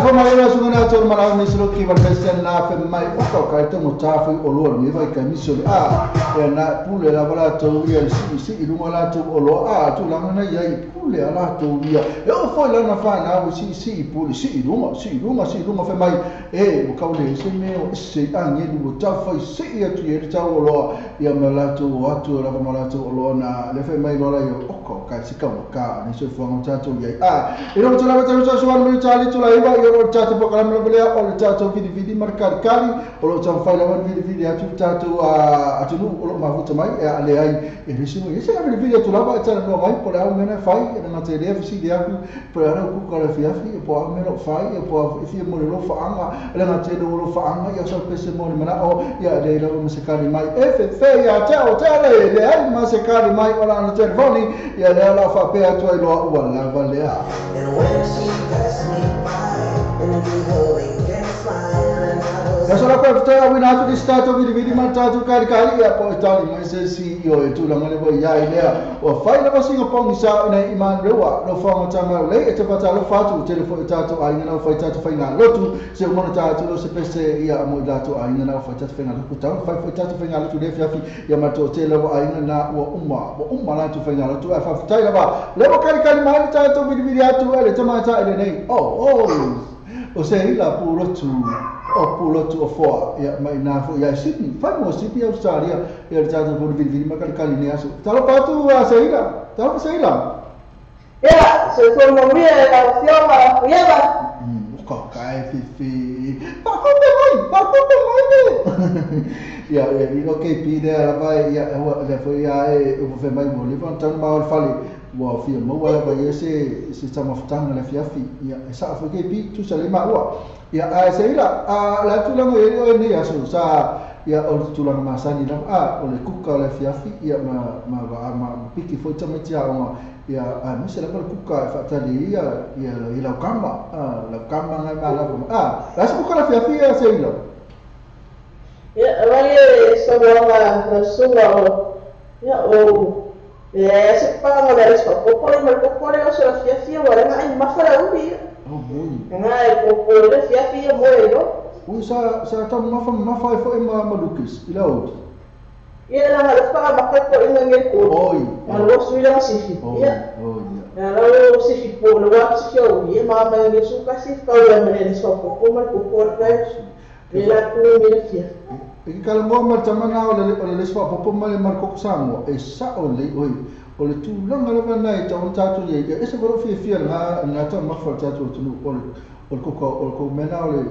S1: Maria sungana tor marau ni selo ki barkesen na fe mai ko ka te mo tafu o lo ni vai ka mission na pule la bala to ya si ilu la to o lo tu la na ya pule ala to ya yo foi la na fa na si pule si ilu fe mai o ka le se me o se anye du ta foi si ya tu ya ta o lo ya ma la to atu la ma la to o lo na le fe mai lo la yo ko ka si ka ni so fo mo ta to ya iro mo la ta so so mo ta li to la iba yo tatu pokalam la bele o tatu vidi marcar kali o tatu fai la vidi atu tatu atu no o mafuta mai ale ai e risino ese la vidi tu la ba tana no mai por au mena fai e na te def si de aku por ara ku ka fiafi po au mena fai e po fi mo lo fa anga le na te do lo fa anga ya so pese mo mena o ya de la mo se kali mai e fe ya ta o ta le ai ma se kali mai o la na telefoni ya le la fa pe atu ai lo wa la vale a
S11: and when she passed me by
S1: ya solo per fare un altro di stato vidi mangiato caricare e poi tali ma se si io e tu la male poi ya idea o fai la passiva poi sa nei iman rewa lo fa mo tama lei e te pata lo fa tu telefono tato ai non fai tato fai na lo tu se un monetato lo se pesse ia mo dato ai non fai tato fai na lo tu fai tato fai na lo tu defi afi ya ma to te lo ai na o umma la tu fai na lo tu fa tai la ba le mo caricare mai tato vidi atu e le tamata e nei o sei la puro tu o fo ya mai na fo ya Sydney fai mo Sydney Australia ya tato por vidi ma kali ne aso talo patu sei la
S8: ya se so mo mia la fioma ya ba
S1: ko kai fi pa ko mai ya no ke pide la vai ya le fo ya o fe mai mo le fan tan ma fali wa fi mo wala ba yese se tama futanga la fiafi ya sa fo ke pi tu sale ma wa ya sei la la tu la mo ne ya so sa ya o tu la ma sa ni la o le kuka la fiafi ya ma piki fo tama tia o ya mi se la per kuka fa tali ya la kamba ngai ma la la kuka la fiafi ya sei la
S8: ya vale so la suwa ya o se paga la respa popore o se la fiafia wala ngai mafara ubi ngai popore fiafia moelo
S1: sa ta mafa fo ma madukis ila o
S8: ia la la paga mafa ko inga ko
S1: oi
S8: alo suila sifi ia alo sifi po lo wa sifi o ia mama ngai su kasi ka ya mene so popore ila ku mi fia
S1: e kala mo ma tamana o le swa popo ma le marco sango e sa o le tu longa le vanai ta un tatu ye e se vero fia na ta ma fa tatu tu o ko mena o le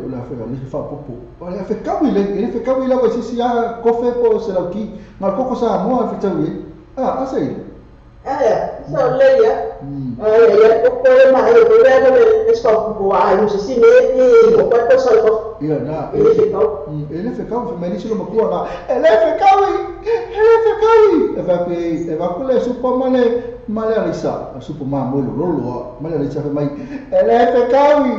S1: fa popo o le fe kawi la wa si ya ko fe po se la ki marco ko sa mo fa tawi asai
S8: so le ya ko ma le swa popo ai si me ni ko ko so ko
S1: ia na ele fe kawi fe meni silo makua na ele fe kawi e va kule supo male alisa supo mo lo male alisa fe mai ele fe kawi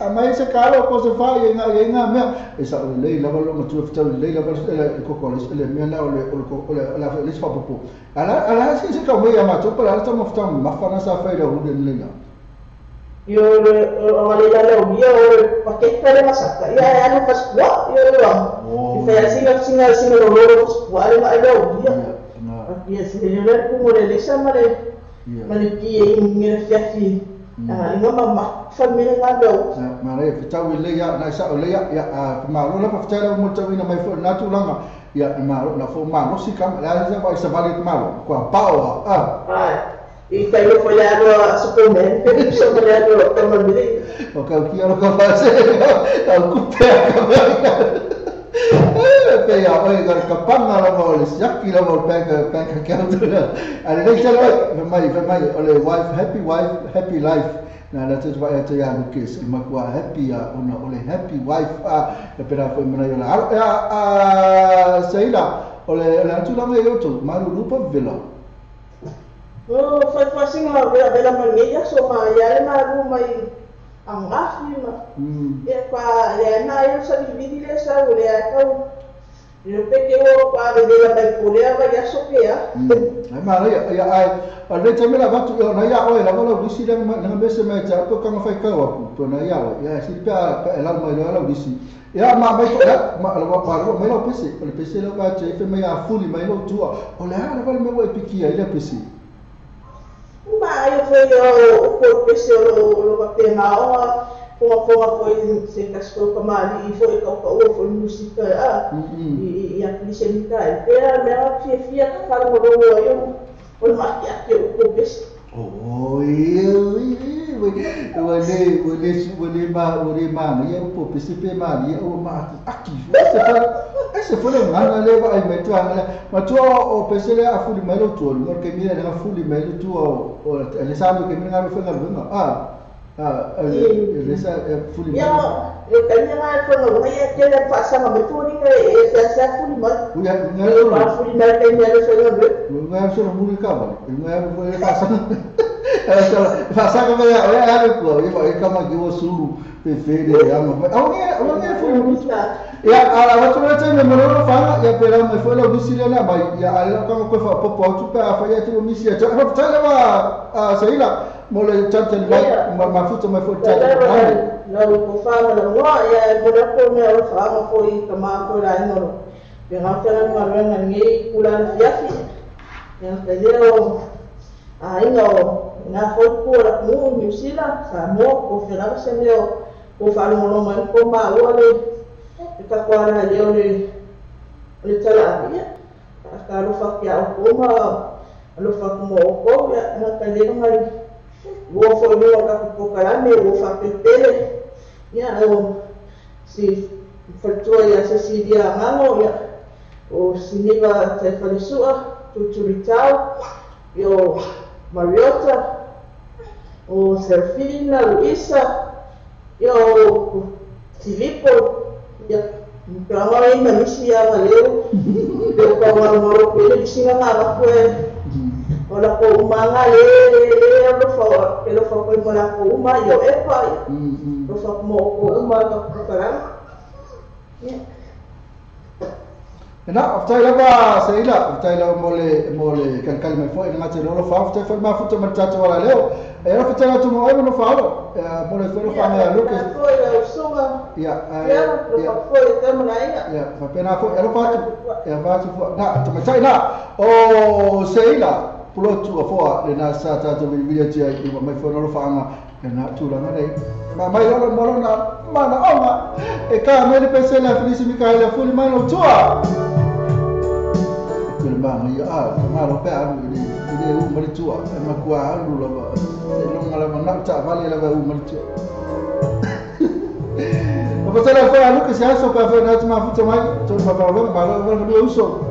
S1: a mai se kalo ko se fa ye nga me e sa le la lo mo tu fe le la ko ko le me na la le fa popo ala si se ka mo ya ma to para ta mo fa ma fa na sa fa le hu de le na
S8: yo wale la lo yo paquete de masaka ya no pas wa yo lo y singa lo wale ma lo ya se le le ku mo le sa mare mare pi ngi fiafi ngoma famile ngado
S1: mare fitawi le ya na sa le ya ma lo la fitawi mo tawi na mai fo na tu langa ya ma lo na fo ma no si kam la sa ba sa vale ma ko pawa
S8: e tai lo folhado a suplemento que precisa folhado como ele
S1: o que eu quero que fazer é o cupé Pea oi gar kapanga la mo siaki la mo peka counter. Ana nei tala mai ole wife happy life. Na la tsu vai atu ya Lucas makua happy ona ole happy wife e pera foi mana yola Seila ole la tu la me yoto maru rupa vela.
S13: Oh, fai singa bela mania so ma ya le maru mai ang afi ma. E pa ya na yo sa vidi le sa ole akau. Yo peke o pa de la mai polea va ya so ke ya.
S1: Ai ma ya ai le te mela batu yo na ya oi la vola disi le na mese me ja to kanga fai ka wa to na ya si pa la mai la disi. Ya ma mai ya ma la pa mai lo pese lo ka che fe mai a fuli mai lo tua. Ole ala vale me wo piki ai le pese.
S13: Ma io fui o pese lo ka te na o foi se casco kamali i foi ka foi música e a polícia militar era melhor fia ka fala mo yo o ma que o pese
S1: Wale ma ya po pese pe ma ya o ma aki ese foi ngana le va ai metu ngana ma tu o pese le afu di melo tu no ke mira na afu di melo tu o le sabe ke mira fe ngalo resa fuli
S13: ya kanya nga ko no ya kaya pa sa ma fuli ka sa fuli ma
S1: ya
S13: nga fuli ma kaya ya so
S1: nga so muri ka ba nga fuli pa sa fa sa ka ya ko ya kama ki wo sulu pe fede ya ma awonge fuli ya ala watu wote me moro fa ya pela me foi la bisile na ba ya ala kama ko fa popo tu pa fa ya tu misi ya ta wa Seila mole tante mafuta mafuta
S13: na ko fa na wa ya mo ko me o fa ma ko I kama ko la no pe ha fa na ma na ngi kula na fiafi ya te leo no na ko ko la mu New Zealand sa mo ko fa na se leo ko fa no ma ko ma o le ka ko na leo le tala ya ka lo fa ya ko ma lo fa ko ko ya na ka le ma wo foi no ka ko kala me wo fa pele ya si fatua ya se dia ngano ya o siniva te falisua tuturitau yo Mariota o Serfina Luisa yo Filipo ya kama ina misi ya leo yo kwa maro pele singa na ko Ola ko umanga le lo fa ko mola ko uma yo e pa lo fa mo ko uma ka kara
S1: na aftaila ba Seila aftaila mole kan me foi na te lo fa aftaila fa ma futa marchato wala leo e lo fatela tu mo no fa lo mole foi fa me Lucas
S13: foi o sunga ya lo fa foi te mo
S1: ya fa pena foi lo fa ya va tu na tu me sai na o Seila pulo tu afo le na sa ta to video tia I mai foi no fanga na tu la nei ma mai lo mo na mana oma e ka me le pese la Felice Micaela fuli mai lo tua quel ma ma lo pa ni u mari tua ma qua lu la se non la ma ta vale la u mari tua ma poi la fa Lucas ya so pa fa na ma futa mai to ma fa ma lo uso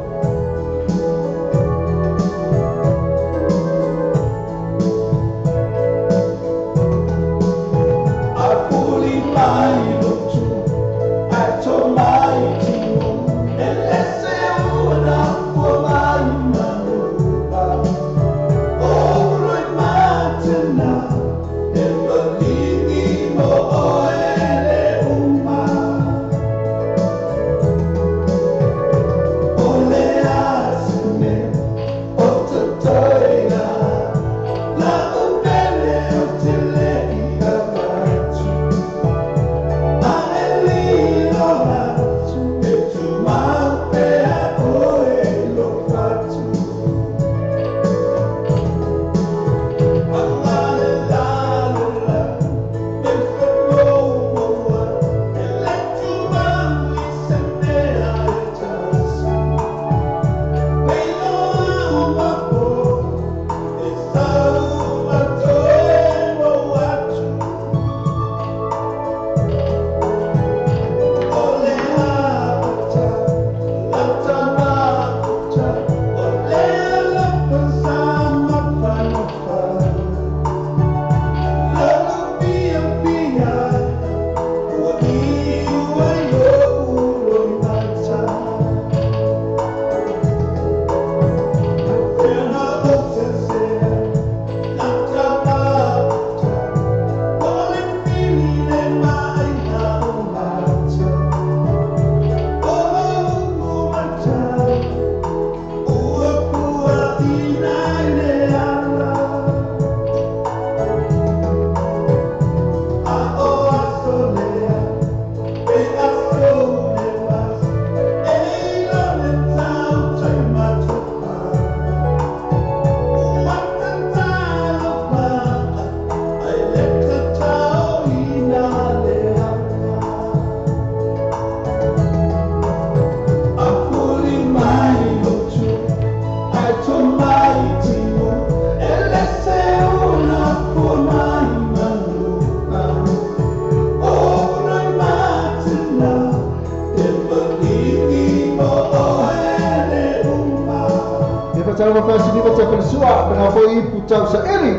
S1: tau ma fasi ni te persua pena foi putau sa eri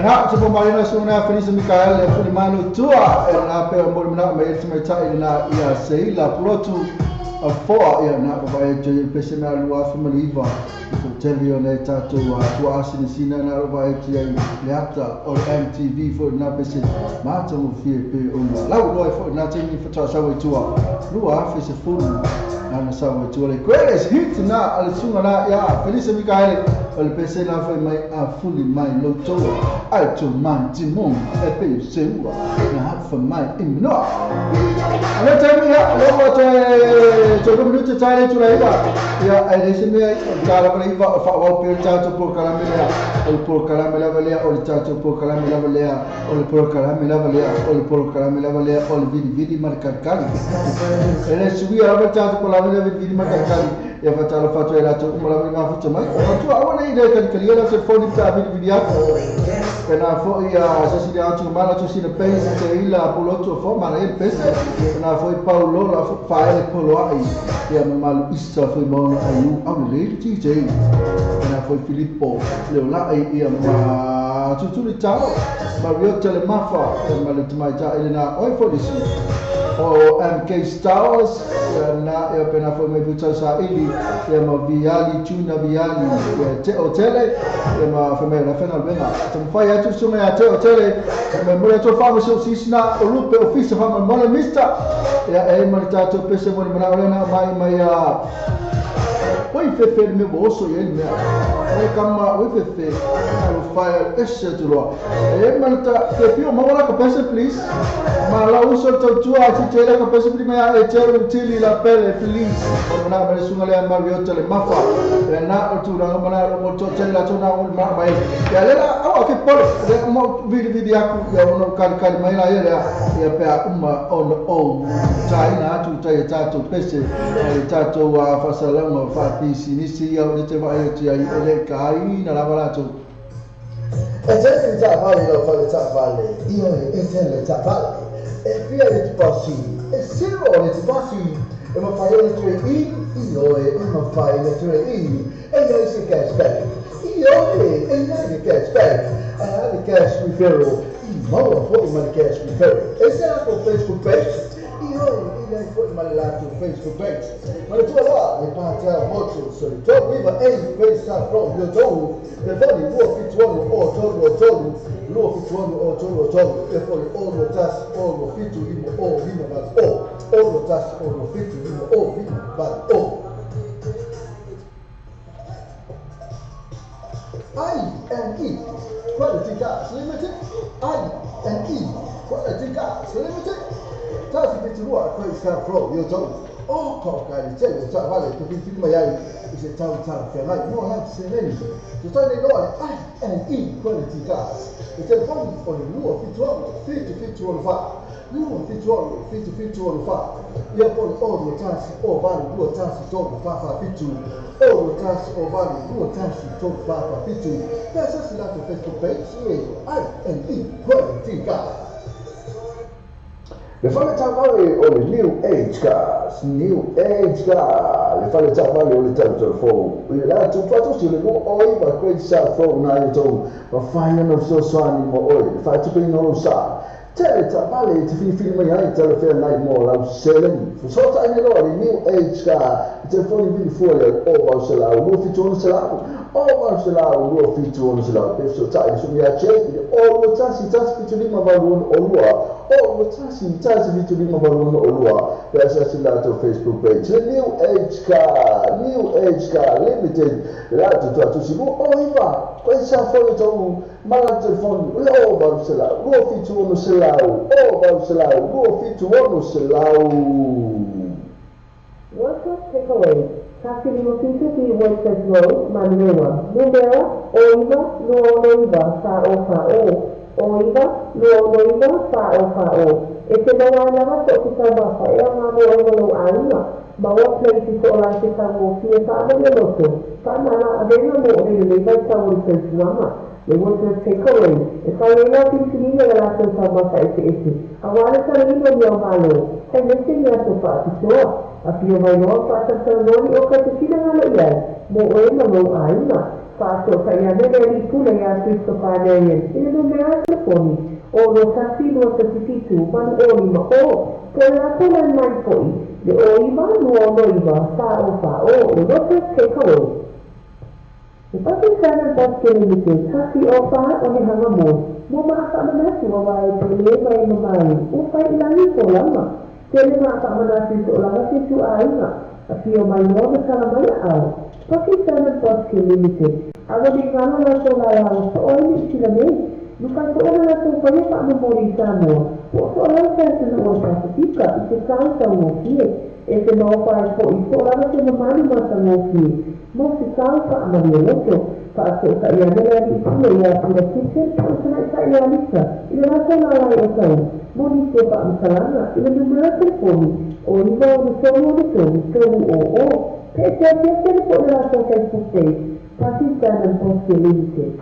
S1: Perhaps upon Marina Suna, Felisa Mikael, and Fulimano Tua, and Apple Mormona, made some time in a Seila Protu of 4 years now by Joy Pesina Lua from Maliva. To tell you on a tattoo to us in the scene and out by Leata or MTV for Napisit, Martin will fear pay on the loud boy for nothing for Tashawa Tua. Lua is a fool. And sawa tu le greatest hit na alisunga na ya Felisa Mikael o le pese na foi mai a fuli mai lo to ai to man timon e pe seua na fa mai imno ale temi ya lo mo to minuto tale tu lai ba ya ai se me kala ba iva fa wa pe tato por caramela o por caramela valea o tato por caramela valea o por caramela valea o por caramela valea o vidi marcar cali ele subia a tato por la vidi marcar ya fatala fatu ela tu mala ma futa mai tu awana ida kan kaliela se foni ta video kana fo ya sasi dia tu mala tu sina pese te ila poloto fo mala el pese kana fo Paulo la fo faele polo ai ya malu issa fo mono ayu amle tj kana fo Filippo le la ai ya ma tutuli tau Mario Telemafa ma le tamaita elena oi folisi o MK Stars na e pena foi me puta sa ili e ma viali tuna viali te hotele e ma foi me na fena bena tem fai atu sume a te hotele me mo to fa so sisna o lupe office fa mo le mista e ma tato pese mo na olena mai a poi fefe me boso e me e kama we fefe o fire esse tulo e malta fefe o mawala ka pese please ma la uso to tua ti tele ka pese prima e tele utili la pele please na me sunga le Mario tele mafa e na o tu na mana mo to tele la tona o ma mai ya le o ke pole de mo video aku ya no kan mai la ya pe uma on o China tu tai tato pese tato wa fasalama fa Sinisi ya o te vai te ai ele kai na lava lato
S3: e se ta vale lo fa ta vale io e se le ta vale e via le passi e se lo le passi e ma fai le tue io e ma fai le tue e non si cashback io e non si cashback le cash referral ma lo poi ma cash referral e se la Facebook page io foi malato Facebook page ma tu allora le parte molto solito viva e pensa proprio tu le voli lo fituono o lo fituono e poi o lo tas o lo fitu o vino va o lo tas o lo fitu o vino va o I&E Quality Gas Limited I&E Quality Gas Limited Tasi biturua kwa isa flow yo tau o toka ni tele ta vale to bitu mayai ise tau ferrai no ha seneni to tani no I&E Quality Gas e telefoni o ni luo fitu fa luo fitu fa ya pon o tasi o vale luo tasi to fa fitu o tasi o vale luo tasi to fa fitu pesa sila to Facebook page I&E Quality Gas. Le fale tavale o le New Age Gas, le fale tavale o le telefon. I la tu fatu si le mo oi va kwei sa fo na le to va fai no so swani mo oi. Fa tu pe no sa. Tele tavale ti fini mai ai telefon nai mo la selen. Fu so ta ne lo le New Age Gas. Telefon vi fu le o va se la lo fi tu se la. O va se la lo fi tu se la. Pe so ta su mi a che o lo ta si fi tu ma va lo o lo. O tasi vitu lima baruno olua pesa silato Facebook page New Age Car Limited lato tu simu oiva questa foto tu mala telefoni lo barsela lo fitu ono selau o barsela lo fitu ono selau
S4: Workshop takeaway kasi limo fitu di Workshop Road Manuela numero oiva no sa oiva lo fa o e se não lava to ki sa ba fa ya ma mo aina ma wa play ti so la ti sa mo fi sa ba le loto fa na la avena mo le ba sa o se mama le wo se takeaway e fa le la ti ni la sa ba fa ese awala sa ni mo yo malo e ne se ya to fa ti so a pio vai no fa sa no o ka ti na la ya mo mo aina Faso kaya nere pula ya Cristo Padre ele no me telefone o no kasi no certificato man o ma o pela pela mai foi de o iba no sa o no se takeaway e pati sana paske limite kasi o fa o ni hanga mo ma ka mana si wa vai pele mai mai o fa ilangi ko lama tele ma ka mana si so lama si tu aina apio mai no kana mai au pati sana paske limite Agora de cara na sola so olha se lhe no caso ela não foi para memorizar não o só ela fez no certifica e se causa um aqui esse não faz por isso ela não tem mais uma aqui não se causa a maneira para que a ideia de que é para que se possa sair a lista e ela só lá então monitor para misalnya ele número telefone ou nível do seu monitor o PCC pode lá só Facebook Pakistan Post Limited.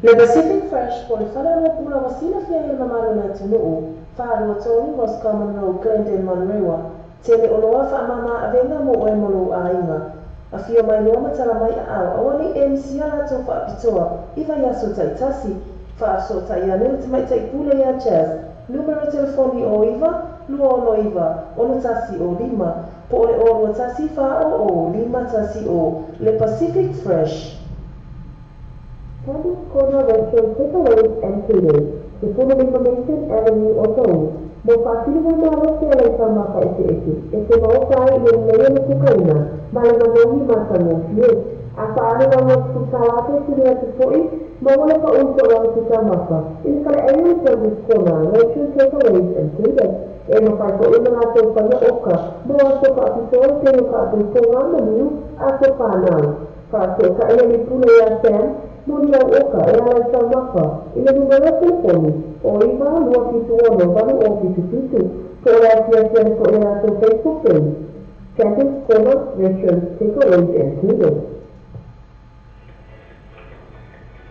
S8: Le Pacific Fresh por fara na pula wasila fia ya mamalo na tunu fa ro tori was common no Clinton Monrewa tele oloa fa mama avenga mo o molo ainga Afio mai loa matala mai awani MC ala tau whaapitoa, iwa ia so taitasi, whaaso taianel te mai taipule ia jazz, numero telefoni o iwa, lua ono iwa, ono tasi o lima, po ole o lua tasi o lima tasi o, Le Pacific Fresh.
S4: Candy's Corner Restaurant Takeaways and Catering, the full information Avenue Otou. Mo whakiriwa maro te alai whamaka ete maukai i mea na kukaina, mai na mongi mata mo fie. A whaarera mo tukawate kiri atu foi, ma wale pa unso rau tukamaka. Ili kare ayu Candy's Corner Restaurant Takeaways and Catering. E ma whai ko una nga tau whanga oka, mo aso ka apisoa te no ka atu konga manu, aso whanau. Whaaseo ka ea ni pule ia Sam, Moni au oka e ala i whamaka, i le numero telefoni, o iwa lua pitu ono, walu o pitu pitu, ko ea sia ko ea ato Facebook page, Candy's Corner Restaurant Takeaways and Catering.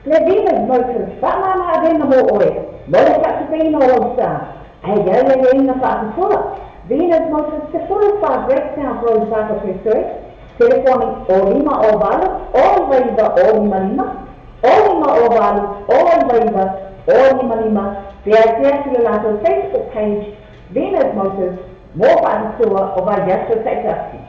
S9: Le Venus Motors, whamana arenga mo oe, mole kakipina o wasa, ai gale e inga whaakifura. Venus Motors te whurwha Breakdown Road Saka Preserve, telefoni o lima o walu, o waiva o lima lima, o lima o walu, o waiva o lima lima, pia ki le lato Facebook page, Venus Motors, mo whaakifura o vai yaso taitasi.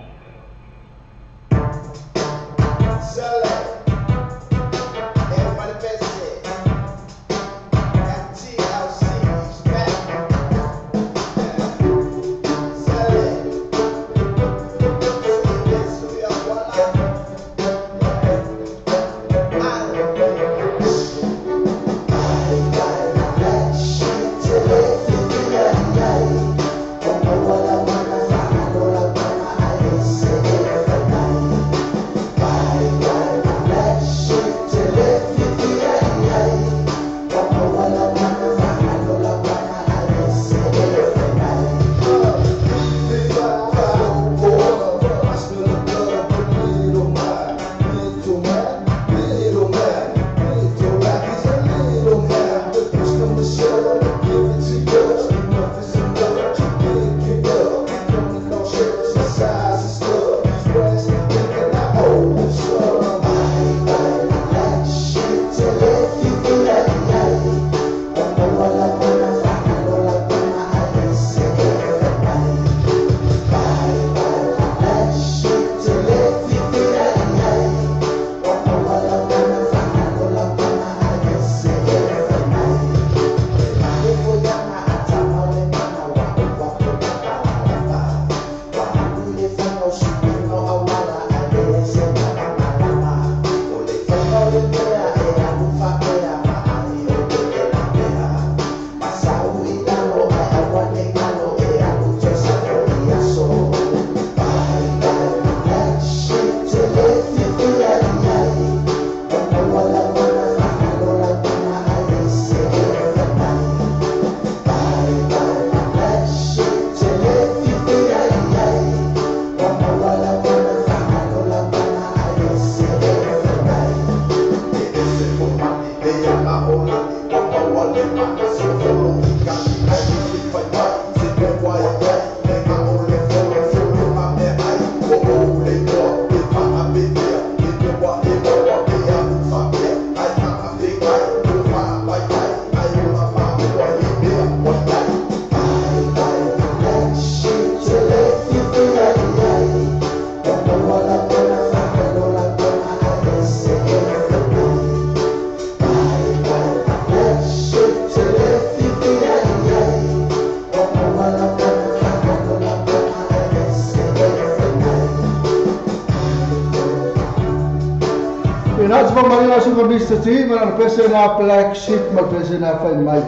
S1: Nats van Maria su Mr. T, maar dan pese na black sheep, maar pese na fai mai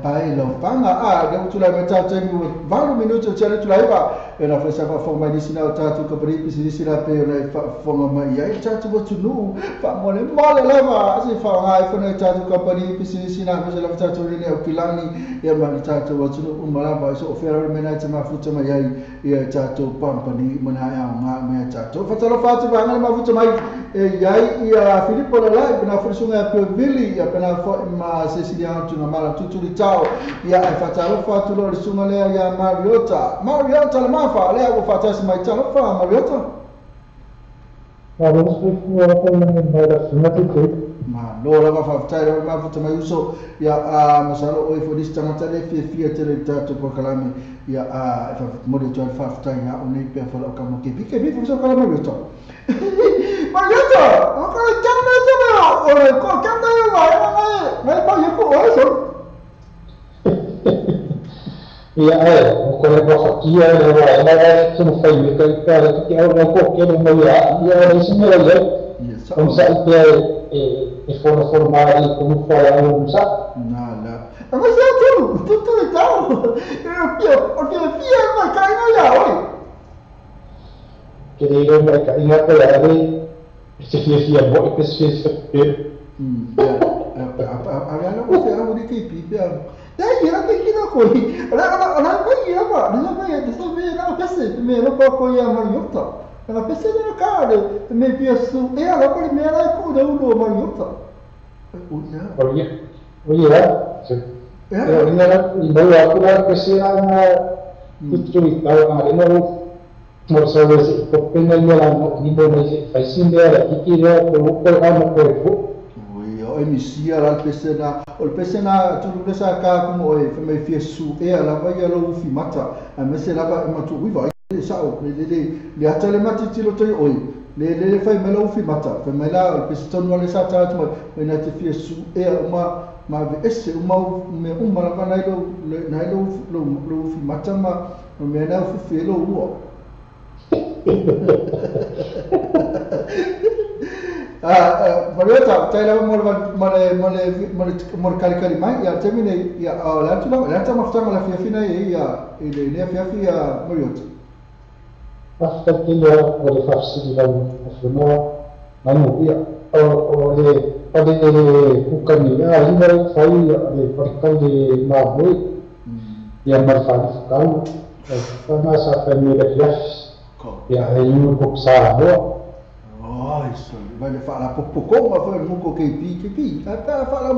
S1: pai lo panga ga utula meta temi valu minuto tsare tulai ba ena fa sa fa mai disina o tatu ka bri pisi disina pe na fa mai ya tatu bo tunu fa mole lava si fa ngai fa na tatu ka bri pisi disina fa sa la tatu ni o kilani ya ma tatu bo tunu umala ba so ofera mena tsama futa mai ya tatu pampani mana ya ma me tatu fa tala fa tu ba ngai ma futa mai yai ia Filippo la live na forsunga per Billy ya pena fo ma Cecilia tu na mala tutuli tao ya ai fatalo fatu lo sunga le ya Mariota la mafa le o fatas mai talo fa Mariota
S14: Vamos a con
S1: ma lo la fa ftai ma futa mai uso ya masalo oi for this tangata le fia tere tato por kalami ya fa modi to fa ftai ya oni pe fa lo kamo ke bi fu so kalami yo to ma yo to o ko jamna jamna o ko jamna yo ma pa yo ko o so
S14: ya o ko le ko kia le wa se no fai ka que o ko ke no ya ni se me lo Om sa e fono formali come fai un sa?
S1: Nada. Ma sei tu então. Porque fia ma cai no ya oi.
S14: Che dico ma cai na per ali se fia boh che se
S1: Agora você é muito pipi. Daí era que não coi. Ela vai ir agora. Não vai, não vai, não precisa. Primeiro para coi a Mariota. Ela precisa no cara. Me penso, ela primeiro é cuida do Mariota.
S14: Oye, ela não é a precisa na tutorial não sabe se porque não ela não pode fazer nada que quer colocar a no corpo.
S1: Oi, misia ela precisa, o precisa tudo dessa cá como oi, foi me fez su, ela vai ela o fimata, a mesa ela vai matu viva. Sao, le atale mati tilo toi oi. Le fai mela ufi mata, fai mela o peston wale sa ta ma na te fie su e ma ve esse me la bana lo ufi mata ma me na ufi fie lo uo. Mariota, tai la mor kali mai ya termine ya la ta maftama la fia fina ya ile fia Mariota.
S14: Hasta que lo puede facilitar no ya o de bukannya ini saya de perkal de mabui yang berfungsi karena sampai miras ya ini buksa
S1: oh isso vai falar pouco mas foi nunca que até falar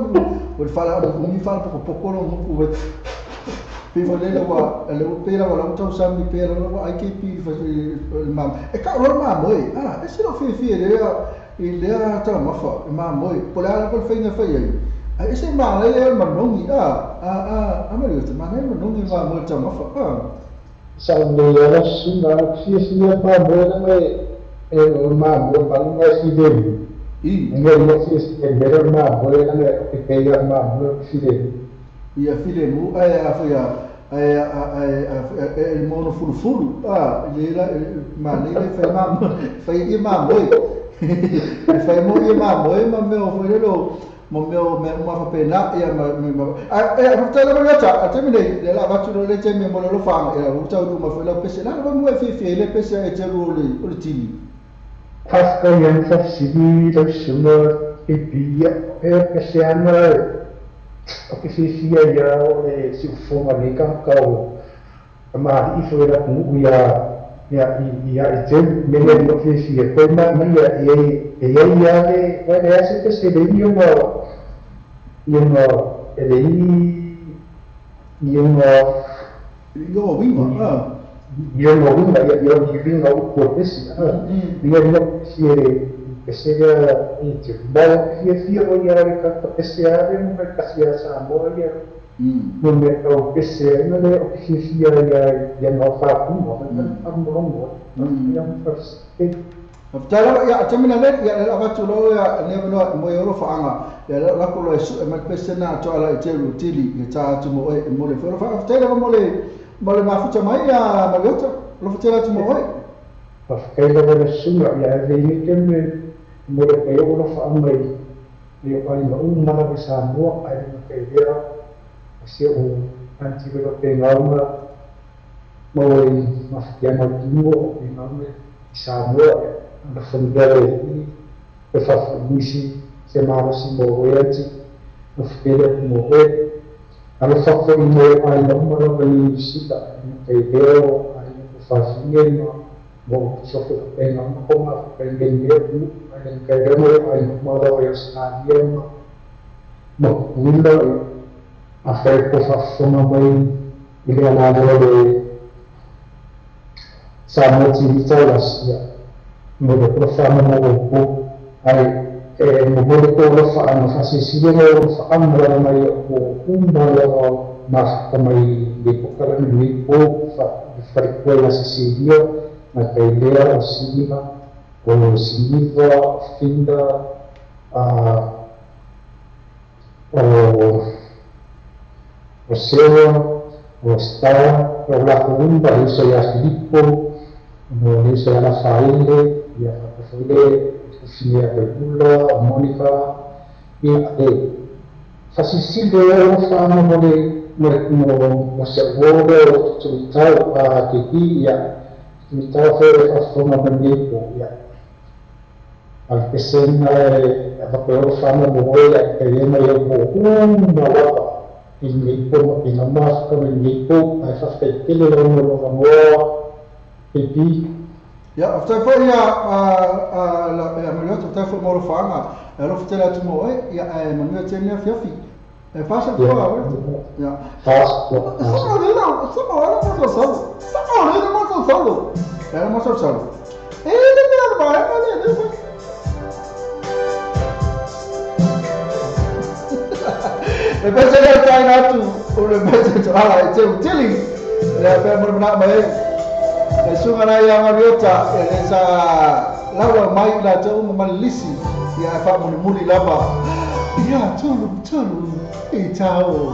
S1: vou falar me fala pouco não Pivo le wa le pera wa la tau sambi pera wa IKP fa mam e ka ro ma moi e se no fi le ta ma fa ma moi pola la pol fa fa ye e se ma le ma nongi ma le ma ne ma nongi ma mo ta ma fa
S14: sa le la suna si ma moi na me e ma mo ba ma si de ngai si de ma moi na me e pe ma mo si de
S1: ia filemu il mono fulu ele fai moi fai moi ma meu foi lo ma fa pena ia ma tela ma ta terminei la faccio le temme mo lo fa era un tau ma foi la pese la ma mo fi le pese e zero le tili
S14: Hasta yang sasidi lo suno e via pese ana o que se sia ya se forma de cacau ma isso era com ia tem melhor do que se foi na minha e ia vai essa que se deu uma
S1: eu vinha
S14: o corpo esse ia não se seria íntimo. Bom, e eu ia ver que PCR não vai casar essa bolha. Não é o PCR, não é o que se ia não fazer como, não bom. Não faz.
S1: Tala ya tamina le ya la watu lo ya ne no mo yo fa anga ya la ko lo su ma pese na to ala te rutili ya ta tu mo e mo le fa tala mo le ma futa mai ya ma goto lo fa tu mo e
S14: perché la sua ya vedi che mulai kayo ulo fa amay liyo ay maun na magsamo ay makaibiya kasi anti ko pengaw maway mafya magdimo pengaw isamo na fundare pefafumisi semana si mohoyati mafya mohoy ano fakto mo ay maun na sita makaibiya ay mafafingin mo sofo pengaw ko mafapengin niya dan kadang ay malah yang sekalian mengundang affair profesional main ini ada de sama cerita las ya mo le profama mo ko ai mo le ko lo fa ana fa si le mo fa amra mai ko umba lo mas kamai di pokala ni po fa frequela Sicilia na kailea o sima o siniva finda o sewa o stara o la kumba isa ya Filippo no isa ya Rafaele ya Rafaele Sofia Pepula Monica ya fa Sicilia o fa mo servore o tutau a kiki ya tutau fe fa forma benito ya al pesena a papel fama boia e lema eu na wapa ingipo inamas kami ingipo ai fa fetele no mo pipi
S1: ya after for ya la melhor after for mo fanga ela fetele atmo ya manuel tenia fiafi é fácil de falar, né? Fácil. Essa hora é uma solução. Era uma solução. Ele mesmo vai, depois ele vai na tu, o remédio lá, é o tili. Ele vai mermenar mais. É sunga na yang ariota, essa lawa mai la tu malisi, ya fa muli lava. Ya, tolu. Itao.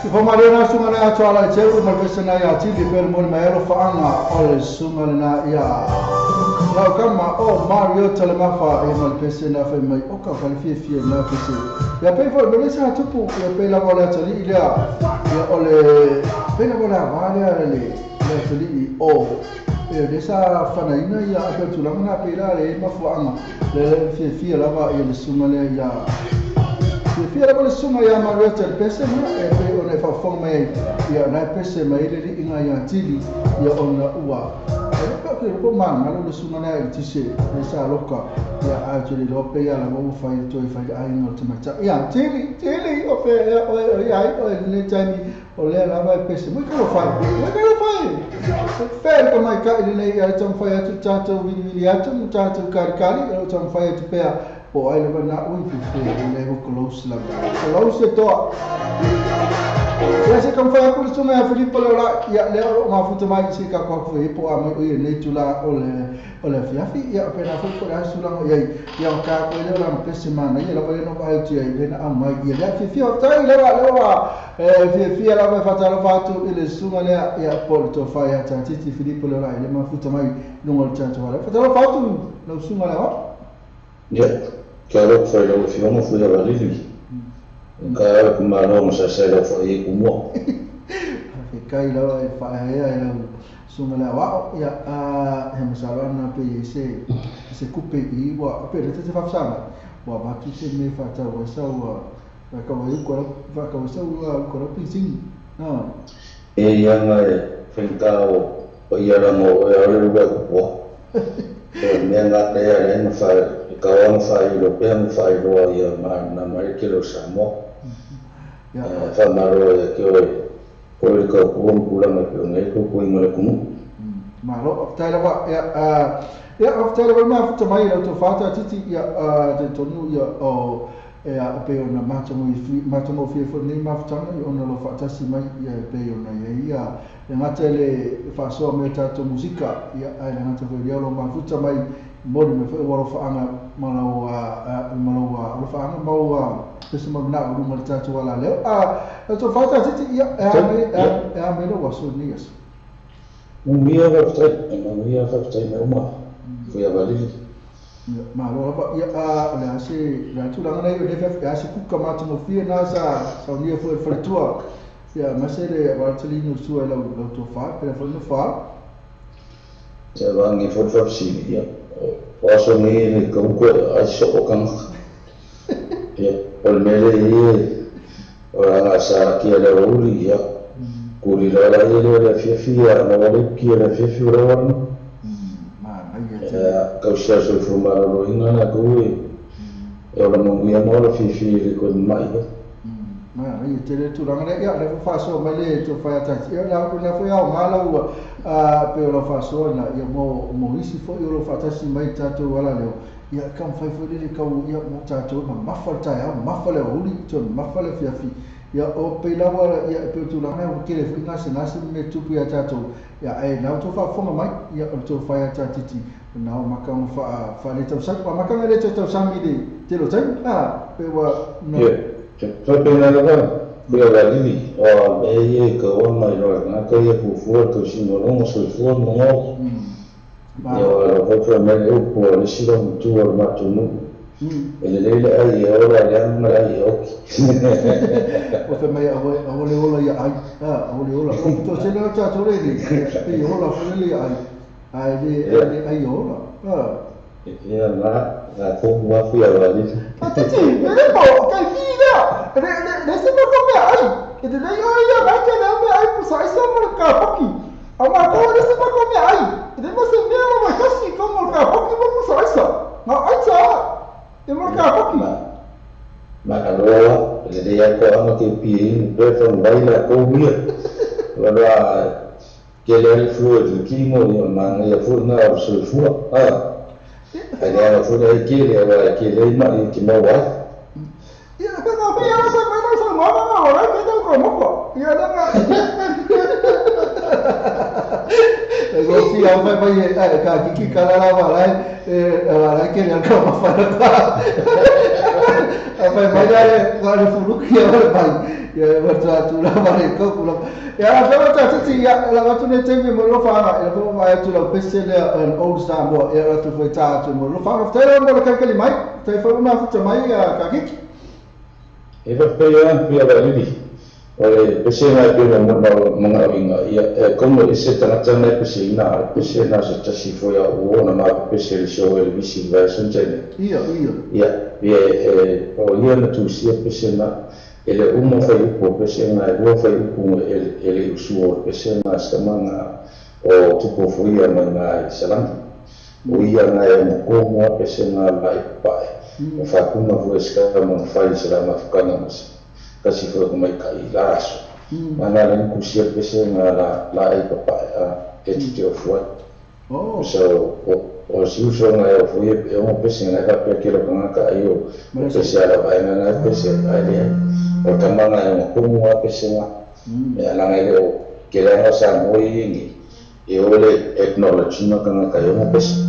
S1: Ipo marina sunga na ato ala cheu ma pesa na ya tili per mo ma ero faanga ole sunga na ya. La kama o Mario Telemafa e mal pesa na fa mai o ka fie na pesa. Ya pe fo me sa tupu ya pe la bola tali ila ya ole pe la bola vale le tali o e desa fana ina ya ape tu la na pe la le ma faanga le fie la va e le sunga le ya. Fia la bola sunga ya Mario Tel pesa na e pe ona fa fo mai ya na pesa mai le inga ya tili ya ona ua. Ko mana lo sunga na e tise e sa loka ya a tili lo pe ya la mo fa to fa ai no tama ya tili o pe ya o le tani o le la vai pesa mo ko fa fer ko mai ka ile ya tam fa ya tato vini ya tam tato kari o tam fa ya pe o ai le na ui fi le ko close la close to ya se kan fa ko sunga ya Filippo la ya le ma futa mai si ka ko fe po a mai nei tula ole fiafi ya pena fu ko ya sulang ya ka ko le la pesi mana ya la ko no ba ti ai le na mai ya fi o tai le wa fi la ba fata la fatu ile sunga le ya porto fa ya tati Filippo la le ma futa mai no mo tanto wala fata la fatu no sunga la wa
S15: ya ka lo fa lo fi mo fu ya valili ka kuma no sa sa la fa i kumo
S1: kai la fa ya la sunga la wa ya he masala na pe se coupe i wa pe te fa sama wa ba tu se me fa ta wa sa wa ka wa ko va ka wa sa wa ko pi sing na
S15: e ya ngai fenka o ya la mo ya le wa ko me nga te ya le no fa ka wa fa i lo pe mo fa i lo ya ma na mai ke lo sa mo fa maro ya ke o ka ko pula ma pe ngai ko mo le kumu
S1: ma lo tala wa ya tala wa ma futa mai lo to fata titi ya de tonu ya o ya pe ona ma tomo fi fo ni ma futa mai ona lo fata si mai ya pe ona ya na tele fa so meta to musica ya na to ve lo ma futa mai mo me fe wa fa anga malawa lo fa anga ma pesa magna ru mal tatu wala le to fata titi ya me lo waso ni yes
S15: mia va ftai me uma foi a valili
S1: ma lo ba ya la se la tu la na yo def ya se ku kama tu fie na sa ni foi tua ya ma se le va tlino su la to fa per fa no fa
S15: ya va ngi fa si ya waso ni le comunque a so kan ya por mele ora sa ki la uri ya kuri la ile fia na wale ki la fia ora ka sia so forma lo ina na ko e ora mo ia mo la fia ko mai
S1: ma ai te tu ranga ya le fa so mele to fa ta ya la ko na fo ya mala u pe lo fa so na ya mo isi fo yo lo fa ta si mai ta to wala le ya kam fa fo le ka u ya mo ta to ma falta ya ma fa le uri to ma fa le fia ya o pe la wala ya pe tu la na ke le fina se na se me tu ya ta to ya ai na to fa fo mai ya to fa ya ta titi na o makang fa le to sa pa makang le to sa mi de te lo sai pe wa no
S15: fa pe na la Bia valili o e ka o mai ro na ka ia fu fu to sino no so fu no yo lo fa me o po le sino tu o ma tu no le ai o la ya ma ai o
S1: o fa me o le ola ya ai o le ola o to se no ta to le ni e o la fu le ai ai ola
S15: ya la ko wa fu ya valili
S1: titi me po ka fila nesse meu ai e de daí olha vai que não ai por sai só por cá aqui a uma coisa nesse meu ai e de você vê uma coisa assim como cá aqui vamos sai só não ai só e por cá aqui
S15: ma allora le dei ancora che pieni per fare un baile con via allora che le fuori chi ma ne fuori no sul fuori allora fuori che le allora che le ma che mo va
S1: Sì, poi chi calava la che ne ancora fa apa mai ada fuluki ya mai ya wata tu la mai ko ko ya apa ta ti ya la watu ne te mo lo fa ya ko mai tu la pesele an old star mo ya tu foi ta tu mo lo fa tere mo ka kali mai te fa una futa mai ka kiki
S15: e va pe ya pia va lidi ole pesena pe mo mga winga ya como ese tana pesena se tasi foi ya ona ma pesele show el visi version tene
S1: ia
S15: o ia na tu sia pesena ele umo fai upo pesena e ua fai upo ele usuo pesena stamanga o tupo fuia mga salami o ia na e mokomo pesena lai pae e whakuma vueska mo fai salama whakanga masa kasi foi mai kai laso mana len kusia pesena la e pae e titi o fuai so o si uso na e fuia e o pesena ka pe kilo kanga ka io pesela vai na pesena ai o tamanga e mokomo pesena e ala ngai o ke la sa moi e ole technology na kanga ka io pesena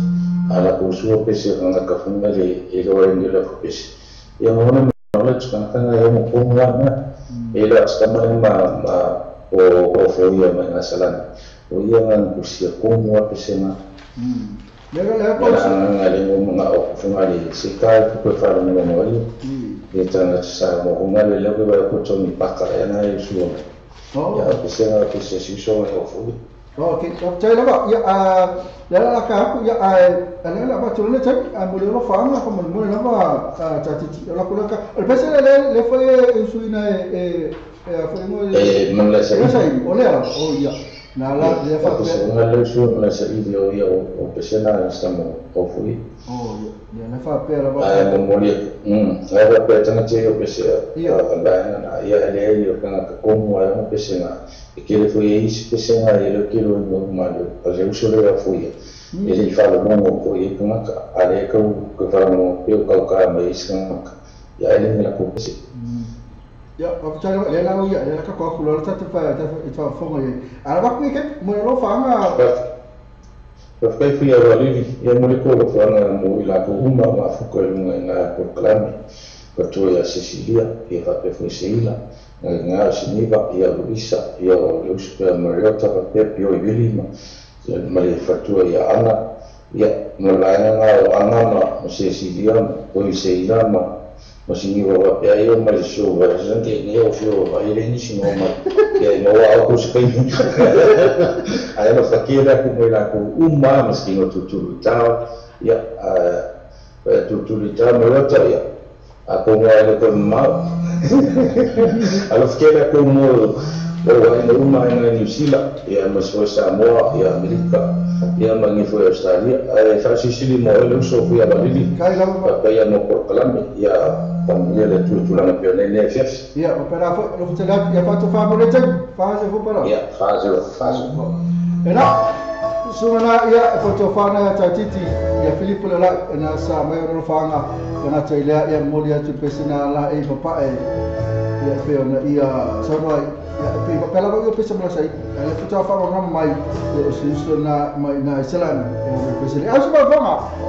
S15: ala kusuo pesena kanga ka funga le e lo e la pesena e mo knowledge kanga e mokomo na e la stama ma o fuia na salana o ia ngan kusia komo pesena
S1: Lega
S15: le mga o funga le sika ko fa no mo ali e tanga sa mo funga le lo ba ko to mi paka ya na e suo ya pesena que se so o fu
S1: okay tai la ya la ka ku ya ala la ba tole tai a mo lo fa ma ko mo la ba ta ti la ko ka el pesena le foi suina foi mo
S15: man la sai
S1: ole o ya na la de fa
S15: pesena le suo la sai dio ya o pesena stamo o fui
S1: ya na fa pe la ba
S15: ai mo li ai pe tana che o pesena na ya le io kana ko mo ai mo pesena e che le foi pesena e lo che lo normale perché uso le foi e li fa lo mo poi kuma ale ko fa mo pe ko ka mai skan ya ele la ko pesena
S1: ya apa le la ya le ka ko lo ta fa fo ye ala ba ku ke mo lo fa nga
S15: Perché fui a Valini e mo le ko lo fa nga mo ila ko uma ma fu ko nga ko klami ko to ya Sicilia e fa pe fu Sicilia nga siniva e Luisa e o super Mariota pe pio i Vilima ma le fattua ya ana ya mo la nga ana ma Sicilia poi Sicilia ma siniva va pe io ma le show va gente ne o fio va ile ni sino ma che no ha ko skai ai lo fakira ko la ko umma maskino tutulita ya tutulita Mariota ya ako nga ko ma alo fakira ko mo wa ina umma ina New Zealand ya maswa Samoa ya Amerika ya mangi foi Australia ai fa Sicily mo le so fu ya Bali pa ya no por Colombia ya famiglia le tutula na pione le FF
S1: ya opera fo lo futela ya fatto fa monete fase fu però
S15: ya fase
S1: e no suna ya fatto fa na tatiti ya Filippo la na sa mai ro fa na na tele ya molia tu pesina la e papa e ya pe ona ia saroi ya pe pela ba yo pesa mala sai ala futa fa ro mai yo siso na mai na selan e pesile asu ba bonga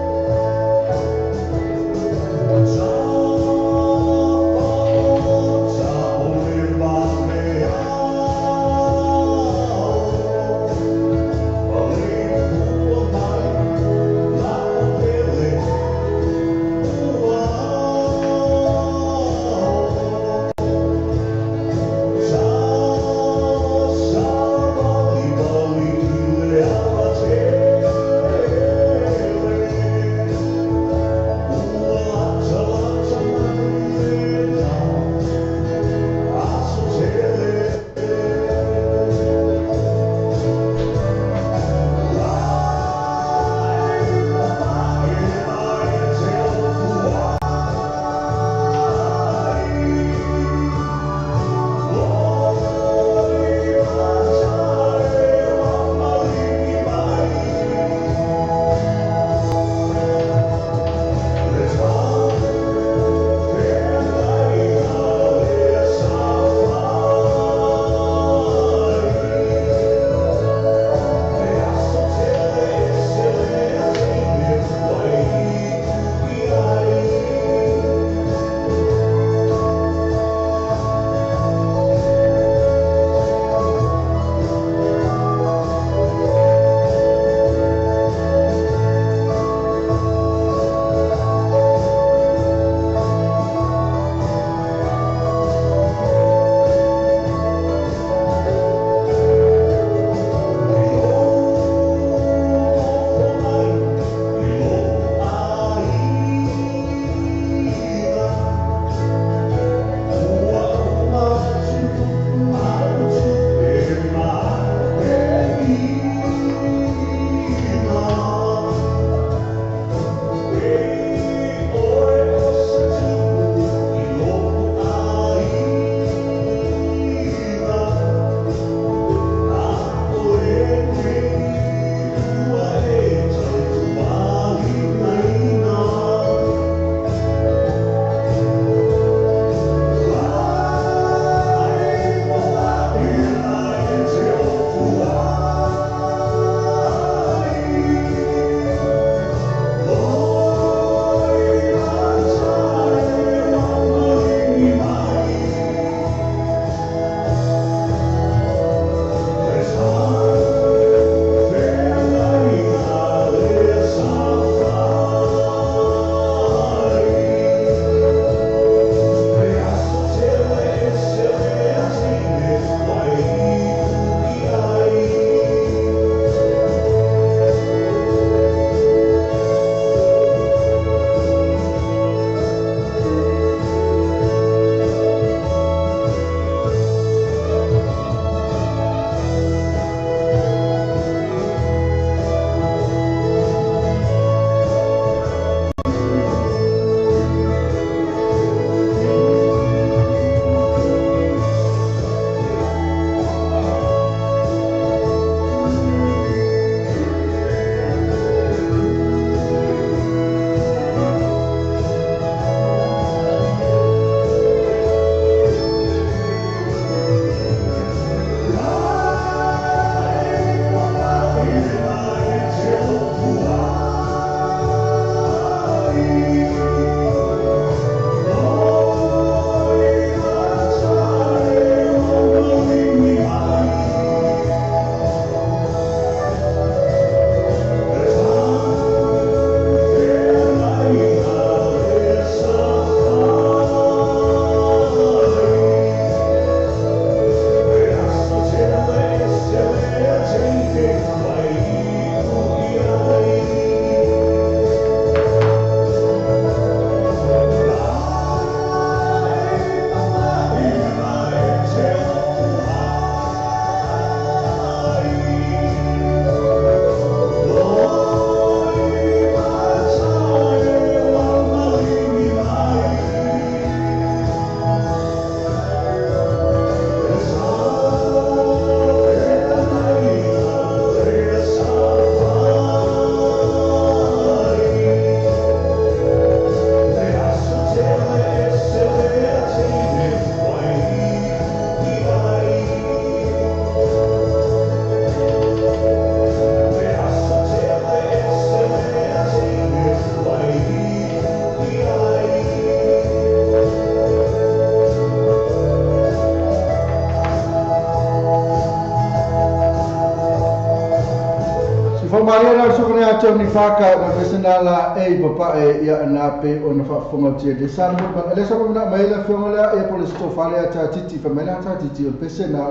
S1: Maria na sukune ato ni faka na pesenala papa ya na pe ona fa fonga tie de san ba le sa ba mai la fonga ya police to fale ata titi fa mena ata titi o pesena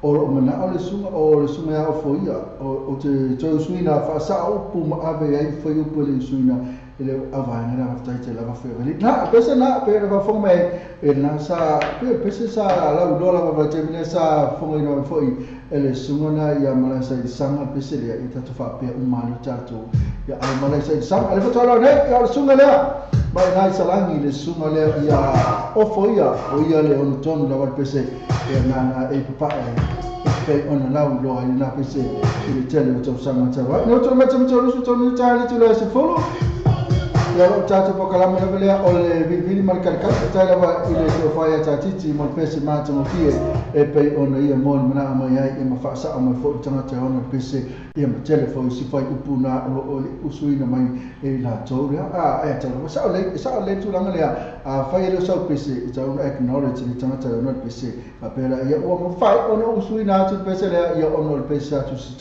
S1: o mana o le sunga ya o foia o te to suina fa sa o pu ma ave ai foi o pole suina ele avanga na fa tai la fa fe na pesena pe na fonga mai na sa pese sa la dola va termine sa fonga no foi ele sungona ya malasa di sanga pesele ya tatu fa pe umano tatu ya ai malasa di sanga ele fa ne ya sungana ba na salangi le sungale ya o foia le on ton la pese ya na papa pe on la lo ai na pese ile tele o sanga tsa no to meta su to ni tali to le se folo ya tatu po kala me le o le vivili mal calca tala va ile to fa ya tati mo pese ma to fie e pe on ia mon mana ma ya e ma fa sa ma fo tanga te on pese e ma telefone si fa upuna o usuina mai e la to ya e tala sa le tu langa le a fa ile so pese e tala acknowledge ni tanga te on pese ma pera ya o ma fa on usuina tu pese le ya on pese tu si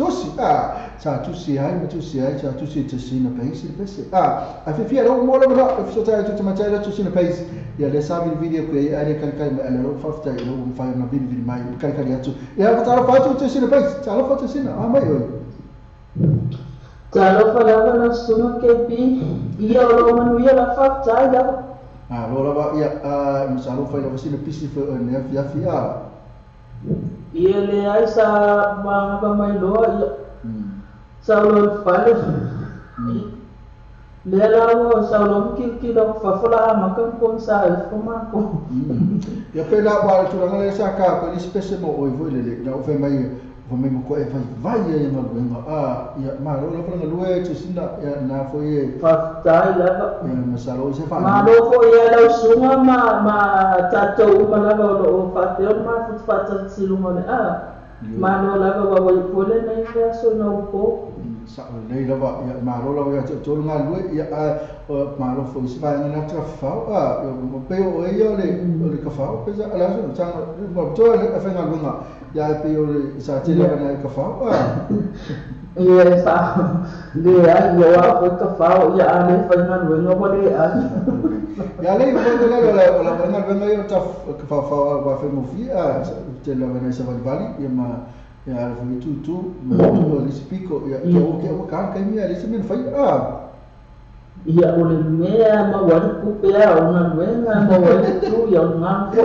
S1: sa tu si ai ma tu si ai sa tu si te sina pese a fia lo mo lo so ta tu ma ta tu sina pese ya le sabe il video che are calcare ma lo fa lo fa una video mai calcare ya tu ya ta fa tu sina pese ta lo fa tu sina ma io
S13: ta lo fa la sono che bi io lo manuia la fa ta ya
S1: lo la ya mi sa lo fa lo sina pisi fa ne fia
S13: ia le ai sa ma mai lo sa lo fa le lawo sa lo ki lo fa fola ma kan kon sa fo ma ko
S1: ya pe la ba tu la le sa ka ko ni spese mo o vo le na o fe mai mo ko e vai ya ma venga ya ma lo fa lu e tu sinda ya na fo ye
S13: fa ta la
S1: ma sa lo se fa
S13: ma lo fo ya lo sunga ma ta to ma la lo fa te ma fa ta silu ma ma lo la ba wa fo le na ya so na ko
S1: sa nei lava ya maro lava ya to nga lu ya maro fo si va na tra fa mo pe o yo le ka fa pe za ala so chang mo to le fa nga lu nga ya pe o le sa te le na ka fa
S13: ya sa le ya yo wa ko ka fa ya ale fa nga lu nga bo le
S1: ya le mo le la nga yo ta ka fa wa fe mo fi te la na sa va vali ya ma ya tu mo le spico ya o ka mia le se men fai
S13: ya o le mea ma wa ku pe ona wenga ma wa tu ya nga ko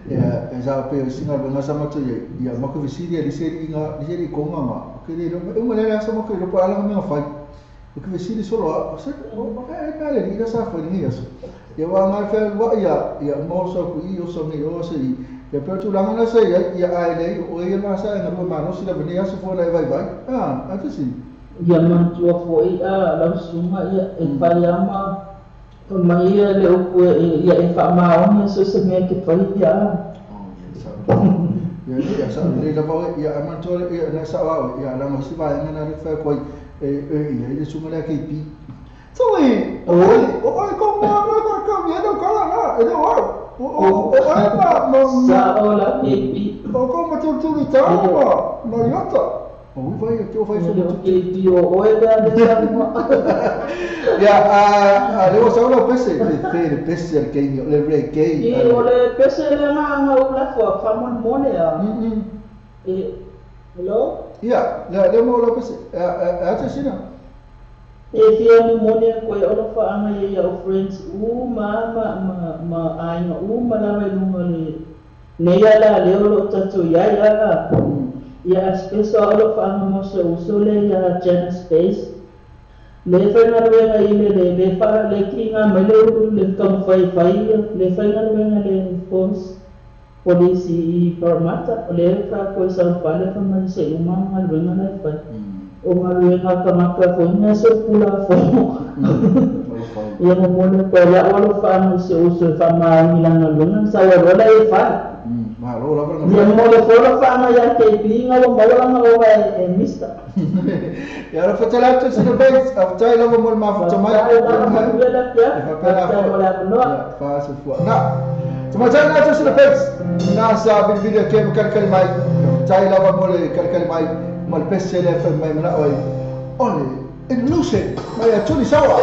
S1: ya za pe singa wenga sama tu ya ma ko visiri le seri ko ma ke le no le sa mo ko lo pa ala me fai ko visiri solo se o ka le ni sa fa ni eso ya wa ma fe wa ya mo so ku io so me o se ya pero tu lang na sa ya ai le o ia ma sa na ma no sila venia se fo na vai atu si
S13: ya man tu fo la suma ya e pa ya ma to mai ya le o ya e fa ma o so se me ke fa ya
S1: ya sa le la ba ya man to ya na sa wa ya la ma si va na le fa ko ya le suma la ke pi so o ko ma na ka ya no ka na e no
S13: sa ola pipi
S1: o como tu tá Mariota o vai que eu faço
S13: o que o é da
S1: ya le vou só pese pese que le reggae
S13: e o le pese na o la fo famon mole e hello
S1: ya le mo lo pese até sina
S13: e fia mo mone ko e olo fa anga ye ya friends ma ai no ma la me no le ya le olo tatu ya ya space olo fa anga mo so le ya gen space le fa na le fa le kinga me le kam fai le fa na le phones polisi permata le fa ko sa fa le fa ma se uma le na fa o maluenga kamaka fo so pula fo ya mo mole ko ya o fa mo se uso fa ma ni la no sa wa rola e fa
S1: ma rola fa
S13: ya mo le fo fa ma ya ke pinga o mawala ma o e mista
S1: ya ro fa tala to se base of taila mo ma fa tama
S13: ya
S1: fa se fo na tama tala to se base na sa bil video ke kan mai taila mo le kan mai mal pese le fa mai mana oi ole in luce mai a tuli sawa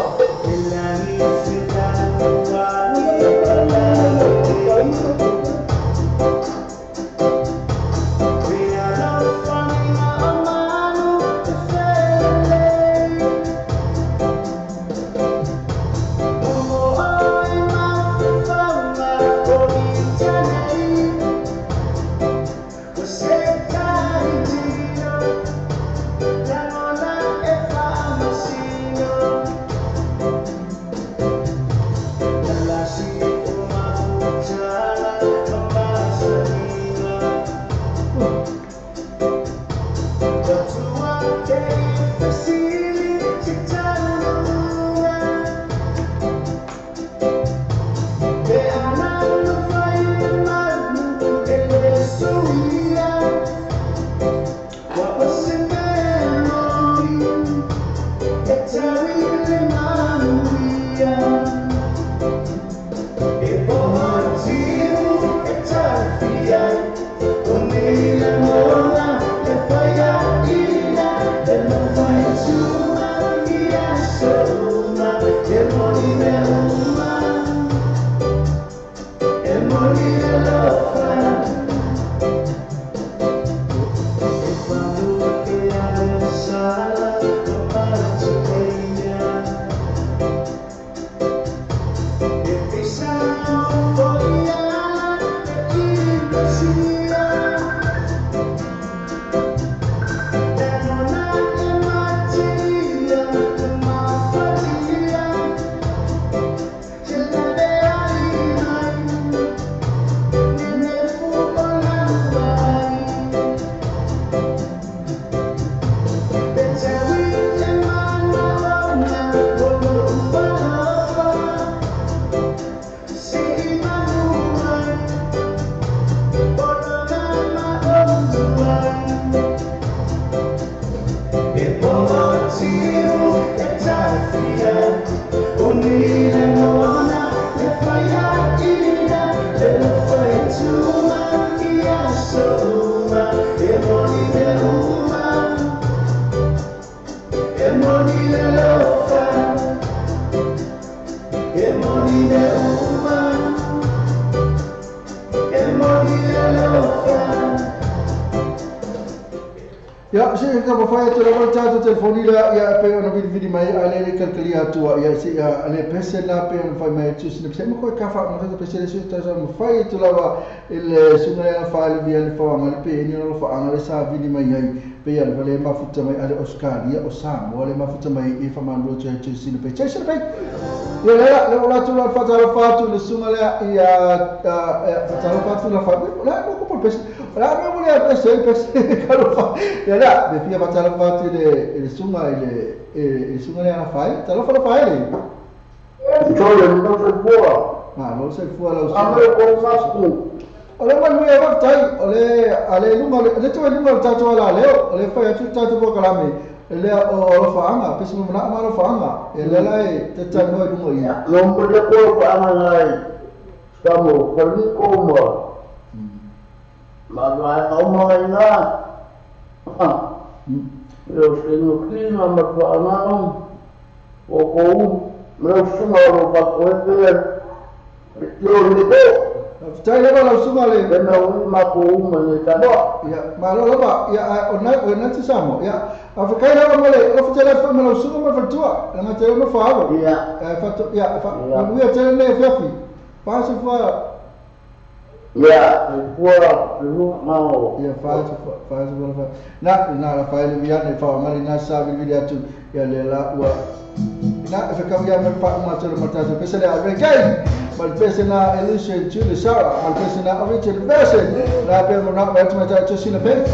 S1: Ya, saya kata bapak itu lepas catu telefon ni lah, ya, apa yang nak video mai, ane kalkuli atu, ya, si, ane pesen lah, apa yang fai mai tu, sini saya mau kau kafa, mau kata pesen itu, tak sama, fai itu lah, il sungai yang fai lebih yang fai, ane pe ini orang fai, ane sah video mai yang, pe yang boleh mafuta mai, ada Oscar, ya, Osam, boleh mafuta mai, ifa mandro cai sini pe, ya, lah, lepas tu lah, fatal fatu, le sungai ya, fatal fatu lah, lah, mau kau pesen, lah, mau boleh pesen, kalau ya lah, dia baca lepas tu ele sungai yang fai, kalau fai le.
S3: Jodoh não foi boa.
S1: Ah, não sei foi lá.
S3: Amor com fasco.
S1: Oleh mana dia bertai, oleh lunga, dia tu lunga tatu ala leo, oleh fai tu tatu buat kalami. Ele orang faham, pesi mana mana faham. Ele lai tetap noi lunga ini.
S3: Lomba dia kau faham lai. Kamu pergi koma. Malah omong ina. Eu tenho clima, mas não. O meu sumarro para correr. Eu ligo.
S1: Saya lepas langsung ale.
S3: Kena maku menyita.
S1: Ya, malu lepas. Ya, orang tu sama. Ya, Afrika lepas boleh. Kalau kita lepas langsung macam tua. Dengan cara mana faham?
S3: Ya.
S1: Fatu, ya. Dia cara ni fiafi. Faham semua.
S3: Ya, semua mau.
S1: Ya, faham semua. Nak faham lebih ni faham. Mari nasa video tu. Ya, lela. Nak fikam yang mempak macam macam tu. Pasal dia Amerika. Malpesa na illusion to the Sarah. Malpesa na original version. Labi mo nak macam tu sila pe.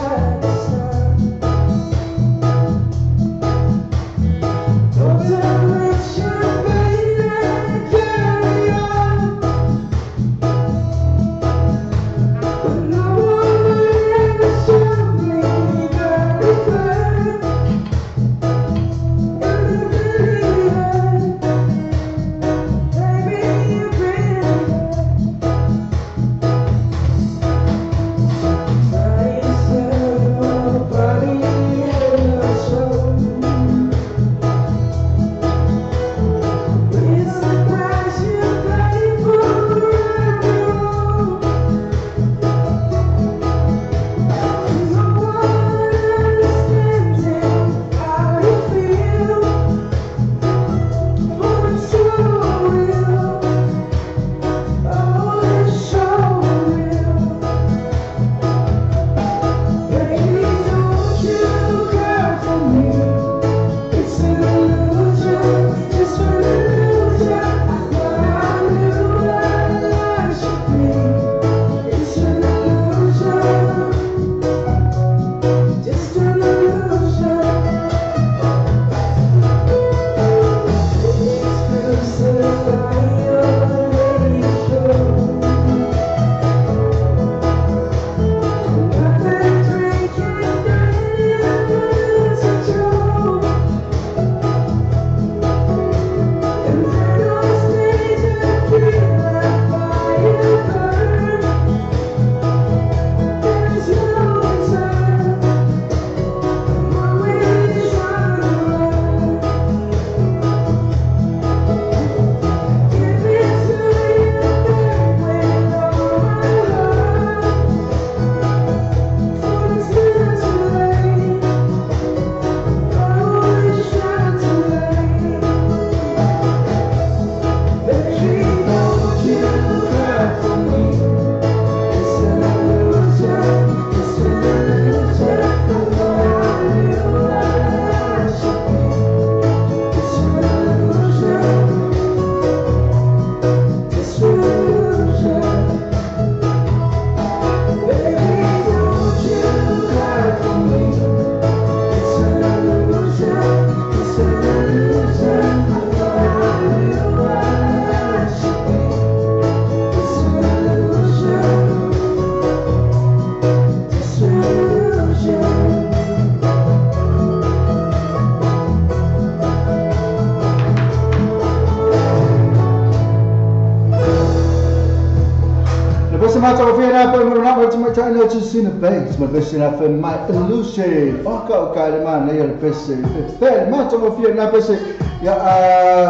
S1: para te mai tai no to sina base, ma bese na fe mai luce. Oka le mana ia le bese. Pe ma to mo fia na bese ya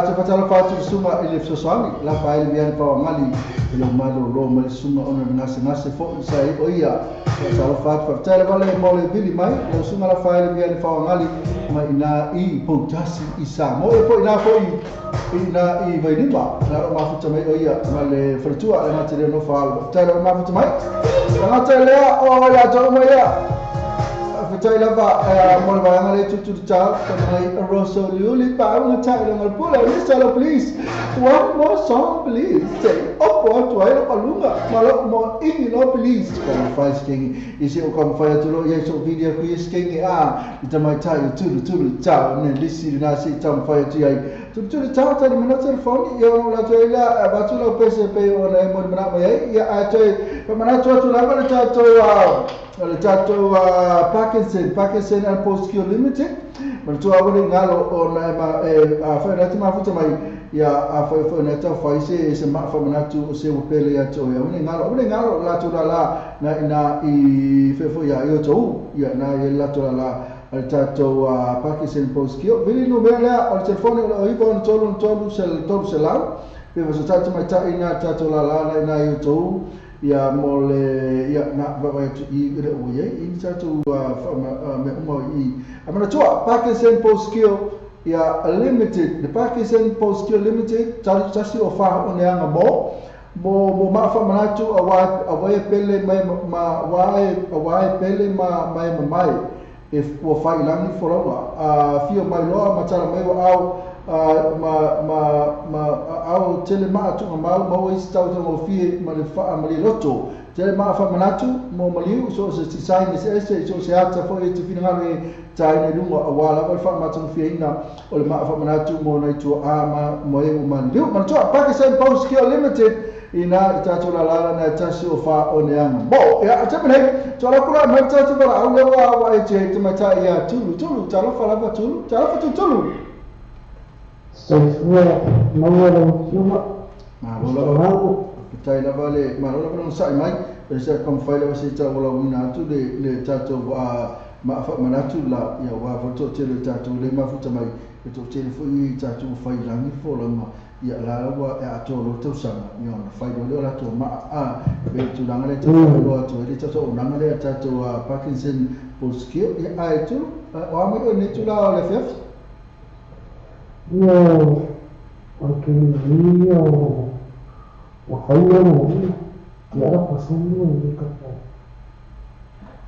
S1: te patala fa tu suma ile fsosami, la fa ile vian pa ngali ile malo lo mal suma ona nase fo sai o ia. Patala fa fa tele vale mo le vili mai, lo suma la fa ile vian pa ngali ma ina I potasi isa. Mo e po ina fo ina I vai limba. Na ma futa mai o ia, ma le fretua le material no fa. Tele ma futa mai. Na tele o ya to mo ia. Fatai lava mo va ngale tu ta mai rosso liuli pa una tai no pula ni please one more song please say opo tu ai la palunga malo mo ini no please para faz king isi o como faz tu lo so video ku is king ita mai tai tu ta ne lisi na si tam faz tu ai tu ta ta ni no telefone yo la tu ila ba tu lo PSP o na mo na mai ya a tu pa mana tu la ba ta tu le tato Pakistan and Postio Limited. Ma tu awale ngalo o na ma fa na tima futa mai ya a fa na ta fa se ma fa na tu se o pele ya to ya ngalo la tu la na I fe fo ya yo to ya na la tu la al tato Pakistan Postio vili no bela al telefone o ipo on tolu sel la pe va tato mai ta ina tato la na yo to ya mole ya na va tu I re o ye I tato me mo I amana tua Pakistan Postio ya limited the Pakistan Postio Limited tasi o fa o ne anga mo ma fa manatu awai pele mai ma awai pele mai if o fa ilani foroga fio mai loa matara mai au au tele ma tu ma istau to fie ma le fa ma le loto tele ma fa manatu mo maliu so se sai ni se so se ata fo e te finanga tai ne lungo awala wal fa ma tu fie ina o le ma fa manatu mo na tu ama mo e ma liu ma tu Pakistan Postio Limited ina tato la na tasi o fa o ne anga bo ya tape nei to la kula ma tato bara au wa e te mata ya tulu talo fa la tulu
S14: so fue no lo chuma
S1: ma lo tai la vale ma lo non sai mai per se con fai la si ta vola una tu le tato ma fa manatu la ya wa foto te le tato le ma futa mai e to te fu I tato fai la ni fo la ma ya la wa e to lo to sama yo na fai lo la to ma be tu la ngale to lo to le to na ngale tato Pakistan Postio e ai tu o ma ni tu la le fef
S14: yo porque yo wa khayru ya pasunu ni ka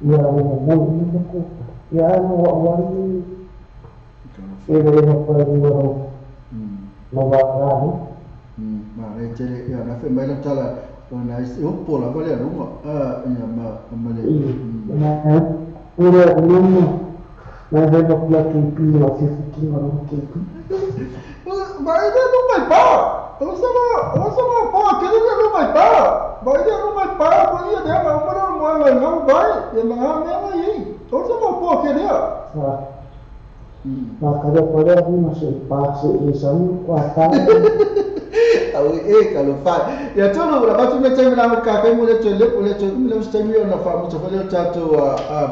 S14: ya wa ni ka ya wa wali e le pa ro no va
S1: ma le tele ya na fe mai la tala ona is o po la vale rungo ya ma le
S14: na pure uno na vedo la tempino si futima no tempo
S1: vai não vai pá você não pá que ele não vai pá vai não vai pá por ia der não vai e não mesmo aí você não pô que ele
S14: ma kada pada ni masih passe isso quatro
S1: au kalau fa ya tolo la batu me temi na ka kai mo le temi na fa mo tofale tato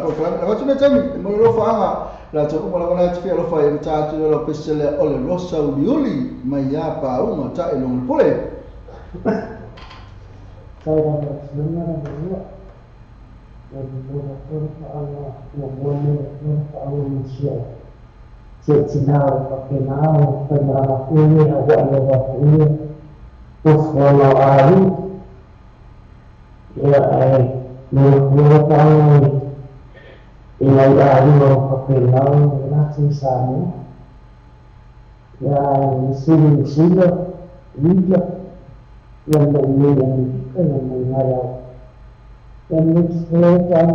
S1: program la batu me temi mo lo fa la to mo la bana tfi lo fa ya tato lo pesele ole rosa uliuli mai ya pa uno ta e lo pole
S14: saya dah sebenarnya dulu dan betul Allah Allah manusia Cina pakenao penama kuye hawa kuye uswala ali ya nur tahu ilai ali pakenao nasi sana ya sila liga yang mengayau yang disebutkan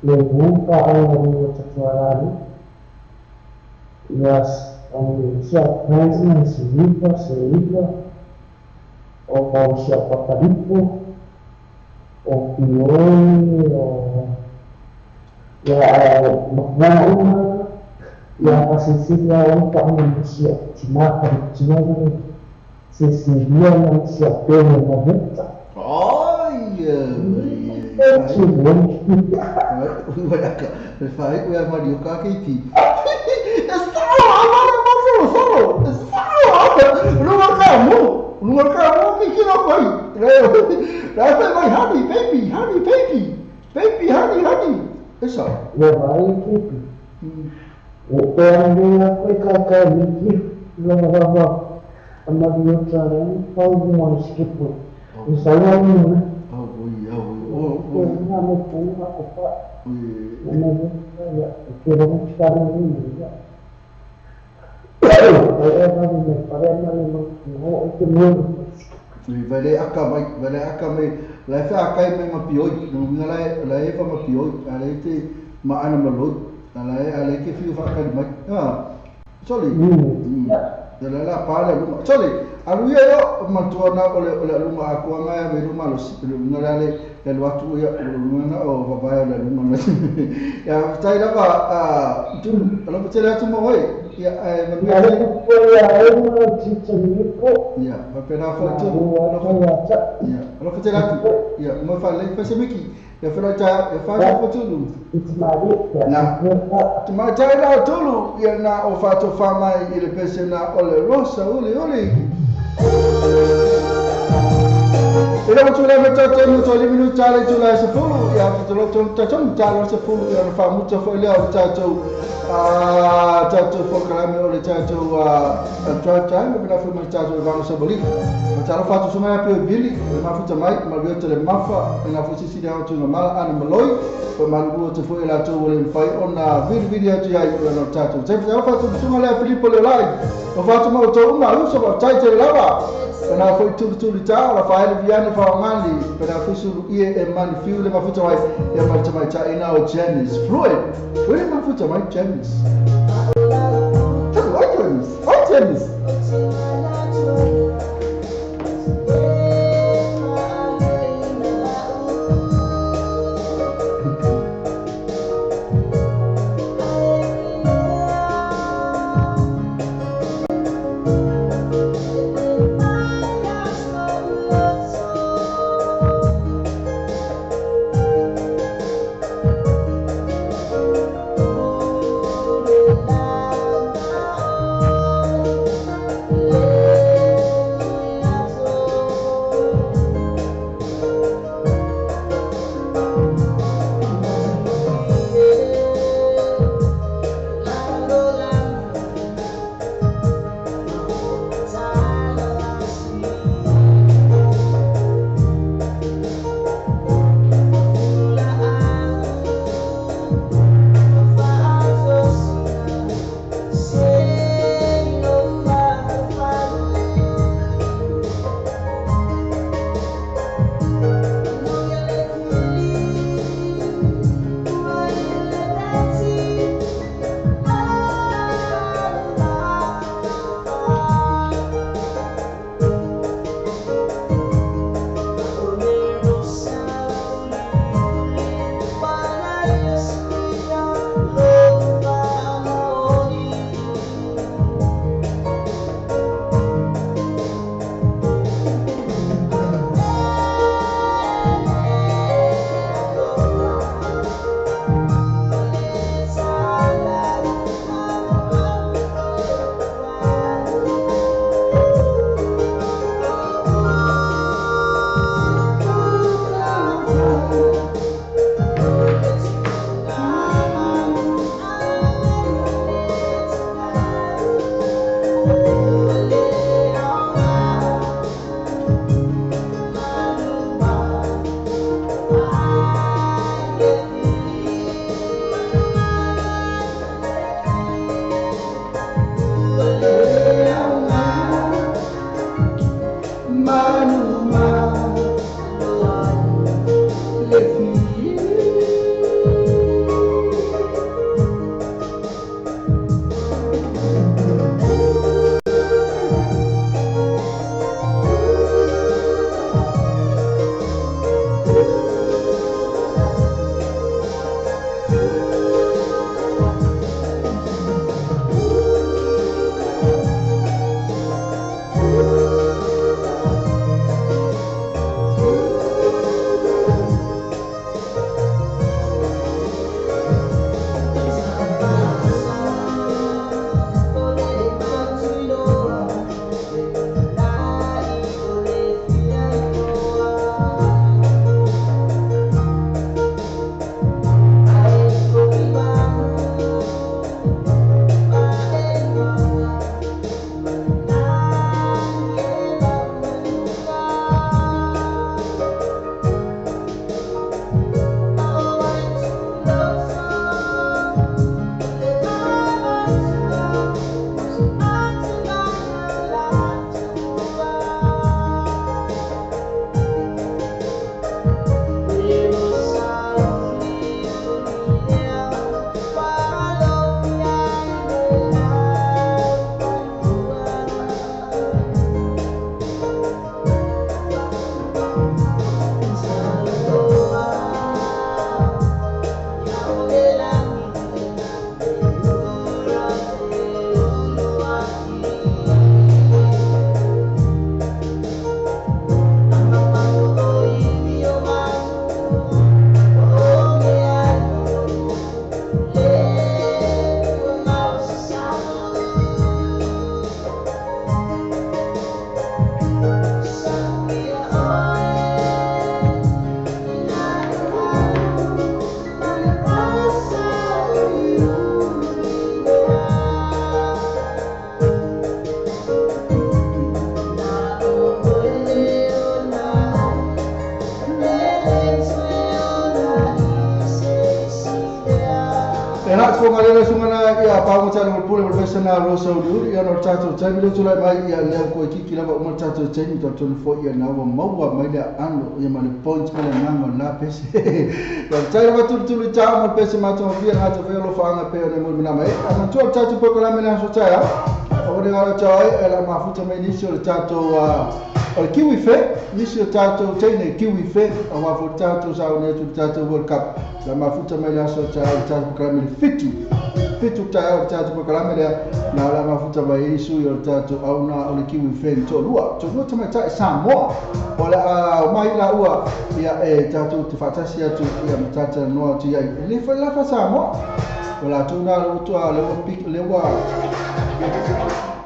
S14: membuka Allah sesuatu Yes, siap presiden sehingga o siapa tadiku o pioi ya makna umar ya pasisinya untuk manusia Cina ini sisi dia yang siap dengan membaca
S1: oh iya Vai aka, fai ku ya Mario ka kiti. Luar kamu kikira koi. Rasa mai honey baby. Esa.
S14: Ya vai kiti. O orang aku kakak mikir lama anak dia cakap kau mau sikit pun. Misalnya ni. Oh, nama pun aku pak. Nama dia kira sekarang ini. Saya
S1: Vale aka mai la fa aka mai mapioi no ngala la e fa mapioi ala te ma ana maloi ala ke fiu fa ka mai soli la pala luma soli alu yo matuana ole luma aku nga me luma lo ngala le watu ya luma o baba ya luma ya tai la ba tu ala putela tu mo ya ya papena foto ya lo putela tu ya mo fa le fa semiki ya fa ta ya fa foto lu na tuma tai la tulu ya na o fa to fa mai ile pese na ole rosa ole Ila mutula metoto mutoli minu chale chula sefulu ya mutolo chom chalo sefulu ya fa mucho fo ile chacho chacho fo kalame ole chacho chacha mbona fo chacho vano saboli mutalo fatu suma ya pe bili mafuta mai mabio tele mafa na fo sisi da tu mala ana maloi fo mangu te fo ila to ole fai ona video tu ya no chacho chacho fatu suma la filipo le lai fo fatu mo to uma uso ba chacho lava Pena foi tudo tal, a faile viane fa mali, pena foi sulu ie e man fiu le mafuta mai, e mafuta mai cha ina o Janis fluid. Wele mafuta mai Janis. Oi Janis. Enak semua kali sungana ia pangu cari berpuluh profesional rosa dulu ia nak catur saya bila tu lagi mai ia leh kau kiki lama umur catur saya ni tu for ia nawa mawa mai dia anu ia mana points mana nama lapis dan saya betul betul cakap mau pesi macam dia hati velo fanga pe ni mau nama aman tu catur program ni langsung saya orang dengar cakap ela mafuta mai ni sur catur kiwi fe ni sur catur saya ni kiwi fe awak for catur saya ni tu catur World Cup la mafuta mai langsung saya catur program ni fitu tayari tatu kwa kalamela na la mafuta ba isu yo tatu au na ole kiwi fen to lua tama ta Samoa wala mai la ua ya tatu tfatasi ya tu ya mtata no tu ya ni fa la fa Samoa wala tu na tu le pik le wa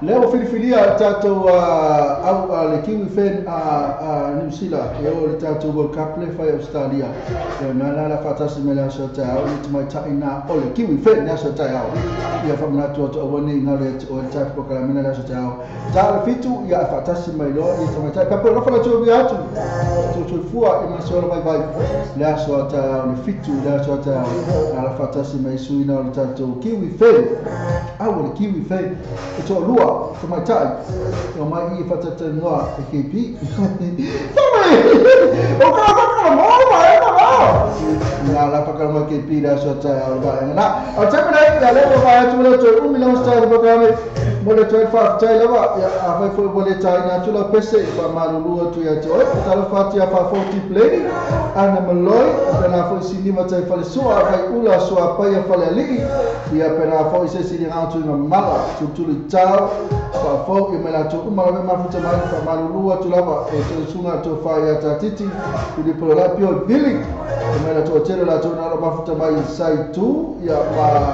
S1: leo filifilia tatu au le kiwi fen New Zealand yo le tatu World Cup le fa Australia na la fatasi mela shota au ni tuma China ole kiwi fen na shota au ya fa mna tu woni ngale o tatu kwa kalamina la shota au ta fitu ya fatasi melo ni tuma ta pa kwa fa tu ya tu fua imasola bye la shota ni fitu la shota na la fatasi mai suina le tatu kiwi fen au le kiwi fen to lua tuma tai o mai I fatata noa KP na la pakal ma KP da sota au ba na au tama na le ba tu le to milhão star programa mole to fa tai lava ya afa foi mole tai na tu la pese fa malulu tu ya to tala fati ya fa 40 play ana maloi na foi sinima tai fa so ai ula so apa ya fa li ya pena foi se sinima tu na mala tu le tau fa fo e mela to uma la mafuta mai fa malulu tu lava e to sunga to fa ya tatiti tu di prolapio dili mela to tele la to na mafuta mai sai tu ya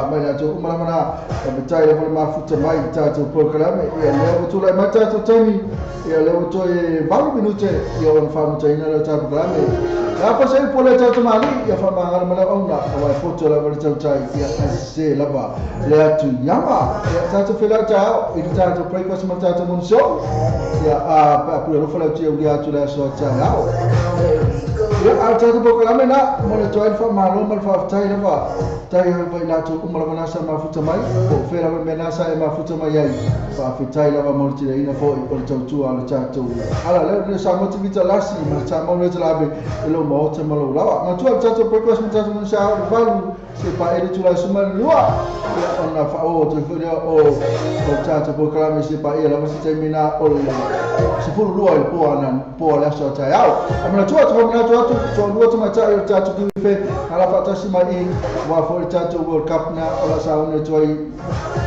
S1: mela to uma mana betai le mafuta mai tatu programa ya leo tu la mata to tani ya leo to e 20 minute ya on fa muta ina la tatu programa apa sai pola tatu mali ya fa mangal mala ona wa foto la verta tai ya se lava le tu yama ya tatu fela ta ita tatu breakfast mata to mun so ya apa ro fala tu ya tu la so ta ya tatu programa na mo to fa malo mal fa tai lava tai vai la tu umra manasa mafuta mai o fera menasa e mafuta mai ai fa fitai lava morti ina fo o tau ala tatu ala le sa mo tivita lasi ma sa mo le labe lo mo te mo lava ma tu tatu breakfast mata to mun sa valu se pa ele tu la suma lua ona fa o to o tatu programa se pa ele ma se termina o se fu lua il po la so ta au ma tu to lua to ma ta tatu ki fe ala fa ta mai wa fo tatu World Cup na ola sa una toi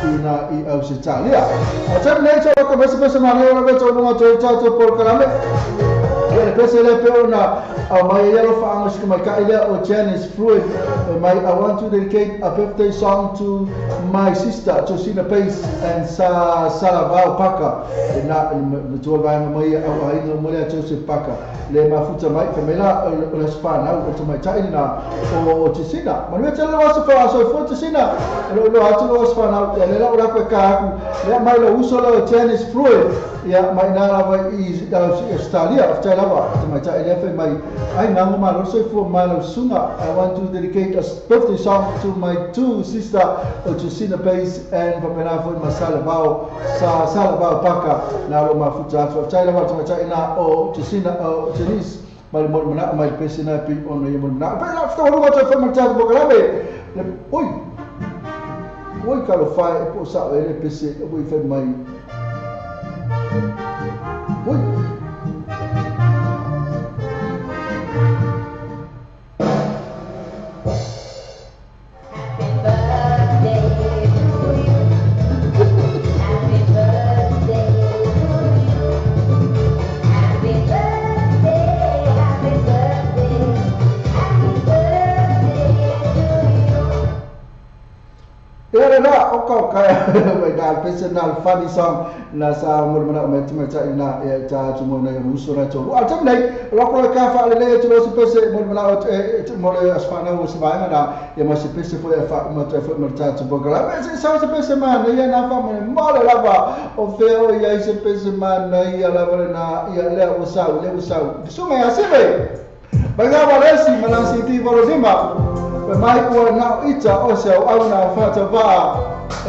S1: ina I Australia acha ne cho ko bese mane ola be to no to tatu por kalame ele pese le pe ona mai yellow fa anga shikma ka ile o Janice Fluid mai I want to dedicate a birthday song to my sister Josina Pace and Salavao Paka na to vai mai ai no mulher Joseph Paka le mafuta mai famela o Spana o to mai China o Josina mas me tele was fa so for Josina lo atu lo Spana le la ora ko ka le mai lo uso lo Janice Fluid ya mai na la vai Australia after lava to mai China mai I now also for Milo Sunga. I want to dedicate a birthday song to my two sister Josina Pace and Pamela for Masalabao Paka. Now mafuta for China to China o Josina o Janice. My mona my pesina pi on the mona. But after all what for my child programe. Oi calo fai po sa ele pese oi fe mai. Oi na o ka mai da personal funny song na sa mo mana mai tuma cha ina ya cha tumo na usura to al tam nei lo ko ka fa le to so pese mo mana mo le asfana o se vai na ya ma se pese foi fa mo to fa mo cha to bogala mas se pese man ya na fa mo le lava o feo ya se pese man ya lava na ya le usau so mai asebe bagava lesi malansi ti volozima pe mai ua na ita o se au na fata ba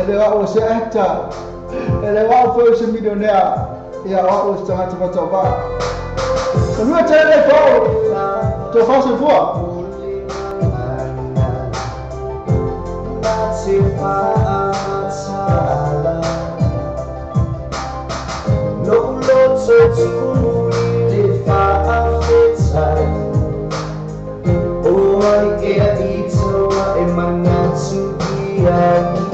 S1: ele wa o se eta ele wa o se milionaire ia o se tangata fata ba no tele fo to fa se fo
S11: no lots of le fa afetai o ai e ito e manatsu iani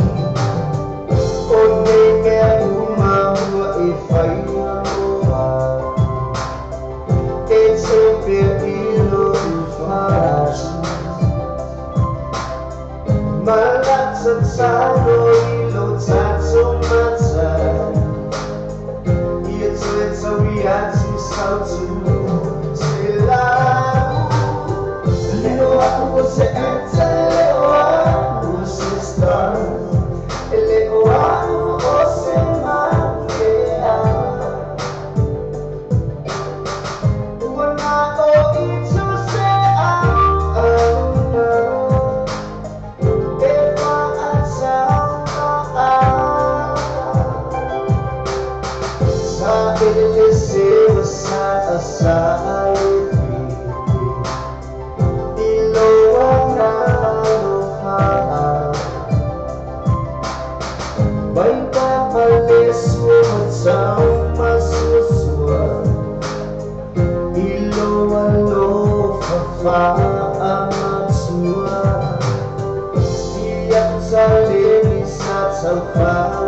S11: o ne me uma e fai e se per ilo faz malazza sano ilo tatso mazza it's a reality so to say la little I was the answer I was the star little I was the man when I go into say if I ele se sa sa ilo ana lo ha vai pa pale sa masua ilo alo fa amasua siap sale sa fa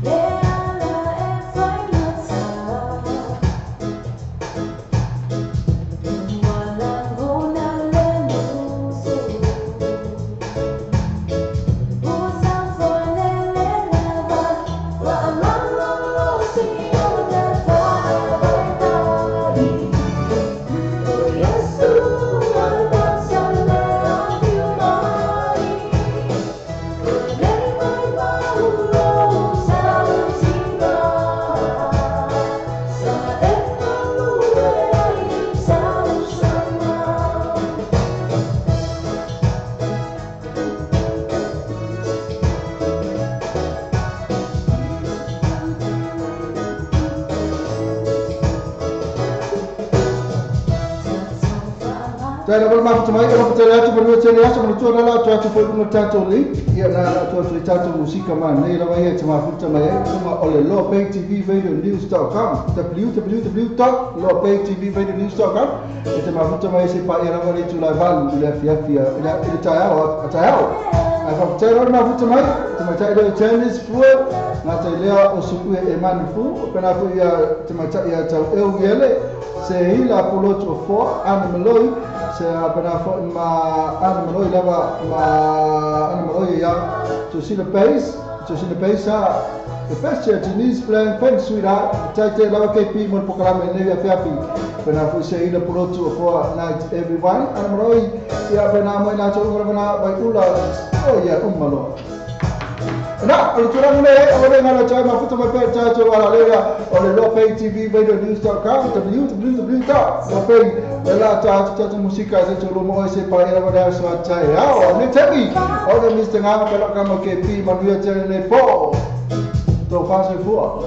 S16: Yeah.
S1: Saya nak maaf sama kalau kita lihat berdua saya rasa menurut adalah cuaca pun tato link ia na cuaca tato musika man nei lawa ia sama futa mai cuma oleh lopaytvradionews.com www.lopaytvradionews.com itu ma futa mai se pa era wali tu la val ila fia ila tayao Aku cakap ma futa mai cuma cakap dia tennis flu na tai lea o suku e man fu pena fu ia cuma cakap ia tau eu gele se ila puloto fo animaloi se pena fo ma animaloi lava ma animaloi ya to see the base the best Chinese playing pen sweetheart tai lava KP mon pokalame ne ya fiafi pena fu se ila puloto fo night everyone animaloi ya pena mo na cho ngora bai ula oh ya umalo Nah, kalau curang ni, orang yang ada cakap mahu tu macam cakap wala lega oleh lopaytvradionews.com www.lopay adalah cakap musika saya cakap mau saya payah pada suat saya. Oh, ni cakap, orang mesti ngam kalau kamu KP manusia cakap ni po, tu fase fuak.